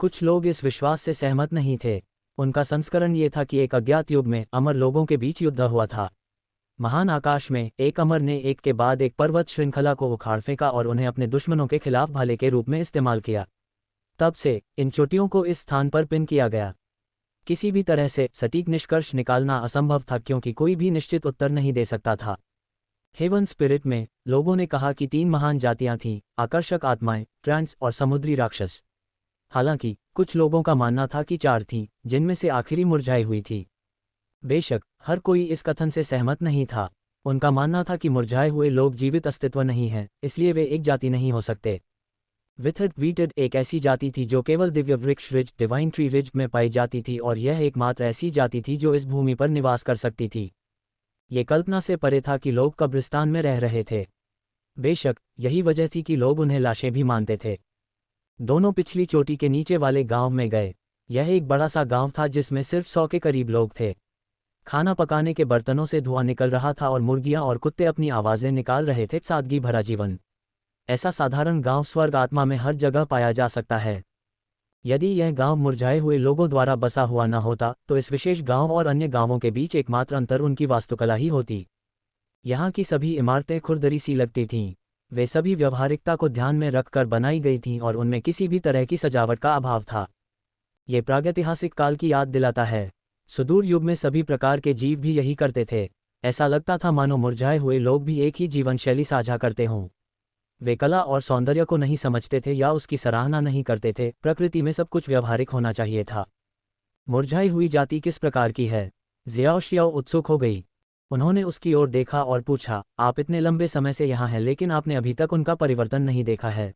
A: कुछ लोग इस विश्वास से सहमत नहीं थे। उनका संस्करण ये था कि एक अज्ञात युग में अमर लोगों के बीच युद्ध हुआ था। महान आकाश में एक अमर ने एक के बाद एक पर्वत श्रृंखला को उखाड़ फेंका और उन्हें अपने दुश्मनों के खिलाफ भाले के रूप में इस्तेमाल किया। तब से इन चोटियों को इस स्थान पर पिन किया गया। किसी भी तरह से सटीक निष्कर्ष निकालना असंभव था, क्योंकि कोई भी निश्चित उत्तर नहीं दे सकता था। हेवन स्पिरिट में लोगों ने कहा कि 3 महान जातियां थीं, आकर्षक आत्माएं, ट्रांस और समुद्री राक्षस। हालांकि कुछ लोगों का मानना था कि 4 थीं, जिनमें से आखिरी मुरझाई हुई थी। बेशक हर कोई इस कथन से सहमत नहीं था। उनका मानना था कि मुरझाए हुए लोग जीवित अस्तित्व नहीं हैं, इसलिए वे एक जाति नहीं हो सकते। विथर्ड वीटेड एक ऐसी जाति थी जो केवल दिव्य वृक्ष रिज डिवाइन ट्री रिज में पाई जाती थी, और यह एकमात्र ऐसी जाति थी जो इस भूमि पर निवास कर सकती थी। ये कल्पना से परे था कि लोग कब्रिस्तान में रह रहे थे। बेशक यही वजह थी कि लोग उन्हें लाशें भी मानते थे। दोनों पिछली चोटी के नीचे वाले गांव में गए। यह एक बड़ा सा गांव था जिसमें सिर्फ 100 के करीब लोग थे। खाना पकाने के बर्तनों से धुआं निकल रहा था और मुर्गियां और कुत्ते अपनी आवाज़ें निकाल रहे थे। सादगी भरा जीवन। ऐसा साधारण गांव स्वर्ग आत्मा में हर जगह पाया जा सकता है। यदि यह गांव मुरझाए हुए लोगों द्वारा बसा हुआ न होता तो इस विशेष गांव और अन्य गांवों के बीच एकमात्र अंतर उनकी वास्तुकला ही होती। यहाँ की सभी इमारतें खुरदरी सी लगती थीं। वे सभी व्यवहारिकता को ध्यान में रखकर बनाई गई थीं और उनमें किसी भी तरह की सजावट का अभाव था। ये प्रागैतिहासिक काल की याद दिलाता है। सुदूर युग में सभी प्रकार के जीव भी यही करते थे। ऐसा लगता था मानो मुरझाए हुए लोग भी एक ही जीवन शैली साझा करते हों। वे कला और सौंदर्य को नहीं समझते थे या उसकी सराहना नहीं करते थे। प्रकृति में सब कुछ व्यवहारिक होना चाहिए था। मुरझाई हुई जाति किस प्रकार की है? ज़ियाओ शियाओ उत्सुक हो गई। उन्होंने उसकी ओर देखा और पूछा, आप इतने लंबे समय से यहाँ हैं लेकिन आपने अभी तक उनका परिवर्तन नहीं देखा है।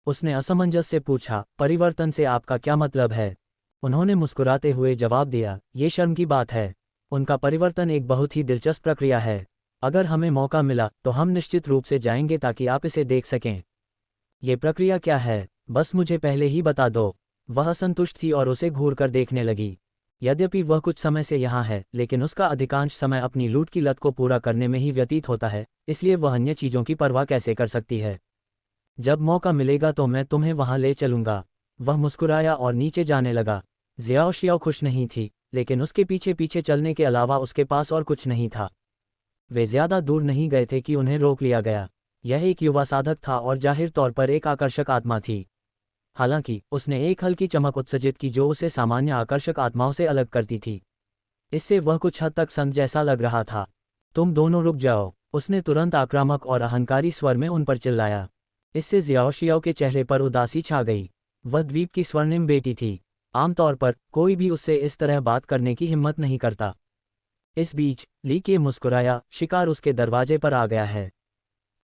A: उसने असमंजस से पूछा, परिवर्तन से आपका क्या मतलब है? उन्होंने मुस्कुराते हुए जवाब दिया, ये शर्म की बात है। उनका परिवर्तन एक बहुत ही दिलचस्प प्रक्रिया है। अगर हमें मौका मिला तो हम निश्चित रूप से जाएंगे ताकि आप इसे देख सकें। ये प्रक्रिया क्या है? बस मुझे पहले ही बता दो। वह असंतुष्ट थी और उसे घूर कर देखने लगी। यद्यपि वह कुछ समय से यहाँ है, लेकिन उसका अधिकांश समय अपनी लूट की लत को पूरा करने में ही व्यतीत होता है, इसलिए वह अन्य चीज़ों की परवाह कैसे कर सकती है? जब मौका मिलेगा तो मैं तुम्हें वहाँ ले चलूँगा। वह मुस्कुराया और नीचे जाने लगा। ज़ियाओ शियाओ खुश नहीं थी, लेकिन उसके पीछे पीछे चलने के अलावा उसके पास और कुछ नहीं था। वे ज़्यादा दूर नहीं गए थे कि उन्हें रोक लिया गया। यह एक युवा साधक था और जाहिर तौर पर एक आकर्षक आत्मा थी। हालांकि उसने एक हल्की चमक उत्सर्जित की जो उसे सामान्य आकर्षक आत्माओं से अलग करती थी। इससे वह कुछ हद तक संत जैसा लग रहा था। तुम दोनों रुक जाओ, उसने तुरंत आक्रामक और अहंकारी स्वर में उन पर चिल्लाया। इससे ज़ियाओ शियाओ के चेहरे पर उदासी छा गई। वह द्वीप की स्वर्णिम बेटी थी। आमतौर पर कोई भी उससे इस तरह बात करने की हिम्मत नहीं करता। इस बीच ली के मुस्कुराया, शिकार उसके दरवाजे पर आ गया है।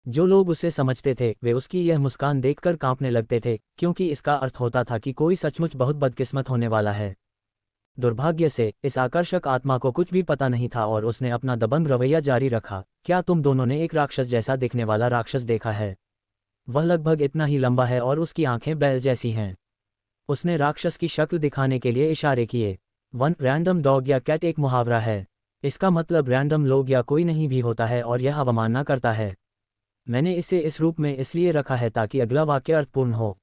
A: जो लोग उसे समझते थे वे उसकी यह मुस्कान देखकर कांपने लगते थे, क्योंकि इसका अर्थ होता था कि कोई सचमुच बहुत बदकिस्मत होने वाला है। दुर्भाग्य से इस आकर्षक आत्मा को कुछ भी पता नहीं था और उसने अपना दबंग रवैया जारी रखा। क्या तुम दोनों ने एक राक्षस जैसा दिखने वाला राक्षस देखा है? वह लगभग इतना ही लंबा है और उसकी आंखें बैल जैसी हैं। उसने राक्षस की शक्ल दिखाने के लिए इशारे किए। वन रैंडम डॉग या कैट एक मुहावरा है। इसका मतलब रैंडम लोग या कोई नहीं भी होता है और यह अवमानना करता है। मैंने इसे इस रूप में इसलिए रखा है ताकि अगला वाक्य अर्थपूर्ण हो।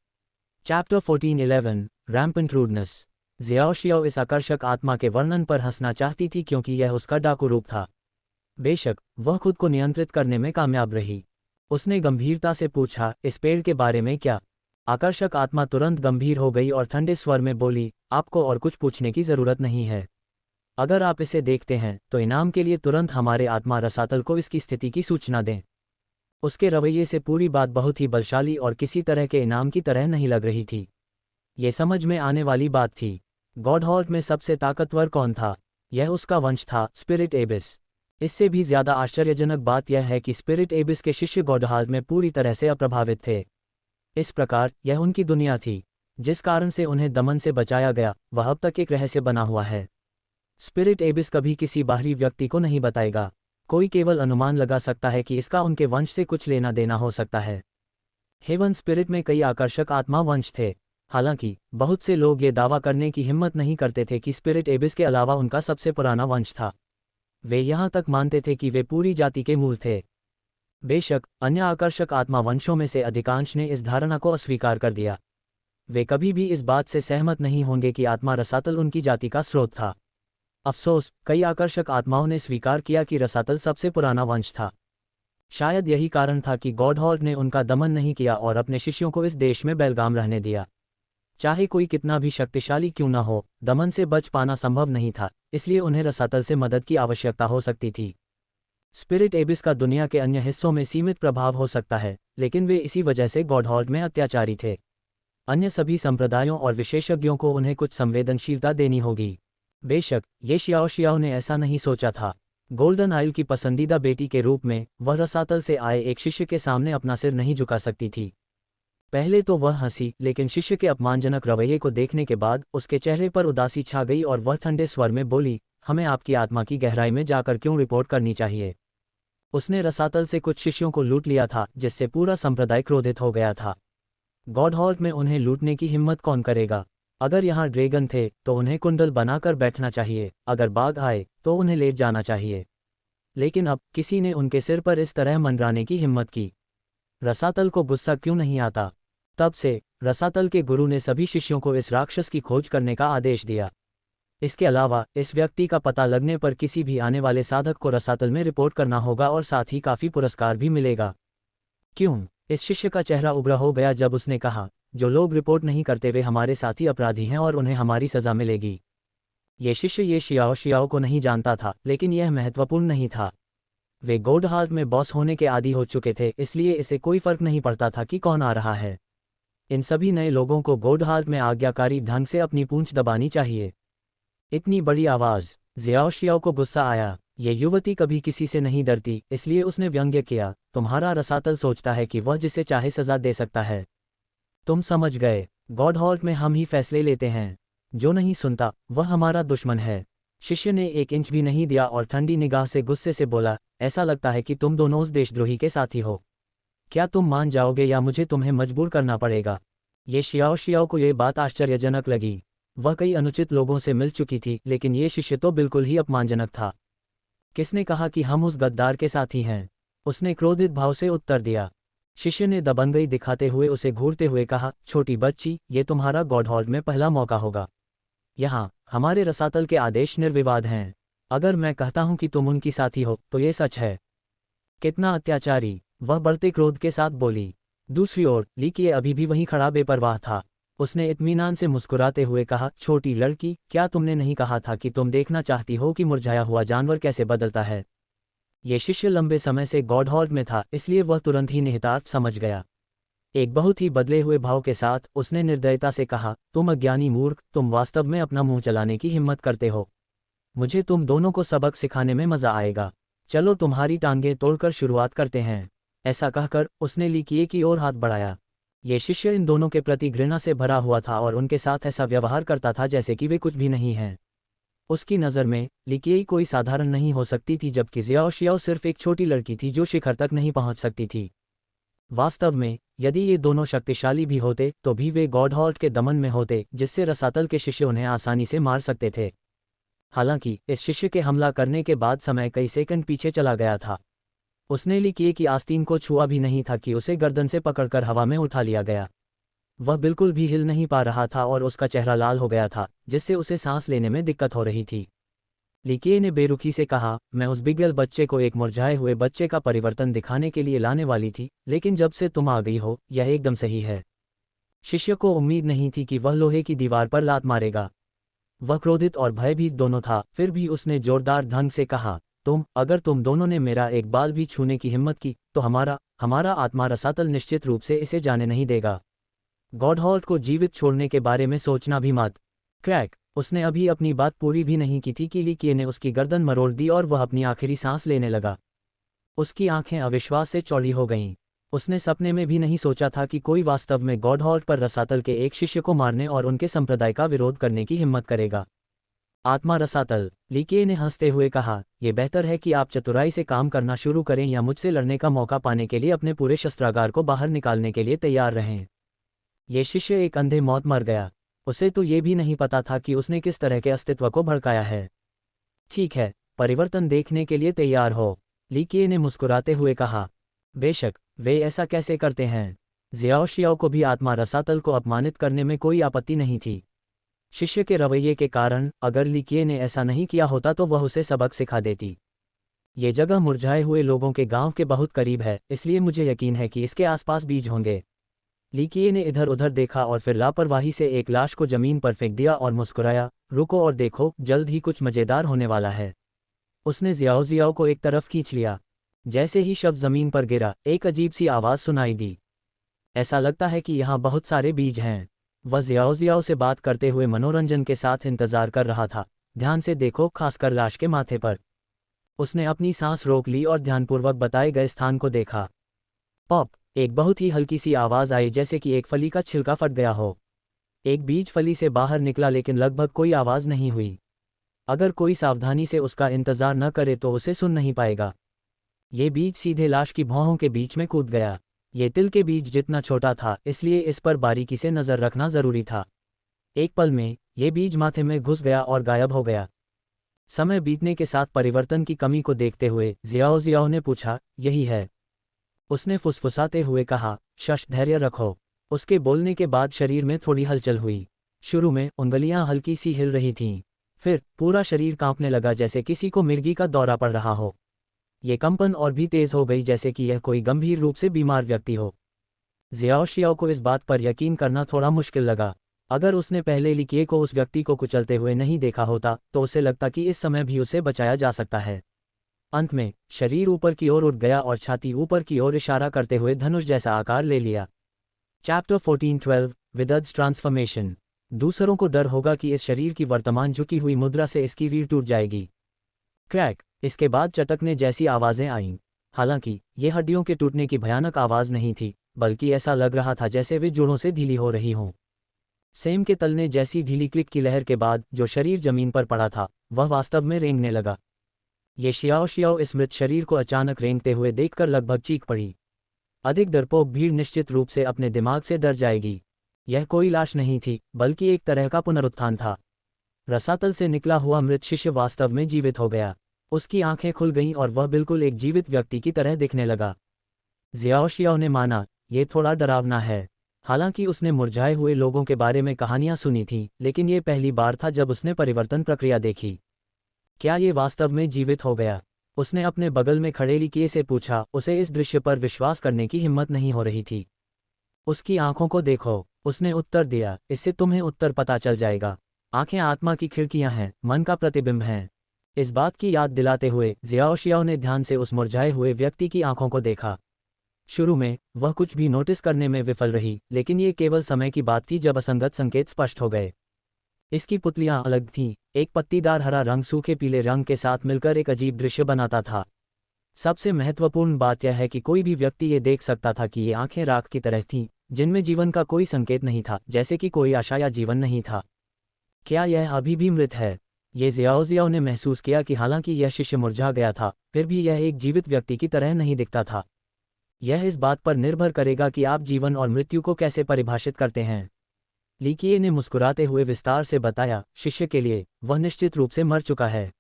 A: Chapter 14:11 rampant rudeness. Xiao Xiao इस आकर्षक आत्मा के वर्णन पर हंसना चाहती थी क्योंकि यह उसका डाकू रूप था। बेशक वह खुद को नियंत्रित करने में कामयाब रही। उसने गंभीरता से पूछा, इस पेड़ के बारे में क्या? आकर्षक आत्मा तुरंत गंभीर हो गई और ठंडे स्वर में बोली, आपको और कुछ पूछने की ज़रूरत नहीं है। अगर आप इसे देखते हैं तो इनाम के लिए तुरंत हमारे आत्मा रसातल को इसकी स्थिति की सूचना दें। उसके रवैये से पूरी बात बहुत ही बलशाली और किसी तरह के इनाम की तरह नहीं लग रही थी। ये समझ में आने वाली बात थी। गॉडहॉर्ट में सबसे ताकतवर कौन था? यह उसका वंश था, स्पिरिट एबिस। इससे भी ज़्यादा आश्चर्यजनक बात यह है कि स्पिरिट एबिस के शिष्य गॉडहॉर्ट में पूरी तरह से अप्रभावित थे। इस प्रकार यह उनकी दुनिया थी। जिस कारण से उन्हें दमन से बचाया गया वह अब तक एक रहस्य बना हुआ है। स्पिरिट एबिस कभी किसी बाहरी व्यक्ति को नहीं बताएगा। कोई केवल अनुमान लगा सकता है कि इसका उनके वंश से कुछ लेना देना हो सकता है। हेवन स्पिरिट में कई आकर्षक आत्मा वंश थे। हालांकि बहुत से लोग ये दावा करने की हिम्मत नहीं करते थे कि स्पिरिट एबिस के अलावा उनका सबसे पुराना वंश था। वे यहाँ तक मानते थे कि वे पूरी जाति के मूल थे। बेशक अन्य आकर्षक आत्मा वंशों में से अधिकांश ने इस धारणा को अस्वीकार कर दिया। वे कभी भी इस बात से सहमत नहीं होंगे कि आत्मा रसातल उनकी जाति का स्रोत था। अफसोस, कई आकर्षक आत्माओं ने स्वीकार किया कि रसातल सबसे पुराना वंश था। शायद यही कारण था कि गॉडहॉर्ट ने उनका दमन नहीं किया और अपने शिष्यों को इस देश में बेलगाम रहने दिया। चाहे कोई कितना भी शक्तिशाली क्यों न हो, दमन से बच पाना संभव नहीं था, इसलिए उन्हें रसातल से मदद की आवश्यकता हो सकती थी। स्पिरिट एबिस का दुनिया के अन्य हिस्सों में सीमित प्रभाव हो सकता है, लेकिन वे इसी वजह से गॉडहॉर्ट में अत्याचारी थे। अन्य सभी संप्रदायों और विशेषज्ञों को उन्हें कुछ संवेदनशीलता देनी होगी। बेशक ये शियाओ शियाओ ने ऐसा नहीं सोचा था। गोल्डन आइल की पसंदीदा बेटी के रूप में वह रसातल से आए एक शिष्य के सामने अपना सिर नहीं झुका सकती थी। पहले तो वह हंसी, लेकिन शिष्य के अपमानजनक रवैये को देखने के बाद उसके चेहरे पर उदासी छा गई और वह ठंडे स्वर में बोली, हमें आपकी आत्मा की गहराई में जाकर क्यों रिपोर्ट करनी चाहिए। उसने रसातल से कुछ शिष्यों को लूट लिया था, जिससे पूरा संप्रदाय क्रोधित हो गया था। गॉडहॉर्ट में उन्हें लूटने की हिम्मत कौन करेगा। अगर यहाँ ड्रैगन थे तो उन्हें कुंडल बनाकर बैठना चाहिए, अगर बाघ आए तो उन्हें लेट जाना चाहिए। लेकिन अब किसी ने उनके सिर पर इस तरह मंडराने की हिम्मत की। रसातल को गुस्सा क्यों नहीं आता। तब से रसातल के गुरु ने सभी शिष्यों को इस राक्षस की खोज करने का आदेश दिया। इसके अलावा इस व्यक्ति का पता लगने पर किसी भी आने वाले साधक को रसातल में रिपोर्ट करना होगा और साथ ही काफ़ी पुरस्कार भी मिलेगा। क्यों। इस शिष्य का चेहरा उभरा हो गया जब उसने कहा, जो लोग रिपोर्ट नहीं करते वे हमारे साथी अपराधी हैं और उन्हें हमारी सज़ा मिलेगी। ये शिष्य ये शियाओ को नहीं जानता था, लेकिन यह महत्वपूर्ण नहीं था। वे गोल्डहार्ट में बॉस होने के आदी हो चुके थे, इसलिए इसे कोई फर्क नहीं पड़ता था कि कौन आ रहा है। इन सभी नए लोगों को गोल्डहार्ट में आज्ञाकारी ढंग से अपनी पूंछ दबानी चाहिए। इतनी बड़ी आवाज़। जियाओ को गुस्सा आया। ये युवती कभी किसी से नहीं डरती, इसलिए उसने व्यंग्य किया, तुम्हारा रसातल सोचता है कि वह जिसे चाहे सजा दे सकता है। तुम समझ गए। गॉडहॉर्ट में हम ही फैसले लेते हैं। जो नहीं सुनता वह हमारा दुश्मन है। शिष्य ने 1 इंच भी नहीं दिया और ठंडी निगाह से गुस्से से बोला, ऐसा लगता है कि तुम दोनों उस देशद्रोही के साथी हो। क्या तुम मान जाओगे या मुझे तुम्हें मजबूर करना पड़ेगा। ये शियाओ को ये बात आश्चर्यजनक लगी। वह कई अनुचित लोगों से मिल चुकी थी, लेकिन ये शिष्य तो बिल्कुल ही अपमानजनक था। किसने कहा कि हम उस गद्दार के साथी हैं। उसने क्रोधित भाव से उत्तर दिया। शिष्य ने दबंगई दिखाते हुए उसे घूरते हुए कहा, छोटी बच्ची, ये तुम्हारा गॉडहॉर्ट में पहला मौका होगा। यहाँ हमारे रसातल के आदेश निर्विवाद हैं। अगर मैं कहता हूं कि तुम उनकी साथी हो तो ये सच है। कितना अत्याचारी। वह बढ़ते क्रोध के साथ बोली। दूसरी ओर लीकिए अभी भी वहीं खड़ा बेपरवाह था। उसने इत्मीनान से मुस्कुराते हुए कहा, छोटी लड़की, क्या तुमने नहीं कहा था कि तुम देखना चाहती हो कि मुरझाया हुआ जानवर कैसे बदलता है। ये शिष्य लंबे समय से गॉडहॉर्ट में था, इसलिए वह तुरंत ही निहितार्थ समझ गया। एक बहुत ही बदले हुए भाव के साथ उसने निर्दयता से कहा, तुम अज्ञानी मूर्ख, तुम वास्तव में अपना मुंह चलाने की हिम्मत करते हो। मुझे तुम दोनों को सबक सिखाने में मजा आएगा। चलो तुम्हारी टांगें तोड़कर शुरुआत करते हैं। ऐसा कहकर उसने लीकिए की ओर हाथ बढ़ाया। ये शिष्य इन दोनों के प्रति घृणा से भरा हुआ था और उनके साथ ऐसा व्यवहार करता था जैसे कि वे कुछ भी नहीं हैं। उसकी नज़र में लीकिए कोई साधारण नहीं हो सकती थी, जबकि जियाओ सिर्फ एक छोटी लड़की थी जो शिखर तक नहीं पहुंच सकती थी। वास्तव में यदि ये दोनों शक्तिशाली भी होते तो भी वे गॉडहॉर्ट के दमन में होते, जिससे रसातल के शिष्य उन्हें आसानी से मार सकते थे। हालांकि इस शिष्य के हमला करने के बाद समय कई सेकंड पीछे चला गया था। उसने लीकिए की आस्तीन को छुआ भी नहीं था कि उसे गर्दन से पकड़कर हवा में उठा लिया गया। वह बिल्कुल भी हिल नहीं पा रहा था और उसका चेहरा लाल हो गया था, जिससे उसे सांस लेने में दिक्कत हो रही थी। लीकिए ने बेरुखी से कहा, मैं उस बिगल बच्चे को एक मुरझाए हुए बच्चे का परिवर्तन दिखाने के लिए लाने वाली थी, लेकिन जब से तुम आ गई हो यह एकदम सही है। शिष्य को उम्मीद नहीं थी कि वह लोहे की दीवार पर लात मारेगा। वह क्रोधित और भयभीत दोनों था, फिर भी उसने जोरदार ढंग से कहा, अगर तुम दोनों ने मेरा एक बाल भी छूने की हिम्मत की तो हमारा आत्मा रसातल निश्चित रूप से इसे जाने नहीं देगा। गॉडहॉर्ट को जीवित छोड़ने के बारे में सोचना भी मत। क्रैक। उसने अभी अपनी बात पूरी भी नहीं की थी कि लीकिए ने उसकी गर्दन मरोड़ दी और वह अपनी आखिरी सांस लेने लगा। उसकी आंखें अविश्वास से चौड़ी हो गईं। उसने सपने में भी नहीं सोचा था कि कोई वास्तव में गॉडहॉर्ट पर रसातल के एक शिष्य को मारने और उनके संप्रदाय का विरोध करने की हिम्मत करेगा। आत्मा रसातल। लीकिए ने हंसते हुए कहा, यह बेहतर है कि आप चतुराई से काम करना शुरू करें या मुझसे लड़ने का मौका पाने के लिए अपने पूरे शस्त्रागार को बाहर निकालने के लिए तैयार रहें। यह शिष्य एक अंधे मौत मर गया। उसे तो ये भी नहीं पता था कि उसने किस तरह के अस्तित्व को भड़काया है। ठीक है, परिवर्तन देखने के लिए तैयार हो, लीकिए ने मुस्कुराते हुए कहा। बेशक, वे ऐसा कैसे करते हैं। जियाओ को भी आत्मा रसातल को अपमानित करने में कोई आपत्ति नहीं थी। शिष्य के रवैये के कारण अगर लीकिए ने ऐसा नहीं किया होता तो वह उसे सबक सिखा देती। ये जगह मुरझाए हुए लोगों के गांव के बहुत करीब है, इसलिए मुझे यकीन है कि इसके आसपास बीज होंगे। लीकिए ने इधर उधर देखा और फिर लापरवाही से एक लाश को जमीन पर फेंक दिया और मुस्कुराया, रुको और देखो, जल्द ही कुछ मजेदार होने वाला है। उसने जियाओ को एक तरफ खींच लिया। जैसे ही शव जमीन पर गिरा, एक अजीब सी आवाज़ सुनाई दी। ऐसा लगता है कि यहाँ बहुत सारे बीज हैं। वह जियाओ से बात करते हुए मनोरंजन के साथ इंतजार कर रहा था। ध्यान से देखो, खासकर लाश के माथे पर। उसने अपनी सांस रोक ली और ध्यानपूर्वक बताए गए स्थान को देखा। पॉप! एक बहुत ही हल्की सी आवाज़ आई, जैसे कि एक फली का छिलका फट गया हो। एक बीज फली से बाहर निकला, लेकिन लगभग कोई आवाज़ नहीं हुई। अगर कोई सावधानी से उसका इंतज़ार न करे तो उसे सुन नहीं पाएगा। ये बीज सीधे लाश की भौहों के बीच में कूद गया। ये तिल के बीज जितना छोटा था, इसलिए इस पर बारीकी से नज़र रखना ज़रूरी था। एक पल में ये बीज माथे में घुस गया और गायब हो गया। समय बीतने के साथ परिवर्तन की कमी को देखते हुए जियाओ जियाओ ने पूछा, यही है? उसने फुसफुसाते हुए कहा, शश, धैर्य रखो। उसके बोलने के बाद शरीर में थोड़ी हलचल हुई। शुरू में उंगलियां हल्की सी हिल रही थीं। फिर पूरा शरीर कांपने लगा, जैसे किसी को मिर्गी का दौरा पड़ रहा हो। ये कंपन और भी तेज हो गई, जैसे कि यह कोई गंभीर रूप से बीमार व्यक्ति हो। जियाओ शियाओ को इस बात पर यकीन करना थोड़ा मुश्किल लगा। अगर उसने पहले लिकिए को उस व्यक्ति को कुचलते हुए नहीं देखा होता तो उसे लगता कि इस समय भी उसे बचाया जा सकता है। अंत में शरीर ऊपर की ओर उठ गया और छाती ऊपर की ओर इशारा करते हुए धनुष जैसा आकार ले लिया। Chapter 14-12 withers transformation. दूसरों को डर होगा कि इस शरीर की वर्तमान झुकी हुई मुद्रा से इसकी रीढ़ टूट जाएगी। क्रैक! इसके बाद चटकने जैसी आवाज़ें आईं। हालांकि ये हड्डियों के टूटने की भयानक आवाज़ नहीं थी, बल्कि ऐसा लग रहा था जैसे वे जोड़ों से ढीली हो रही हों। सेम के तलने जैसी ढीली क्लिक की लहर के बाद जो शरीर जमीन पर पड़ा था वह वास्तव में रेंगने लगा। ये शियाओ शियाओ इस मृत शरीर को अचानक रेंगते हुए देखकर लगभग चीख पड़ी। अधिक डरपोक भीड़ निश्चित रूप से अपने दिमाग से डर जाएगी। यह कोई लाश नहीं थी, बल्कि एक तरह का पुनरुत्थान था। रसातल से निकला हुआ मृत शिष्य वास्तव में जीवित हो गया। उसकी आंखें खुल गईं और वह बिल्कुल एक जीवित व्यक्ति की तरह दिखने लगा। जियाओ शियाओ ने माना, ये थोड़ा डरावना है। हालांकि उसने मुरझाए हुए लोगों के बारे में कहानियां सुनी थीं, लेकिन ये पहली बार था जब उसने परिवर्तन प्रक्रिया देखी। क्या ये वास्तव में जीवित हो गया? उसने अपने बगल में खड़े लिकिए से पूछा। उसे इस दृश्य पर विश्वास करने की हिम्मत नहीं हो रही थी। उसकी आंखों को देखो, उसने उत्तर दिया। इससे तुम्हें उत्तर पता चल जाएगा। आंखें आत्मा की खिड़कियां हैं, मन का प्रतिबिंब हैं। इस बात की याद दिलाते हुए जियाओ शियाओ ने ध्यान से उस मुरझाए हुए व्यक्ति की आंखों को देखा। शुरू में वह कुछ भी नोटिस करने में विफल रही, लेकिन ये केवल समय की बात थी जब असंगत संकेत स्पष्ट हो गए। इसकी पुतलियां अलग थीं। एक पत्तीदार हरा रंग सूखे पीले रंग के साथ मिलकर एक अजीब दृश्य बनाता था। सबसे महत्वपूर्ण बात यह है कि कोई भी व्यक्ति ये देख सकता था कि ये आंखें राख की तरह थीं, जिनमें जीवन का कोई संकेत नहीं था, जैसे कि कोई आशा या जीवन नहीं था। क्या यह अभी भी मृत है? ये जियाओ जियाओ ने महसूस किया कि हालांकि यह शिष्य मुरझा गया था, फिर भी यह एक जीवित व्यक्ति की तरह नहीं दिखता था। यह इस बात पर निर्भर करेगा कि आप जीवन और मृत्यु को कैसे परिभाषित करते हैं। लिकिए ने मुस्कुराते हुए विस्तार से बताया, शिष्य के लिए वह निश्चित रूप से मर चुका है।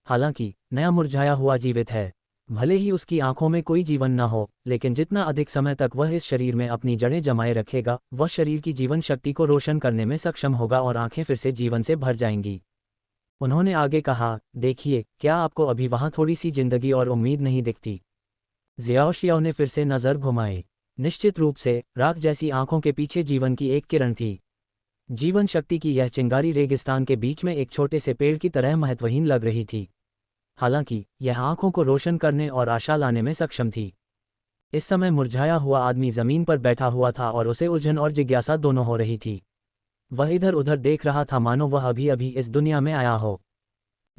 A: हालांकि नया मुरझाया हुआ जीवित है। भले ही उसकी आंखों में कोई जीवन न हो, लेकिन जितना अधिक समय तक वह इस शरीर में अपनी जड़ें जमाए रखेगा, वह शरीर की जीवन शक्ति को रोशन करने में सक्षम होगा और आंखें फिर से जीवन से भर जाएंगी। उन्होंने आगे कहा, देखिए, क्या आपको अभी वहां थोड़ी सी जिंदगी और उम्मीद नहीं दिखती? जियाओ शियाओ ने फिर से नज़र घुमाई। निश्चित रूप से राख जैसी आंखों के पीछे जीवन की एक किरण थी। जीवन शक्ति की यह चिंगारी रेगिस्तान के बीच में एक छोटे से पेड़ की तरह महत्वहीन लग रही थी। हालांकि यह आंखों को रोशन करने और आशा लाने में सक्षम थी। इस समय मुरझाया हुआ आदमी जमीन पर बैठा हुआ था और उसे उलझन और जिज्ञासा दोनों हो रही थी। वह इधर उधर देख रहा था, मानो वह अभी अभी इस दुनिया में आया हो।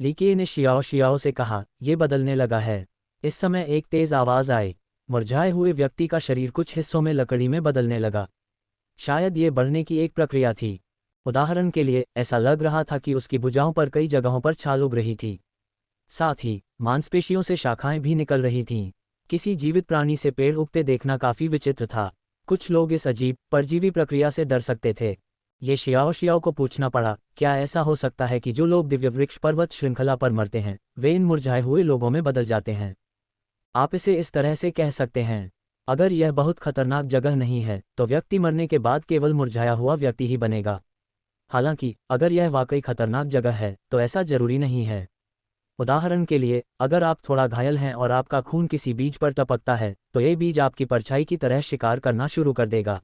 A: लिकिए ने शियाओ शियाओ से कहा, यह बदलने लगा है। इस समय एक तेज आवाज़ आई। मुरझाए हुए व्यक्ति का शरीर कुछ हिस्सों में लकड़ी में बदलने लगा। शायद ये बढ़ने की एक प्रक्रिया थी। उदाहरण के लिए ऐसा लग रहा था कि उसकी भुजाओं पर कई जगहों पर छाल उग रही थी। साथ ही मांसपेशियों से शाखाएं भी निकल रही थीं। किसी जीवित प्राणी से पेड़ उगते देखना काफी विचित्र था। कुछ लोग इस अजीब परजीवी प्रक्रिया से डर सकते थे। ये शियाओ शियाओ को पूछना पड़ा, क्या ऐसा हो सकता है कि जो लोग दिव्य वृक्ष पर्वत श्रृंखला पर मरते हैं वे इन मुरझाए हुए लोगों में बदल जाते हैं? आप इसे इस तरह से कह सकते हैं। अगर यह बहुत खतरनाक जगह नहीं है तो व्यक्ति मरने के बाद केवल मुरझाया हुआ व्यक्ति ही बनेगा। हालांकि अगर यह वाकई खतरनाक जगह है तो ऐसा जरूरी नहीं है। उदाहरण के लिए, अगर आप थोड़ा घायल हैं और आपका खून किसी बीज पर टपकता है तो ये बीज आपकी परछाई की तरह शिकार करना शुरू कर देगा।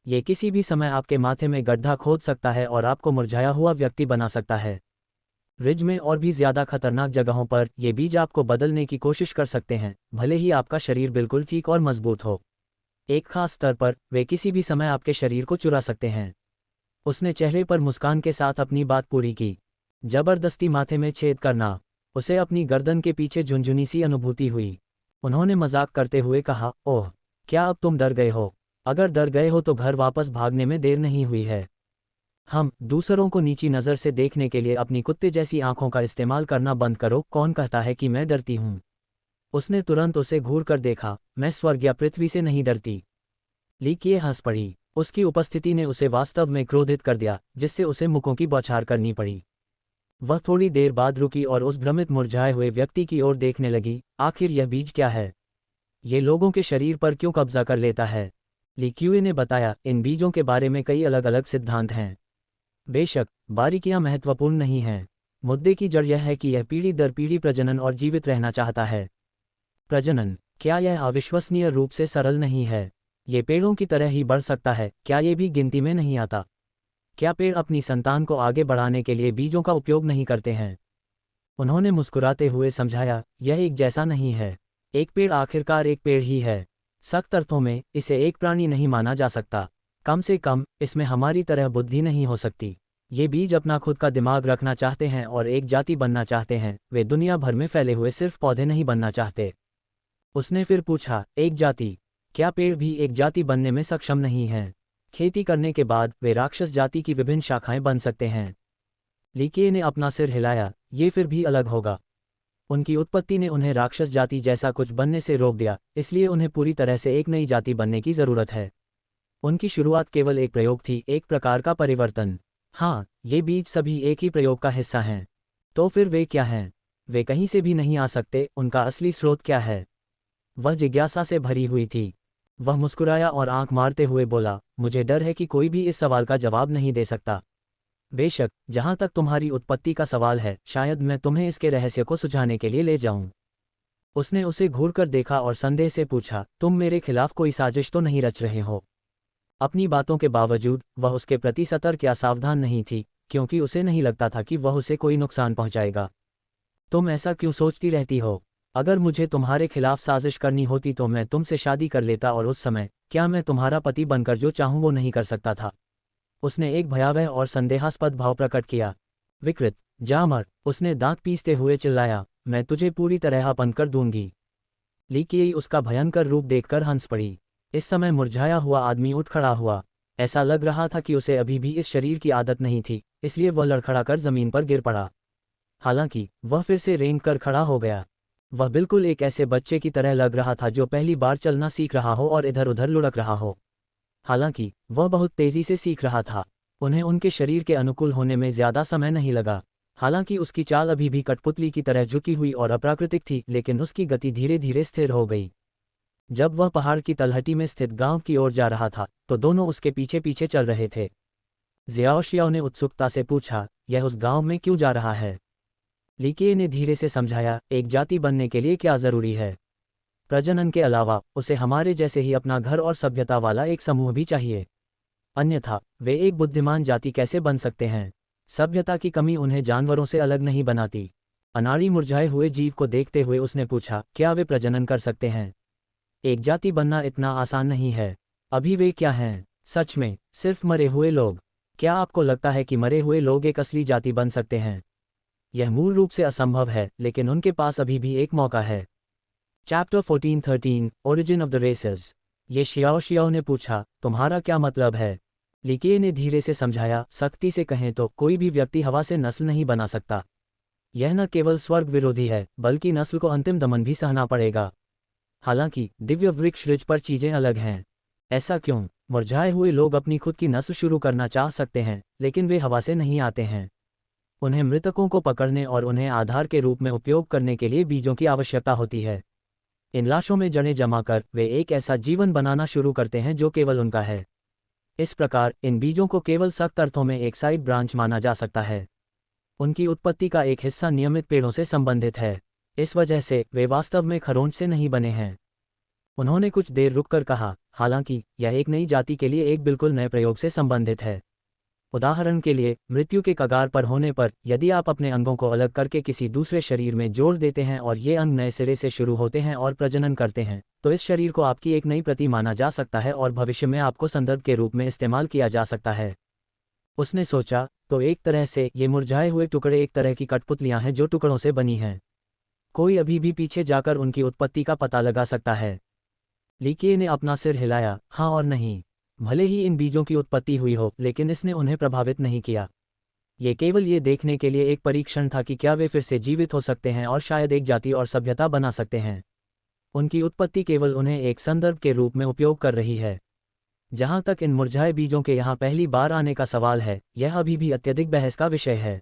A: ये किसी भी समय आपके माथे में गड्ढा खोद सकता है और आपको मुरझाया हुआ व्यक्ति बना सकता है। रिज में और भी ज्यादा खतरनाक जगहों पर ये बीज आपको बदलने की कोशिश कर सकते हैं, भले ही आपका शरीर बिल्कुल ठीक और मजबूत हो। एक खास स्तर पर वे किसी भी समय आपके शरीर को चुरा सकते हैं। उसने चेहरे पर मुस्कान के साथ अपनी बात पूरी की। जबरदस्ती माथे में छेद करना। उसे अपनी गर्दन के पीछे झुनझुनी सी अनुभूति हुई। उन्होंने मजाक करते हुए कहा, ओह, क्या अब तुम डर गए हो? अगर डर गए हो तो घर वापस भागने में देर नहीं हुई है। हम दूसरों को नीची नज़र से देखने के लिए अपनी कुत्ते जैसी आंखों का इस्तेमाल करना बंद करो। कौन कहता है कि मैं डरती हूँ? उसने तुरंत उसे घूर कर देखा। मैं स्वर्ग या पृथ्वी से नहीं डरती। ली किए हंस पड़ी। उसकी उपस्थिति ने उसे वास्तव में क्रोधित कर दिया, जिससे उसे मुखों की बौछार करनी पड़ी। वह थोड़ी देर बाद रुकी और उस भ्रमित मुरझाए हुए व्यक्ति की ओर देखने लगी। आखिर यह बीज क्या है? ये लोगों के शरीर पर क्यों कब्जा कर लेता है? ली क्यूए ने बताया, इन बीजों के बारे में कई अलग अलग सिद्धांत हैं। बेशक, बारीकियां महत्वपूर्ण नहीं हैं। मुद्दे की जड़ यह है कि यह पीढ़ी दर पीढ़ी प्रजनन और जीवित रहना चाहता है। प्रजनन, क्या यह अविश्वसनीय रूप से सरल नहीं है? ये पेड़ों की तरह ही बढ़ सकता है, क्या ये भी गिनती में नहीं आता? क्या पेड़ अपनी संतान को आगे बढ़ाने के लिए बीजों का उपयोग नहीं करते हैं? उन्होंने मुस्कुराते हुए समझाया, यह एक जैसा नहीं है। एक पेड़ आखिरकार एक पेड़ ही है। सख्त अर्थों में इसे एक प्राणी नहीं माना जा सकता। कम से कम इसमें हमारी तरह बुद्धि नहीं हो सकती। ये बीज अपना खुद का दिमाग रखना चाहते हैं और एक जाति बनना चाहते हैं। वे दुनिया भर में फैले हुए सिर्फ पौधे नहीं बनना चाहते। उसने फिर पूछा, एक जाति? क्या पेड़ भी एक जाति बनने में सक्षम नहीं हैं? खेती करने के बाद वे राक्षस जाति की विभिन्न शाखाएं बन सकते हैं। लीके ने अपना सिर हिलाया, ये फिर भी अलग होगा। उनकी उत्पत्ति ने उन्हें राक्षस जाति जैसा कुछ बनने से रोक दिया, इसलिए उन्हें पूरी तरह से एक नई जाति बनने की ज़रूरत है। उनकी शुरुआत केवल एक प्रयोग थी, एक प्रकार का परिवर्तन। हाँ, ये बीज सभी एक ही प्रयोग का हिस्सा हैं। तो फिर वे क्या हैं? वे कहीं से भी नहीं आ सकते। उनका असली स्रोत क्या है? वह जिज्ञासा से भरी हुई थी। वह मुस्कुराया और आंख मारते हुए बोला, मुझे डर है कि कोई भी इस सवाल का जवाब नहीं दे सकता। बेशक, जहां तक तुम्हारी उत्पत्ति का सवाल है, शायद मैं तुम्हें इसके रहस्य को सुझाने के लिए ले जाऊं। उसने उसे घूरकर देखा और संदेह से पूछा, तुम मेरे खिलाफ कोई साजिश तो नहीं रच रहे हो? अपनी बातों के बावजूद वह उसके प्रति सतर्क या सावधान नहीं थी, क्योंकि उसे नहीं लगता था कि वह उसे कोई नुकसान पहुंचाएगा। तुम ऐसा क्यों सोचती रहती हो? अगर मुझे तुम्हारे खिलाफ साजिश करनी होती तो मैं तुमसे शादी कर लेता, और उस समय क्या मैं तुम्हारा पति बनकर जो चाहूं वो नहीं कर सकता था? उसने एक भयावह और संदेहास्पद भाव प्रकट किया। विकृत, जा मर! उसने दांत पीसते हुए चिल्लाया, मैं तुझे पूरी तरह अपन कर दूंगी। ली की उसका भयंकर रूप देखकर हंस पड़ी। इस समय मुरझाया हुआ आदमी उठ खड़ा हुआ। ऐसा लग रहा था कि उसे अभी भी इस शरीर की आदत नहीं थी, इसलिए वह लड़खड़ाकर जमीन पर गिर पड़ा। हालांकि वह फिर से रेंग कर खड़ा हो गया। वह बिल्कुल एक ऐसे बच्चे की तरह लग रहा था जो पहली बार चलना सीख रहा हो और इधर उधर लुढ़क रहा हो। हालांकि वह बहुत तेजी से सीख रहा था। उन्हें उनके शरीर के अनुकूल होने में ज्यादा समय नहीं लगा। हालांकि उसकी चाल अभी भी कठपुतली की तरह झुकी हुई और अप्राकृतिक थी, लेकिन उसकी गति धीरे धीरे स्थिर हो गई। जब वह पहाड़ की तलहटी में स्थित गांव की ओर जा रहा था, तो दोनों उसके पीछे पीछे चल रहे थे। ज़ियाओशियाओ ने उत्सुकता से पूछा, यह उस गांव में क्यों जा रहा है? लीके ने धीरे से समझाया, एक जाति बनने के लिए क्या जरूरी है? प्रजनन के अलावा उसे हमारे जैसे ही अपना घर और सभ्यता वाला एक समूह भी चाहिए। अन्यथा वे एक बुद्धिमान जाति कैसे बन सकते हैं? सभ्यता की कमी उन्हें जानवरों से अलग नहीं बनाती। अनाड़ी मुरझाए हुए जीव को देखते हुए उसने पूछा, क्या वे प्रजनन कर सकते हैं? एक जाति बनना इतना आसान नहीं है। अभी वे क्या हैं? सच में सिर्फ मरे हुए लोग। क्या आपको लगता है कि मरे हुए लोग एक असली जाति बन सकते हैं? यह मूल रूप से असंभव है, लेकिन उनके पास अभी भी एक मौका है। Chapter 14-13 origin of the races. ये शियाओ ने पूछा, तुम्हारा क्या मतलब है? लीके ने धीरे से समझाया, सख्ती से कहें तो कोई भी व्यक्ति हवा से नस्ल नहीं बना सकता। यह न केवल स्वर्ग विरोधी है, बल्कि नस्ल को अंतिम दमन भी सहना पड़ेगा। हालांकि दिव्य वृक्ष ऋज पर चीजें अलग हैं। ऐसा क्यों? मुरझाए हुए लोग अपनी खुद की नस्ल शुरू करना चाह सकते हैं, लेकिन वे हवा से नहीं आते हैं। उन्हें मृतकों को पकड़ने और उन्हें आधार के रूप में उपयोग करने के लिए बीजों की आवश्यकता होती है। इन लाशों में जड़ें जमा कर वे एक ऐसा जीवन बनाना शुरू करते हैं जो केवल उनका है। इस प्रकार इन बीजों को केवल सख्त अर्थों में एक साइड ब्रांच माना जा सकता है। उनकी उत्पत्ति का एक हिस्सा नियमित पेड़ों से संबंधित है। इस वजह से वे वास्तव में खरोंच से नहीं बने हैं। उन्होंने कुछ देर रुककर कहा, हालांकि यह एक नई जाति के लिए एक बिल्कुल नए प्रयोग से संबंधित है। उदाहरण के लिए, मृत्यु के कगार पर होने पर यदि आप अपने अंगों को अलग करके किसी दूसरे शरीर में जोड़ देते हैं और ये अंग नए सिरे से शुरू होते हैं और प्रजनन करते हैं, तो इस शरीर को आपकी एक नई प्रति माना जा सकता है और भविष्य में आपको संदर्भ के रूप में इस्तेमाल किया जा सकता है। उसने सोचा, तो एक तरह से ये मुरझाए हुए टुकड़े एक तरह की कठपुतलियां हैं जो टुकड़ों से बनी हैं। कोई अभी भी पीछे जाकर उनकी उत्पत्ति का पता लगा सकता है। लीके ने अपना सिर हिलाया, हाँ और नहीं। भले ही इन बीजों की उत्पत्ति हुई हो, लेकिन इसने उन्हें प्रभावित नहीं किया। ये केवल ये देखने के लिए एक परीक्षण था कि क्या वे फिर से जीवित हो सकते हैं और शायद एक जाति और सभ्यता बना सकते हैं। उनकी उत्पत्ति केवल उन्हें एक संदर्भ के रूप में उपयोग कर रही है। जहाँ तक इन मुरझाए बीजों के यहाँ पहली बार आने का सवाल है, यह अभी भी अत्यधिक बहस का विषय है।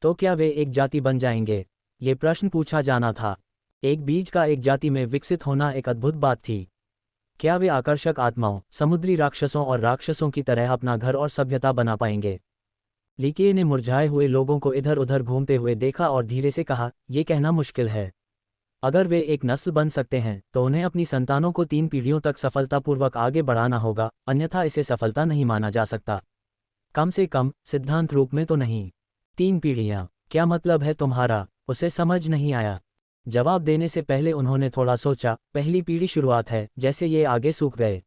A: तो क्या वे एक जाति बन जाएंगे? ये प्रश्न पूछा जाना था। एक बीज का एक जाति में विकसित होना एक अद्भुत बात थी। क्या वे आकर्षक आत्माओं, समुद्री राक्षसों और राक्षसों की तरह अपना घर और सभ्यता बना पाएंगे? लीके ने मुरझाए हुए लोगों को इधर उधर घूमते हुए देखा और धीरे से कहा, यह कहना मुश्किल है। अगर वे एक नस्ल बन सकते हैं तो उन्हें अपनी संतानों को 3 पीढ़ियों तक सफलतापूर्वक आगे बढ़ाना होगा, अन्यथा इसे सफलता नहीं माना जा सकता। कम से कम सिद्धांत रूप में तो नहीं। 3 पीढ़ियां, क्या मतलब है तुम्हारा? उसे समझ नहीं आया। जवाब देने से पहले उन्होंने थोड़ा सोचा। पहली पीढ़ी शुरुआत है, जैसे ये आगे सूख गए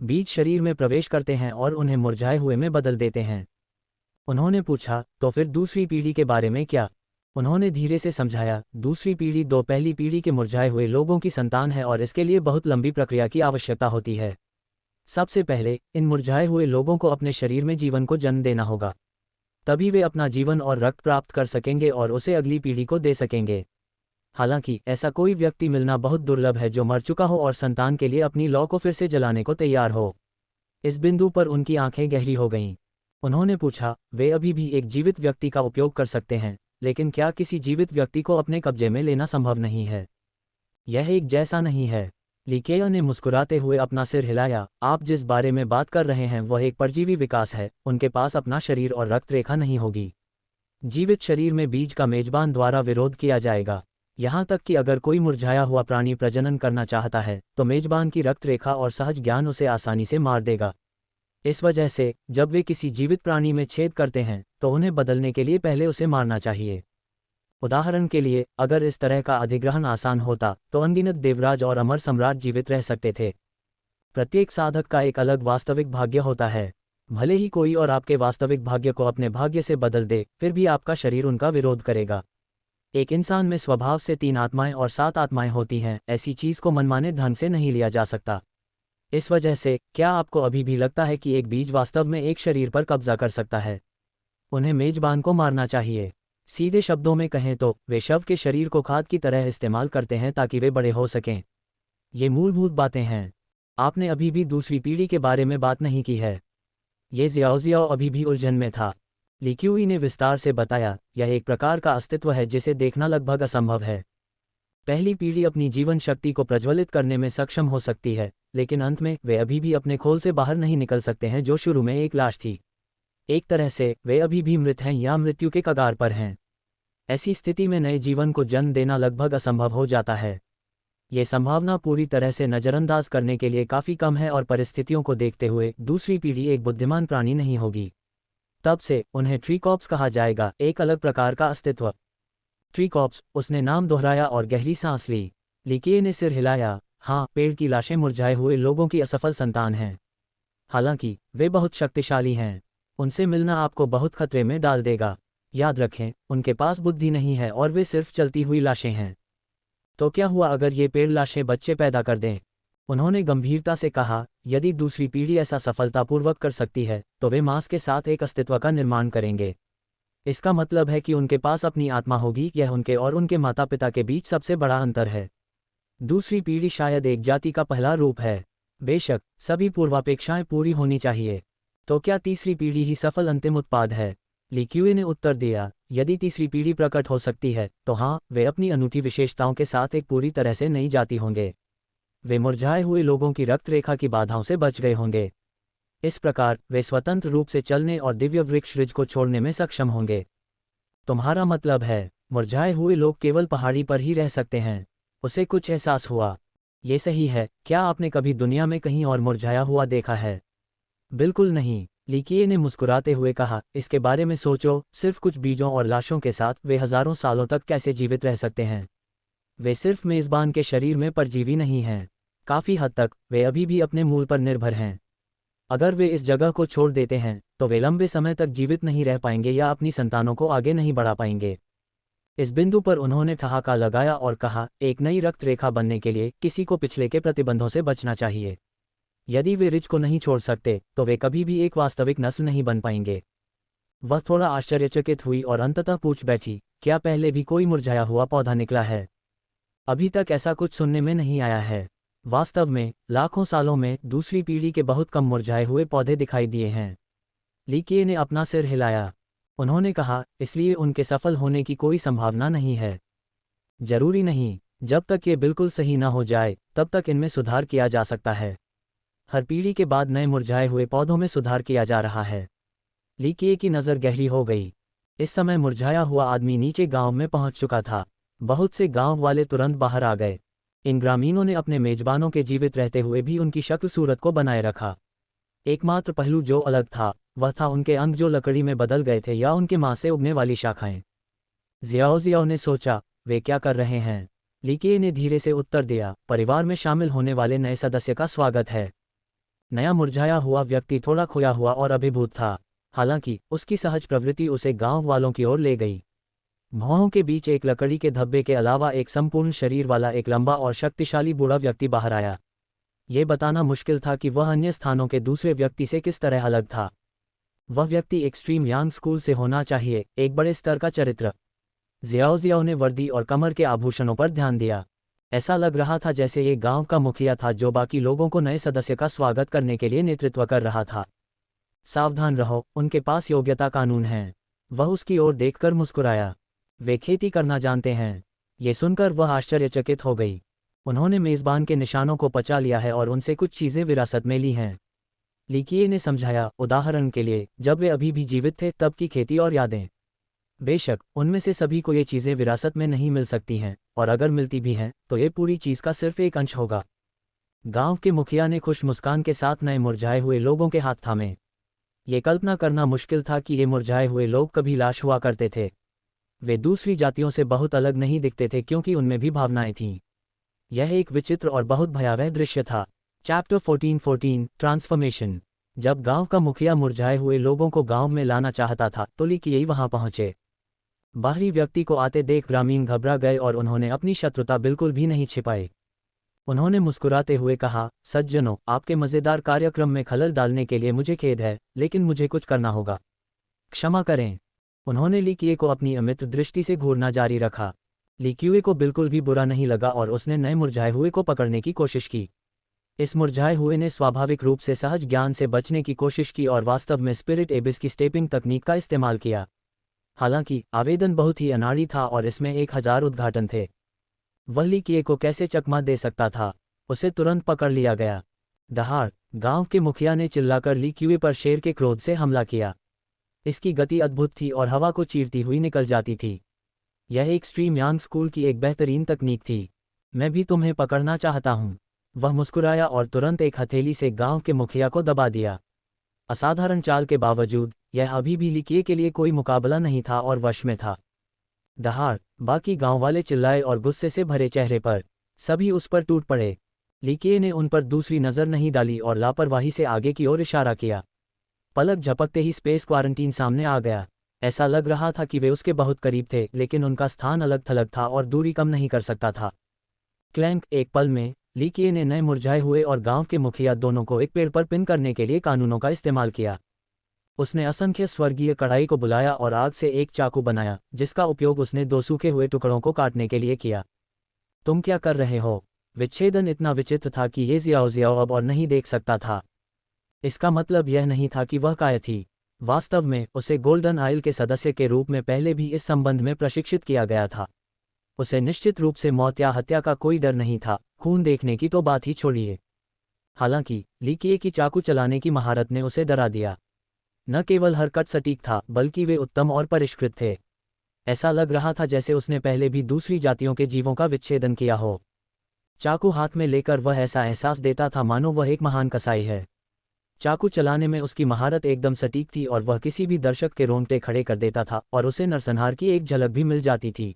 A: बीज शरीर में प्रवेश करते हैं और उन्हें मुरझाए हुए में बदल देते हैं। उन्होंने पूछा, तो फिर दूसरी पीढ़ी के बारे में क्या? उन्होंने धीरे से समझाया, दूसरी पीढ़ी पहली पीढ़ी के मुरझाए हुए लोगों की संतान है और इसके लिए बहुत लंबी प्रक्रिया की आवश्यकता होती है। सबसे पहले इन मुरझाए हुए लोगों को अपने शरीर में जीवन को जन्म देना होगा। तभी वे अपना जीवन और रक्त प्राप्त कर सकेंगे और उसे अगली पीढ़ी को दे सकेंगे। हालांकि ऐसा कोई व्यक्ति मिलना बहुत दुर्लभ है जो मर चुका हो और संतान के लिए अपनी लौ को फिर से जलाने को तैयार हो। इस बिंदु पर उनकी आंखें गहरी हो गईं। उन्होंने पूछा, वे अभी भी एक जीवित व्यक्ति का उपयोग कर सकते हैं, लेकिन क्या किसी जीवित व्यक्ति को अपने कब्जे में लेना संभव नहीं है? यह एक जैसा नहीं है। लीकेया ने मुस्कुराते हुए अपना सिर हिलाया, आप जिस बारे में बात कर रहे हैं वह एक परजीवी विकास है। उनके पास अपना शरीर और रक्त रेखा नहीं होगी। जीवित शरीर में बीज का मेजबान द्वारा विरोध किया जाएगा। यहाँ तक कि अगर कोई मुरझाया हुआ प्राणी प्रजनन करना चाहता है तो मेजबान की रक्त रेखा और सहज ज्ञान उसे आसानी से मार देगा। इस वजह से जब वे किसी जीवित प्राणी में छेद करते हैं तो उन्हें बदलने के लिए पहले उसे मारना चाहिए। उदाहरण के लिए, अगर इस तरह का अधिग्रहण आसान होता तो अनगिनत देवराज और अमर सम्राट जीवित रह सकते थे। प्रत्येक साधक का एक अलग वास्तविक भाग्य होता है। भले ही कोई और आपके वास्तविक भाग्य को अपने भाग्य से बदल दे, फिर भी आपका शरीर उनका विरोध करेगा। एक इंसान में स्वभाव से 3 आत्माएं और 7 आत्माएं होती हैं। ऐसी चीज को मनमाने ढंग से नहीं लिया जा सकता। इस वजह से क्या आपको अभी भी लगता है कि एक बीज वास्तव में एक शरीर पर कब्जा कर सकता है? उन्हें मेजबान को मारना चाहिए। सीधे शब्दों में कहें तो वे शव के शरीर को खाद की तरह इस्तेमाल करते हैं ताकि वे बड़े हो सकें। ये मूलभूत बातें हैं। आपने अभी भी दूसरी पीढ़ी के बारे में बात नहीं की है। ये ज़ियाओ अभी भी उलझन में था। लिक्यूई ने विस्तार से बताया, यह एक प्रकार का अस्तित्व है जिसे देखना लगभग असंभव है। पहली पीढ़ी अपनी जीवन शक्ति को प्रज्वलित करने में सक्षम हो सकती है, लेकिन अंत में वे अभी भी अपने खोल से बाहर नहीं निकल सकते हैं जो शुरू में एक लाश थी। एक तरह से वे अभी भी मृत हैं या मृत्यु के कगार पर हैं। ऐसी स्थिति में नए जीवन को जन्म देना लगभग असंभव हो जाता है। ये संभावना पूरी तरह से नज़रअंदाज करने के लिए काफ़ी कम है और परिस्थितियों को देखते हुए दूसरी पीढ़ी एक बुद्धिमान प्राणी नहीं होगी। तब से उन्हें ट्रीकॉप्स कहा जाएगा, एक अलग प्रकार का अस्तित्व। ट्रीकॉप्स, उसने नाम दोहराया और गहरी सांस ली। लीके ने सिर हिलाया, हाँ, पेड़ की लाशें मुरझाए हुए लोगों की असफल संतान हैं। हालांकि वे बहुत शक्तिशाली हैं। उनसे मिलना आपको बहुत खतरे में डाल देगा। याद रखें, उनके पास बुद्धि नहीं है और वे सिर्फ चलती हुई लाशें हैं। तो क्या हुआ अगर ये पेड़ लाशें बच्चे पैदा कर दें? उन्होंने गंभीरता से कहा, यदि दूसरी पीढ़ी ऐसा सफलतापूर्वक कर सकती है तो वे मांस के साथ एक अस्तित्व का निर्माण करेंगे। इसका मतलब है कि उनके पास अपनी आत्मा होगी। यह उनके और उनके माता पिता के बीच सबसे बड़ा अंतर है। दूसरी पीढ़ी शायद एक जाति का पहला रूप है। बेशक सभी पूर्वापेक्षाएं पूरी होनी चाहिए। तो क्या तीसरी पीढ़ी ही सफल अंतिम उत्पाद है? लिक्यूए ने उत्तर दिया, यदि तीसरी पीढ़ी प्रकट हो सकती है तो हाँ, वे अपनी अनूठी विशेषताओं के साथ एक पूरी तरह से नई जाति होंगे। वे मुरझाए हुए लोगों की रक्त रेखा की बाधाओं से बच गए होंगे। इस प्रकार वे स्वतंत्र रूप से चलने और दिव्य वृक्ष रिज को छोड़ने में सक्षम होंगे। तुम्हारा मतलब है मुरझाए हुए लोग केवल पहाड़ी पर ही रह सकते हैं? उसे कुछ एहसास हुआ। ये सही है। क्या आपने कभी दुनिया में कहीं और मुरझाया हुआ देखा है? बिल्कुल नहीं, लिकिए ने मुस्कुराते हुए कहा, इसके बारे में सोचो, सिर्फ कुछ बीजों और लाशों के साथ वे हजारों सालों तक कैसे जीवित रह सकते हैं? वे सिर्फ मेज़बान के शरीर में परजीवी नहीं हैं। काफ़ी हद तक वे अभी भी अपने मूल पर निर्भर हैं। अगर वे इस जगह को छोड़ देते हैं तो वे लंबे समय तक जीवित नहीं रह पाएंगे या अपनी संतानों को आगे नहीं बढ़ा पाएंगे। इस बिंदु पर उन्होंने ठहाका लगाया और कहा, एक नई रक्त रेखा बनने के लिए किसी को पिछले के प्रतिबंधों से बचना चाहिए। यदि वे रिच को नहीं छोड़ सकते तो वे कभी भी एक वास्तविक नस्ल नहीं बन पाएंगे। वह थोड़ा आश्चर्यचकित हुई और अंततः पूछ बैठी, क्या पहले भी कोई मुरझाया हुआ पौधा निकला है? अभी तक ऐसा कुछ सुनने में नहीं आया है। वास्तव में लाखों सालों में दूसरी पीढ़ी के बहुत कम मुरझाए हुए पौधे दिखाई दिए हैं। लीकिये ने अपना सिर हिलाया। उन्होंने कहा, इसलिए उनके सफल होने की कोई संभावना नहीं है। जरूरी नहीं, जब तक ये बिल्कुल सही न हो जाए तब तक इनमें सुधार किया जा सकता है। हर पीढ़ी के बाद नए मुरझाए हुए पौधों में सुधार किया जा रहा है। लीकिये की नज़र गहरी हो गई। इस समय मुरझाया हुआ आदमी नीचे गांव में पहुंच चुका था। बहुत से गांव वाले तुरंत बाहर आ गए। इन ग्रामीणों ने अपने मेजबानों के जीवित रहते हुए भी उनकी शक्ल सूरत को बनाए रखा। एकमात्र पहलू जो अलग था वह था उनके अंग जो लकड़ी में बदल गए थे या उनके मां से उगने वाली शाखाएं। जियाओ ने सोचा, वे क्या कर रहे हैं? लीकिये ने धीरे से उत्तर दिया, परिवार में शामिल होने वाले नए सदस्य का स्वागत है। नया मुरझाया हुआ व्यक्ति थोड़ा खोया हुआ और अभिभूत था, हालांकि उसकी सहज प्रवृत्ति उसे गांव वालों की ओर ले गई। भौहों के बीच एक लकड़ी के धब्बे के अलावा एक संपूर्ण शरीर वाला एक लंबा और शक्तिशाली बूढ़ा व्यक्ति बाहर आया। ये बताना मुश्किल था कि वह अन्य स्थानों के दूसरे व्यक्ति से किस तरह अलग था। वह व्यक्ति एक्सट्रीम यांग स्कूल से होना चाहिए, एक बड़े स्तर का चरित्र। जियाओ ने वर्दी और कमर के आभूषणों पर ध्यान दिया। ऐसा लग रहा था जैसे ये गांव का मुखिया था जो बाकी लोगों को नए सदस्य का स्वागत करने के लिए नेतृत्व कर रहा था। सावधान रहो, उनके पास योग्यता कानून हैं। वह उसकी ओर देखकर मुस्कुराया। वे खेती करना जानते हैं। ये सुनकर वह आश्चर्यचकित हो गई। उन्होंने मेज़बान के निशानों को पचा लिया है और उनसे कुछ चीज़ें विरासत में ली हैं। लीकिये ने समझाया, उदाहरण के लिए जब वे अभी भी जीवित थे तब की खेती और यादें। बेशक उनमें से सभी को ये चीज़ें विरासत में नहीं मिल सकती हैं, और अगर मिलती भी हैं तो ये पूरी चीज़ का सिर्फ एक अंश होगा। गांव के मुखिया ने खुश मुस्कान के साथ नए मुरझाए हुए लोगों के हाथ थामे। ये कल्पना करना मुश्किल था कि ये मुरझाए हुए लोग कभी लाश हुआ करते थे। वे दूसरी जातियों से बहुत अलग नहीं दिखते थे क्योंकि उनमें भी भावनाएं थीं। यह एक विचित्र और बहुत भयावह दृश्य था। Chapter 14 transformation. जब गांव का मुखिया मुरझाए हुए लोगों को गांव में लाना चाहता था तो लीकिये वहां पहुंचे। बाहरी व्यक्ति को आते देख ग्रामीण घबरा गए और उन्होंने अपनी शत्रुता बिल्कुल भी नहीं छिपाई। उन्होंने मुस्कुराते हुए कहा, सज्जनों, आपके मज़ेदार कार्यक्रम में खलल डालने के लिए मुझे खेद है, लेकिन मुझे कुछ करना होगा। क्षमा करें। उन्होंने लीकिये को अपनी अमित्र दृष्टि से घूरना जारी रखा। लीकिये को बिल्कुल भी बुरा नहीं लगा और उसने नए मुरझाए हुए को पकड़ने की कोशिश की। इस मुरझाए हुए ने स्वाभाविक रूप से सहज ज्ञान से बचने की कोशिश की और वास्तव में स्पिरिट एबिस की स्टेपिंग तकनीक का इस्तेमाल किया। हालांकि आवेदन बहुत ही अनाड़ी था और इसमें 1000 उद्घाटन थे। वह लीकिये को कैसे चकमा दे सकता था? उसे तुरंत पकड़ लिया गया। दहाड़! गांव के मुखिया ने चिल्लाकर लीकिये पर शेर के क्रोध से हमला किया। इसकी गति अद्भुत थी और हवा को चीरती हुई निकल जाती थी। यह एक्सट्रीम यांग स्कूल की एक बेहतरीन तकनीक थी। मैं भी तुम्हें पकड़ना चाहता हूँ। वह मुस्कुराया और तुरंत एक हथेली से गांव के मुखिया को दबा दिया। असाधारण चाल के बावजूद यह अभी भी लीकिये के लिए कोई मुकाबला नहीं था और वश में था। दहाड़! बाकी गांव वाले चिल्लाए और गुस्से से भरे चेहरे पर सभी उस पर टूट पड़े। लीकिये ने उन पर दूसरी नज़र नहीं डाली और लापरवाही से आगे की ओर इशारा किया। पलक झपकते ही स्पेस क्वारंटीन सामने आ गया। ऐसा लग रहा था कि वे उसके बहुत करीब थे, लेकिन उनका स्थान अलग थलग था और दूरी कम नहीं कर सकता था। क्लैंक! एक पल में लीकिये ने नए मुरझाए हुए और गांव के मुखिया दोनों को एक पेड़ पर पिन करने के लिए कानूनों का इस्तेमाल किया। उसने असंख्य स्वर्गीय कढ़ाई को बुलाया और आग से एक चाकू बनाया, जिसका उपयोग उसने 2 सूखे हुए टुकड़ों को काटने के लिए किया। तुम क्या कर रहे हो? विच्छेदन इतना विचित्र था कि ये जियाओ अब और नहीं देख सकता था। इसका मतलब यह नहीं था कि वह काय थी। वास्तव में उसे गोल्डन आइल के सदस्य के रूप में पहले भी इस संबंध में प्रशिक्षित किया गया था। उसे निश्चित रूप से मौत या हत्या का कोई डर नहीं था, खून देखने की तो बात ही छोड़िए। हालांकि लीकिये की चाकू चलाने की महारत ने उसे डरा दिया। न केवल हरकत सटीक था, बल्कि वे उत्तम और परिष्कृत थे। ऐसा लग रहा था जैसे उसने पहले भी दूसरी जातियों के जीवों का विच्छेदन किया हो। चाकू हाथ में लेकर वह ऐसा एहसास देता था मानो वह एक महान कसाई है। चाकू चलाने में उसकी महारत एकदम सटीक थी और वह किसी भी दर्शक के रोंगटे खड़े कर देता था और उसे नरसंहार की एक झलक भी मिल जाती थी।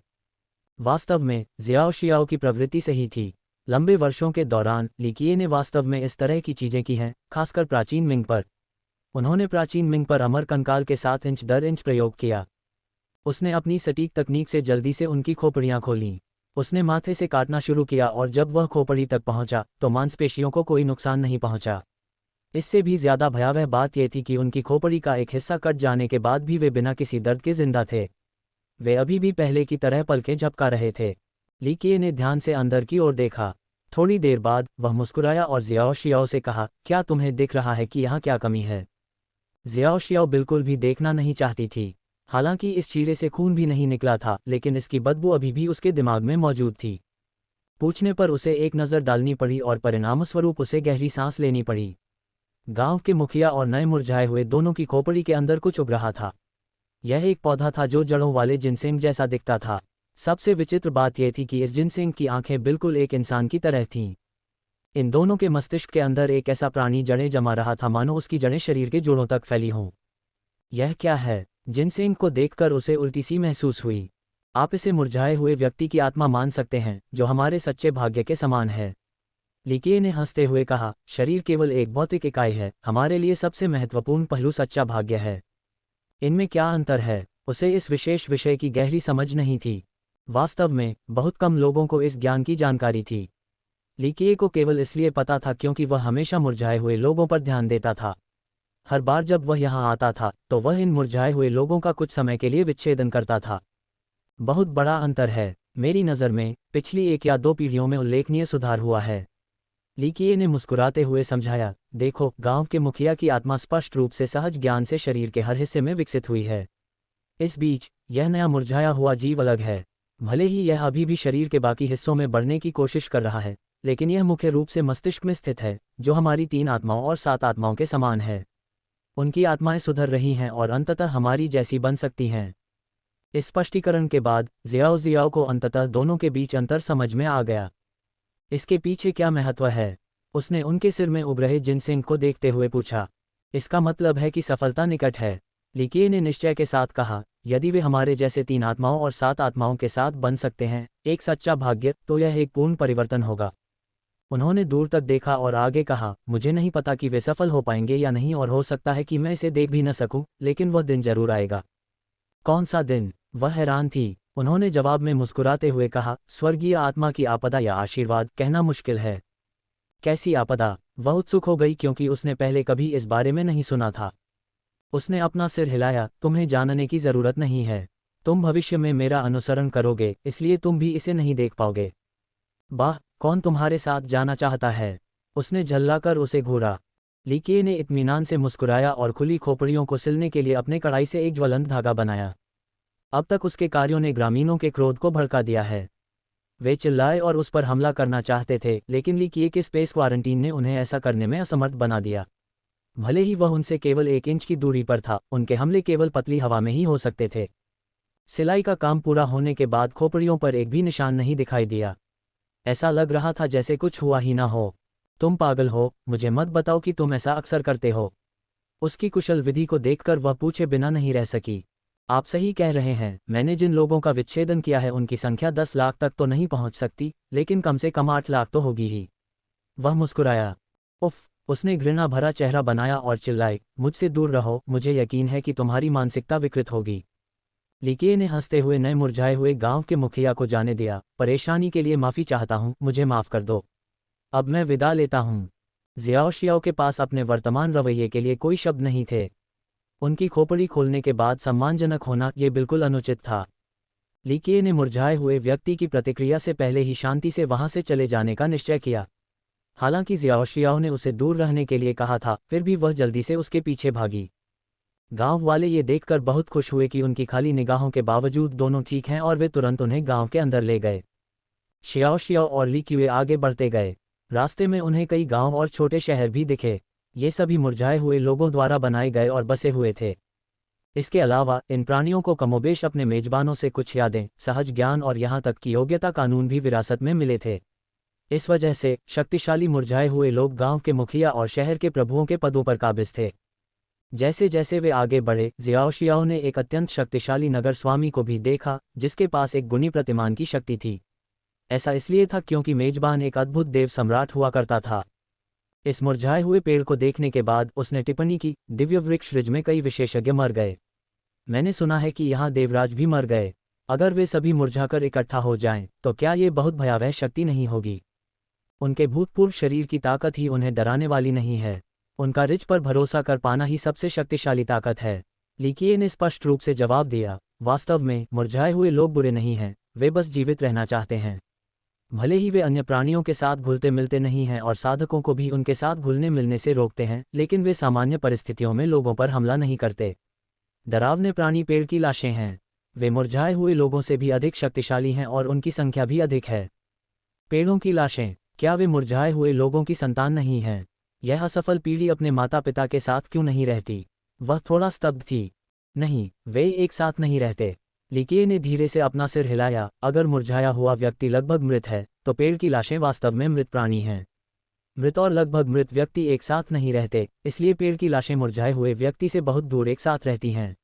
A: वास्तव में जियाओ शियाओ की प्रवृत्ति सही थी। लंबे वर्षों के दौरान लीकिये ने वास्तव में इस तरह की चीजें की हैं, खासकर प्राचीन मिंग पर। उन्होंने प्राचीन मिंग पर अमर कंकाल के साथ इंच दर इंच प्रयोग किया। उसने अपनी सटीक तकनीक से जल्दी से उनकी खोपड़ियां खोलीं। उसने माथे से काटना शुरू किया और जब वह खोपड़ी तक पहुंचा तो मांसपेशियों को कोई नुकसान नहीं पहुंचा। इससे भी ज्यादा भयावह बात यह थी कि उनकी खोपड़ी का एक हिस्सा कट जाने के बाद भी वे बिना किसी दर्द के जिंदा थे। वे अभी भी पहले की तरह पलकें झपका रहे थे। लीकिये ने ध्यान से अंदर की ओर देखा। थोड़ी देर बाद वह मुस्कुराया और ज़ियाओ शियाओ से कहा, क्या तुम्हें दिख रहा है कि यहाँ क्या कमी है? ज़ियाओ शियाओ बिल्कुल भी देखना नहीं चाहती थी। हालांकि इस चीरे से खून भी नहीं निकला था, लेकिन इसकी बदबू अभी भी उसके दिमाग में मौजूद थी। पूछने पर उसे एक नज़र डालनी पड़ी और परिणामस्वरूप उसे गहरी सांस लेनी पड़ी। गांव के मुखिया और नए मुरझाए हुए दोनों की खोपड़ी के अंदर कुछ उग रहा था। यह एक पौधा था जो जड़ों वाले जिनसेंग जैसा दिखता था। सबसे विचित्र बात यह थी कि इस जिनसेंग की आंखें बिल्कुल एक इंसान की तरह थीं। इन दोनों के मस्तिष्क के अंदर एक ऐसा प्राणी जड़ें जमा रहा था मानो उसकी जड़ें शरीर के जोड़ों तक फैली हों। यह क्या है? जिनसेंग को देखकर उसे उल्टी सी महसूस हुई। आप इसे मुरझाए हुए व्यक्ति की आत्मा मान सकते हैं, जो हमारे सच्चे भाग्य के समान है। लीकिये ने हंसते हुए कहा, शरीर केवल एक भौतिक इकाई है, हमारे लिए सबसे महत्वपूर्ण पहलू सच्चा भाग्य है। इनमें क्या अंतर है? उसे इस विशेष विषय की गहरी समझ नहीं थी। वास्तव में बहुत कम लोगों को इस ज्ञान की जानकारी थी। लीकिये को केवल इसलिए पता था क्योंकि वह हमेशा मुरझाए हुए लोगों पर ध्यान देता था। हर बार जब वह यहाँ आता था तो वह इन मुरझाए हुए लोगों का कुछ समय के लिए विच्छेदन करता था। बहुत बड़ा अंतर है। मेरी नज़र में पिछली 1 या 2 पीढ़ियों में उल्लेखनीय सुधार हुआ है। लीकिये ने मुस्कुराते हुए समझाया, देखो, गांव के मुखिया की आत्मा स्पष्ट रूप से सहज ज्ञान से शरीर के हर हिस्से में विकसित हुई है। इस बीच यह नया मुरझाया हुआ जीव अलग है। भले ही यह अभी भी शरीर के बाकी हिस्सों में बढ़ने की कोशिश कर रहा है, लेकिन यह मुख्य रूप से मस्तिष्क में स्थित है, जो हमारी 3 आत्माओं और 7 आत्माओं के समान है। उनकी आत्माएं सुधर रही हैं और अंततः हमारी जैसी बन सकती हैं। इस स्पष्टीकरण के बाद ज़ियाओ को अंततः दोनों के बीच अंतर समझ में आ गया। इसके पीछे क्या महत्व है? उसने उनके सिर में उभ रहे जिनसेंग को देखते हुए पूछा। इसका मतलब है कि सफलता निकट है। लीकिये ने निश्चय के साथ कहा, यदि वे हमारे जैसे 3 आत्माओं और 7 आत्माओं के साथ बन सकते हैं, एक सच्चा भाग्य, तो यह एक पूर्ण परिवर्तन होगा। उन्होंने दूर तक देखा और आगे कहा, मुझे नहीं पता कि वे सफल हो पाएंगे या नहीं, और हो सकता है कि मैं इसे देख भी न सकूं, लेकिन वह दिन जरूर आएगा। कौन सा दिन? वह हैरान थी। उन्होंने जवाब में मुस्कुराते हुए कहा, स्वर्गीय आत्मा की आपदा या आशीर्वाद, कहना मुश्किल है। कैसी आपदा? वह उत्सुक हो गई क्योंकि उसने पहले कभी इस बारे में नहीं सुना था। उसने अपना सिर हिलाया, तुम्हें जानने की जरूरत नहीं है। तुम भविष्य में मेरा अनुसरण करोगे, इसलिए तुम भी इसे नहीं देख पाओगे। वाह, कौन तुम्हारे साथ जाना चाहता है? उसने झल्लाकर उसे घूरा। लीकिये ने इत्मीनान से मुस्कुराया और खुली खोपड़ियों को सिलने के लिए अपने कड़ाई से एक ज्वलंत धागा बनाया। अब तक उसके कार्यों ने ग्रामीणों के क्रोध को भड़का दिया है। वे चिल्लाए और उस पर हमला करना चाहते थे, लेकिन लीकिये के स्पेस क्वारंटीन ने उन्हें ऐसा करने में असमर्थ बना दिया। भले ही वह उनसे केवल 1 इंच की दूरी पर था, उनके हमले केवल पतली हवा में ही हो सकते थे। सिलाई का काम पूरा होने के बाद खोपड़ियों पर एक भी निशान नहीं दिखाई दिया। ऐसा लग रहा था जैसे कुछ हुआ ही ना हो। तुम पागल हो, मुझे मत बताओ कि तुम ऐसा अक्सर करते हो। उसकी कुशल विधि को देखकर वह पूछे बिना नहीं रह सकी। आप सही कह रहे हैं, मैंने जिन लोगों का विच्छेदन किया है उनकी संख्या 10 लाख तक तो नहीं पहुंच सकती, लेकिन कम से कम 8 लाख तो होगी ही। वह मुस्कुराया। उफ! उसने घृणा भरा चेहरा बनाया और चिल्लाई, मुझसे दूर रहो, मुझे यकीन है कि तुम्हारी मानसिकता विकृत होगी। लीकिये ने हंसते हुए नए मुरझाए हुए गांव के मुखिया को जाने दिया, परेशानी के लिए माफ़ी चाहता हूँ, मुझे माफ़ कर दो। अब मैं विदा लेता हूँ। ज़ियाओ शियाओ के पास अपने वर्तमान रवैये के लिए कोई शब्द नहीं थे। उनकी खोपड़ी खोलने के बाद सम्मानजनक होना ये बिल्कुल अनुचित था। लीकिये ने मुरझाए हुए व्यक्ति की प्रतिक्रिया से पहले ही शांति से वहां से चले जाने का निश्चय किया। हालांकि ज़ियाओ शियाओ ने उसे दूर रहने के लिए कहा था, फिर भी वह जल्दी से उसके पीछे भागी। गांव वाले ये देखकर बहुत खुश हुए कि उनकी खाली निगाहों के बावजूद दोनों ठीक हैं, और वे तुरंत उन्हें गांव के अंदर ले गए। शियाओ शियाओ और लीकिये आगे बढ़ते गए। रास्ते में उन्हें कई गांव और छोटे शहर भी दिखे। ये सभी मुरझाए हुए लोगों द्वारा बनाए गए और बसे हुए थे। इसके अलावा इन प्राणियों को कमोबेश अपने मेजबानों से कुछ यादें, सहज ज्ञान और यहाँ तक कि योग्यता कानून भी विरासत में मिले थे। इस वजह से शक्तिशाली मुरझाए हुए लोग गांव के मुखिया और शहर के प्रभुओं के पदों पर काबिज थे। जैसे जैसे वे आगे बढ़े, ज़ियाओ शियाओ ने एक अत्यंत शक्तिशाली नगर स्वामी को भी देखा, जिसके पास एक गुणी प्रतिमान की शक्ति थी। ऐसा इसलिए था क्योंकि मेजबान एक अद्भुत देव सम्राट हुआ करता था। इस मुरझाए हुए पेड़ को देखने के बाद उसने टिप्पणी की, दिव्य वृक्ष रिज में कई विशेषज्ञ मर गए। मैंने सुना है कि यहाँ देवराज भी मर गए। अगर वे सभी मुरझाकर इकट्ठा हो जाएं, तो क्या ये बहुत भयावह शक्ति नहीं होगी? उनके भूतपूर्व शरीर की ताकत ही उन्हें डराने वाली नहीं है। उनका रिच पर भरोसा कर पाना ही सबसे शक्तिशाली ताकत है। लीकिये ने स्पष्ट रूप से जवाब दिया, वास्तव में मुरझाए हुए लोग बुरे नहीं हैं, वे बस जीवित रहना चाहते हैं। भले ही वे अन्य प्राणियों के साथ घुलते मिलते नहीं हैं और साधकों को भी उनके साथ घुलने मिलने से रोकते हैं, लेकिन वे सामान्य परिस्थितियों में लोगों पर हमला नहीं करते। डरावने प्राणी पेड़ की लाशें हैं। वे मुरझाए हुए लोगों से भी अधिक शक्तिशाली हैं और उनकी संख्या भी अधिक है। पेड़ों की लाशें, क्या वे मुरझाए हुए लोगों की संतान नहीं हैं? यह असफल पीढ़ी अपने माता पिता के साथ क्यों नहीं रहती? वह थोड़ा स्तब्ध थी। नहीं, वे एक साथ नहीं रहते। लीकिये ने धीरे से अपना सिर हिलाया, अगर मुरझाया हुआ व्यक्ति लगभग मृत है, तो पेड़ की लाशें वास्तव में मृत प्राणी हैं। मृत और लगभग मृत व्यक्ति एक साथ नहीं रहते, इसलिए पेड़ की लाशें मुरझाए हुए व्यक्ति से बहुत दूर एक साथ रहती हैं।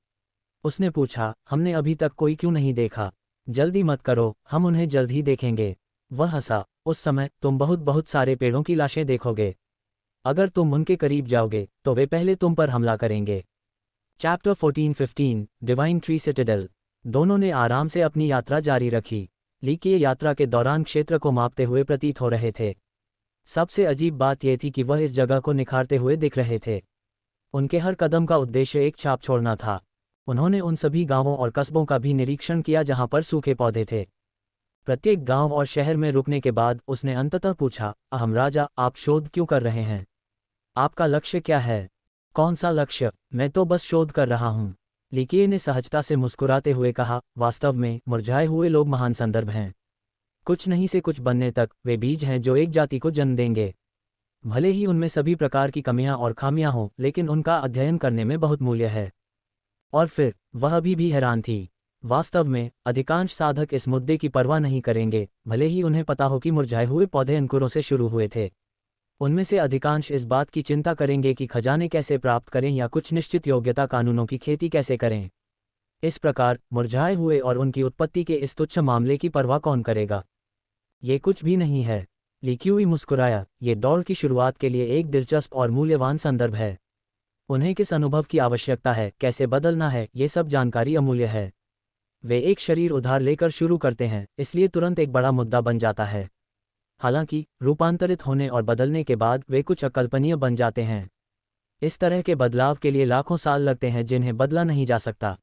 A: उसने पूछा, हमने अभी तक कोई क्यों नहीं देखा? जल्दी मत करो, हम उन्हें जल्द ही देखेंगे। वह हंसा, उस समय तुम बहुत बहुत सारे पेड़ों की लाशें देखोगे। अगर तुम उनके करीब जाओगे, तो वे पहले तुम पर हमला करेंगे। Chapter 14-15 divine tree Citadel. दोनों ने आराम से अपनी यात्रा जारी रखी। लीकिये यात्रा के दौरान क्षेत्र को मापते हुए प्रतीत हो रहे थे। सबसे अजीब बात यह थी कि वह इस जगह को निखारते हुए दिख रहे थे। उनके हर कदम का उद्देश्य एक छाप छोड़ना था। उन्होंने उन सभी गांवों और कस्बों का भी निरीक्षण किया जहां पर सूखे पौधे थे। प्रत्येक गांव और शहर में रुकने के बाद उसने अंततः पूछा, अहम राजा, आप शोध क्यों कर रहे हैं? आपका लक्ष्य क्या है? कौन सा लक्ष्य? मैं तो बस शोध कर रहा हूँ। लीकिये ने सहजता से मुस्कुराते हुए कहा, वास्तव में मुरझाए हुए लोग महान संदर्भ हैं। कुछ नहीं से कुछ बनने तक वे बीज हैं जो एक जाति को जन्म देंगे। भले ही उनमें सभी प्रकार की कमियां और खामियां हों, लेकिन उनका अध्ययन करने में बहुत मूल्य है। और फिर वह अभी भी हैरान थी। वास्तव में अधिकांश साधक इस मुद्दे की परवाह नहीं करेंगे, भले ही उन्हें पता हो कि मुरझाए हुए पौधे अंकुरों से शुरू हुए थे। उनमें से अधिकांश इस बात की चिंता करेंगे कि खजाने कैसे प्राप्त करें या कुछ निश्चित योग्यता कानूनों की खेती कैसे करें। इस प्रकार मुरझाए हुए और उनकी उत्पत्ति के इस तुच्छ मामले की परवाह कौन करेगा? ये कुछ भी नहीं है। लीक्यूई मुस्कुराया, ये दौड़ की शुरुआत के लिए एक दिलचस्प और मूल्यवान संदर्भ है। उन्हें किस अनुभव की आवश्यकता है, कैसे बदलना है, ये सब जानकारी अमूल्य है। वे एक शरीर उधार लेकर शुरू करते हैं, इसलिए तुरंत एक बड़ा मुद्दा बन जाता है। हालांकि रूपांतरित होने और बदलने के बाद वे कुछ अकल्पनीय बन जाते हैं। इस तरह के बदलाव के लिए लाखों साल लगते हैं जिन्हें बदला नहीं जा सकता।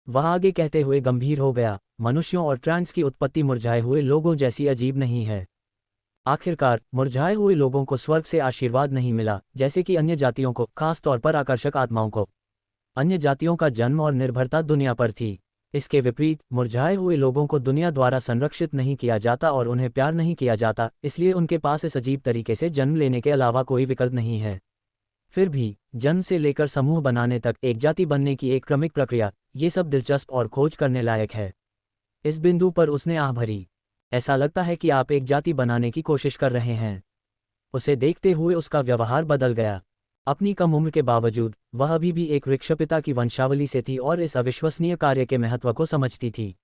A: वह आगे कहते हुए गंभीर हो गया, मनुष्यों और ट्रांस की उत्पत्ति मुरझाए हुए लोगों जैसी अजीब नहीं है। आखिरकार मुरझाए हुए लोगों को स्वर्ग से आशीर्वाद नहीं मिला, जैसे कि अन्य जातियों को, खास तौर पर आकर्षक आत्माओं को। अन्य जातियों का जन्म और निर्भरता दुनिया पर थी। इसके विपरीत मुरझाए हुए लोगों को दुनिया द्वारा संरक्षित नहीं किया जाता और उन्हें प्यार नहीं किया जाता, इसलिए उनके पास इस अजीब तरीके से जन्म लेने के अलावा कोई विकल्प नहीं है। फिर भी जन्म से लेकर समूह बनाने तक एक जाति बनने की एक क्रमिक प्रक्रिया, ये सब दिलचस्प और खोज करने लायक है। इस बिंदु पर उसने आह भरी। ऐसा लगता है कि आप एक जाति बनाने की कोशिश कर रहे हैं। उसे देखते हुए उसका व्यवहार बदल गया। अपनी कम उम्र के बावजूद वह अभी भी एक वृक्षपिता की वंशावली से थी और इस अविश्वसनीय कार्य के महत्व को समझती थी।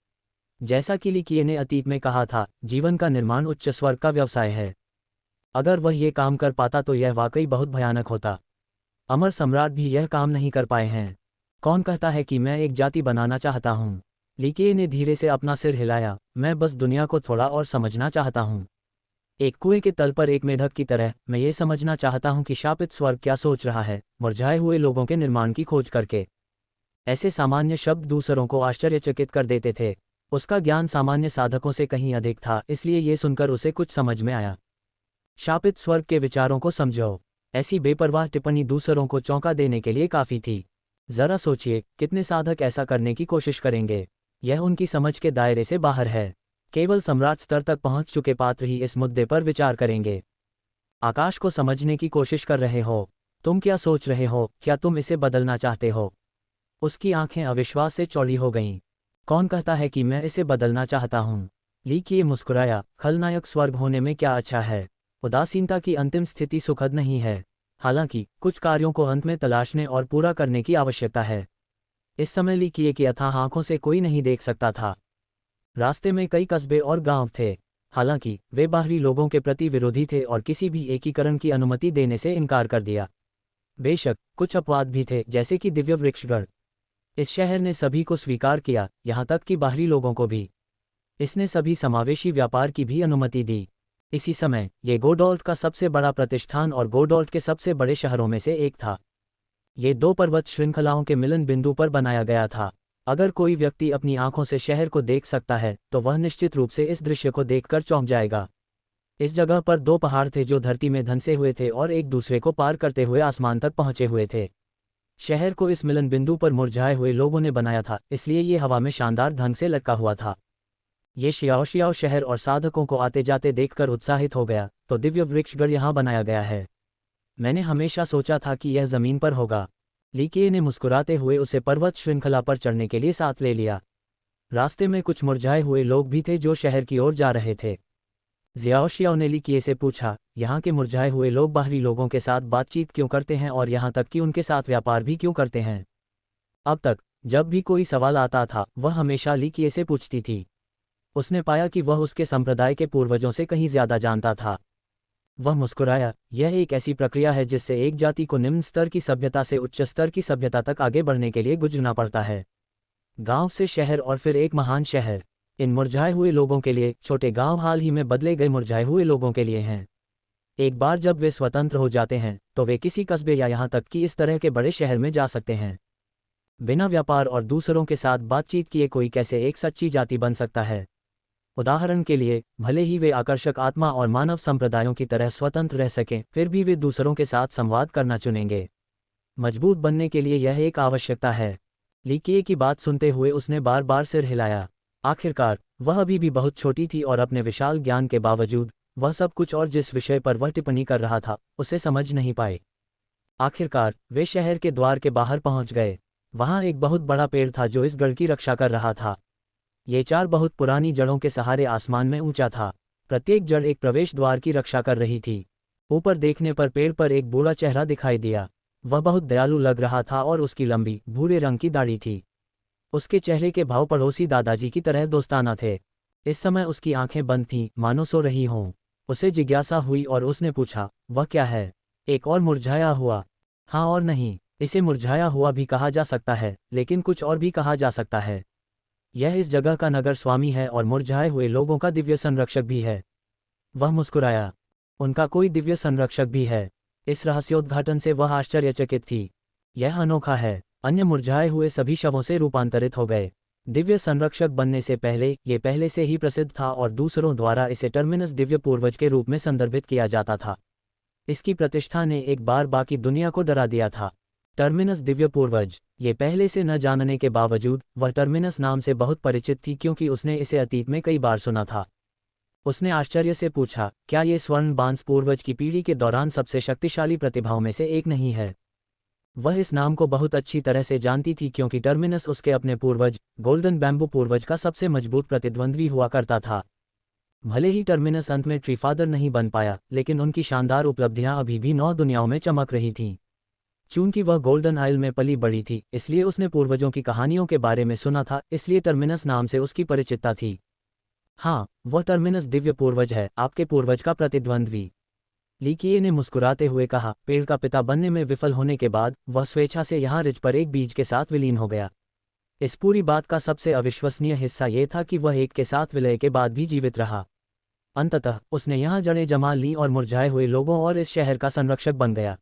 A: जैसा कि लीकिये ने अतीत में कहा था, जीवन का निर्माण उच्च स्वर्ग का व्यवसाय है। अगर वह ये काम कर पाता तो यह वाकई बहुत भयानक होता। अमर सम्राट भी यह काम नहीं कर पाए हैं। कौन कहता है कि मैं एक जाति बनाना चाहता हूँ? लीकिये ने धीरे से अपना सिर हिलाया, मैं बस दुनिया को थोड़ा और समझना चाहता हूँ। एक कुएं के तल पर एक मेढक की तरह मैं ये समझना चाहता हूं कि शापित स्वर्ग क्या सोच रहा है, मुरझाए हुए लोगों के निर्माण की खोज करके। ऐसे सामान्य शब्द दूसरों को आश्चर्यचकित कर देते थे। उसका ज्ञान सामान्य साधकों से कहीं अधिक था, इसलिए ये सुनकर उसे कुछ समझ में आया। शापित स्वर्ग के विचारों को समझो। ऐसी बेपरवाह टिप्पणी दूसरों को चौंका देने के लिए काफ़ी थी। जरा सोचिए, कितने साधक ऐसा करने की कोशिश करेंगे? यह उनकी समझ के दायरे से बाहर है। केवल सम्राट स्तर तक पहुंच चुके पात्र ही इस मुद्दे पर विचार करेंगे। आकाश को समझने की कोशिश कर रहे हो? तुम क्या सोच रहे हो? क्या तुम इसे बदलना चाहते हो? उसकी आंखें अविश्वास से चौड़ी हो गईं। कौन कहता है कि मैं इसे बदलना चाहता हूँ? लीकिये मुस्कुराया, खलनायक स्वर्ग होने में क्या अच्छा है? उदासीनता की अंतिम स्थिति सुखद नहीं है। हालांकि कुछ कार्यों को अंत में तलाशने और पूरा करने की आवश्यकता है। इस समय लीकिये की अथाह आंखों से कोई नहीं देख सकता था। रास्ते में कई कस्बे और गांव थे। हालांकि वे बाहरी लोगों के प्रति विरोधी थे और किसी भी एकीकरण की अनुमति देने से इनकार कर दिया। बेशक कुछ अपवाद भी थे, जैसे कि दिव्य वृक्षगढ़। इस शहर ने सभी को स्वीकार किया, यहाँ तक कि बाहरी लोगों को भी। इसने सभी समावेशी व्यापार की भी अनुमति दी। इसी समय ये गोडोल्ट का सबसे बड़ा प्रतिष्ठान और गोडोल्ट के सबसे बड़े शहरों में से एक था। ये दो पर्वत श्रृंखलाओं के मिलन बिंदु पर बनाया गया था। अगर कोई व्यक्ति अपनी आंखों से शहर को देख सकता है तो वह निश्चित रूप से इस दृश्य को देखकर चौंक जाएगा। इस जगह पर दो पहाड़ थे जो धरती में धंसे हुए थे और एक दूसरे को पार करते हुए आसमान तक पहुंचे हुए थे। शहर को इस मिलन बिंदु पर मुरझाए हुए लोगों ने बनाया था, इसलिए ये हवा में शानदार ढंग से लटका हुआ था। ये शियाओ शहर और साधकों को आते जाते देखकर उत्साहित हो गया, तो दिव्य वृक्षगढ़ यहाँ बनाया गया है। मैंने हमेशा सोचा था कि यह जमीन पर होगा। लीकिये ने मुस्कुराते हुए उसे पर्वत श्रृंखला पर चढ़ने के लिए साथ ले लिया। रास्ते में कुछ मुरझाए हुए लोग भी थे जो शहर की ओर जा रहे थे। ज़ियाओशियाओ ने लीकिये से पूछा, यहाँ के मुरझाए हुए लोग बाहरी लोगों के साथ बातचीत क्यों करते हैं और यहाँ तक कि उनके साथ व्यापार भी क्यों करते हैं? अब तक जब भी कोई सवाल आता था वह हमेशा लीकिये से पूछती थी। उसने पाया कि वह उसके संप्रदाय के पूर्वजों से कहीं ज्यादा जानता था। वह मुस्कुराया, यह एक ऐसी प्रक्रिया है जिससे एक जाति को निम्न स्तर की सभ्यता से उच्च स्तर की सभ्यता तक आगे बढ़ने के लिए गुजरना पड़ता है। गांव से शहर और फिर एक महान शहर। इन मुरझाए हुए लोगों के लिए छोटे गांव हाल ही में बदले गए मुरझाए हुए लोगों के लिए हैं। एक बार जब वे स्वतंत्र हो जाते हैं तो वे किसी कस्बे या यहाँ तक कि इस तरह के बड़े शहर में जा सकते हैं। बिना व्यापार और दूसरों के साथ बातचीत किए कोई कैसे एक सच्ची जाति बन सकता है? उदाहरण के लिए, भले ही वे आकर्षक आत्मा और मानव संप्रदायों की तरह स्वतंत्र रह सकें, फिर भी वे दूसरों के साथ संवाद करना चुनेंगे। मजबूत बनने के लिए यह एक आवश्यकता है। लीकिये की बात सुनते हुए उसने बार बार सिर हिलाया। आखिरकार वह अभी भी बहुत छोटी थी और अपने विशाल ज्ञान के बावजूद वह सब कुछ और जिस विषय पर वह टिप्पणी कर रहा था उसे समझ नहीं पाए। आखिरकार वे शहर के द्वार के बाहर पहुंच गए। वहां एक बहुत बड़ा पेड़ था जो इस गढ़ की रक्षा कर रहा था। ये चार बहुत पुरानी जड़ों के सहारे आसमान में ऊंचा था। प्रत्येक जड़ एक प्रवेश द्वार की रक्षा कर रही थी। ऊपर देखने पर पेड़ पर एक बूढ़ा चेहरा दिखाई दिया। वह बहुत दयालु लग रहा था और उसकी लंबी भूरे रंग की दाढ़ी थी। उसके चेहरे के भाव पड़ोसी दादाजी की तरह दोस्ताना थे। इस समय उसकी आंखें बंद थीं, मानो सो रही हों। उसे जिज्ञासा हुई और उसने पूछा, वह क्या है? एक और मुरझाया हुआ? हाँ और नहीं, इसे मुरझाया हुआ भी कहा जा सकता है, लेकिन कुछ और भी कहा जा सकता है। यह इस जगह का नगर स्वामी है और मुरझाए हुए लोगों का दिव्य संरक्षक भी है। वह मुस्कुराया। उनका कोई दिव्य संरक्षक भी है। इस रहस्योद्घाटन से वह आश्चर्यचकित थी। यह अनोखा है। अन्य मुरझाए हुए सभी शवों से रूपांतरित हो गए। दिव्य संरक्षक बनने से पहले ये पहले से ही प्रसिद्ध था और दूसरों द्वारा इसे टर्मिनस दिव्य पूर्वज के रूप में संदर्भित किया जाता था। इसकी प्रतिष्ठा ने एक बार बाकी दुनिया को डरा दिया था। टर्मिनस दिव्य पूर्वज। ये पहले से न जानने के बावजूद वह टर्मिनस नाम से बहुत परिचित थी क्योंकि उसने इसे अतीत में कई बार सुना था। उसने आश्चर्य से पूछा, क्या ये स्वर्ण बांस पूर्वज की पीढ़ी के दौरान सबसे शक्तिशाली प्रतिभाओं में से एक नहीं है? वह इस नाम को बहुत अच्छी तरह से जानती थी क्योंकि टर्मिनस उसके अपने पूर्वज गोल्डन बैम्बू पूर्वज का सबसे मजबूत प्रतिद्वंद्वी हुआ करता था। भले ही टर्मिनस अंत में ट्रीफादर नहीं बन पाया, लेकिन उनकी शानदार उपलब्धियां अभी भी 9 दुनियाओं में चमक रही थीं। चूंकि वह गोल्डन आइल में पली बड़ी थी, इसलिए उसने पूर्वजों की कहानियों के बारे में सुना था, इसलिए टर्मिनस नाम से उसकी परिचितता थी। हाँ, वह टर्मिनस दिव्य पूर्वज है, आपके पूर्वज का प्रतिद्वंद्वी। लीकिये ने मुस्कुराते हुए कहा, पेड़ का पिता बनने में विफल होने के बाद वह स्वेच्छा से यहाँ रिज पर एक बीज के साथ विलीन हो गया। इस पूरी बात का सबसे अविश्वसनीय हिस्सा ये था कि वह एक के साथ विलय के बाद भी जीवित रहा। अंततः उसने यहाँ जड़ें जमा लीं और मुरझाए हुए लोगों और इस शहर का संरक्षक बन गया।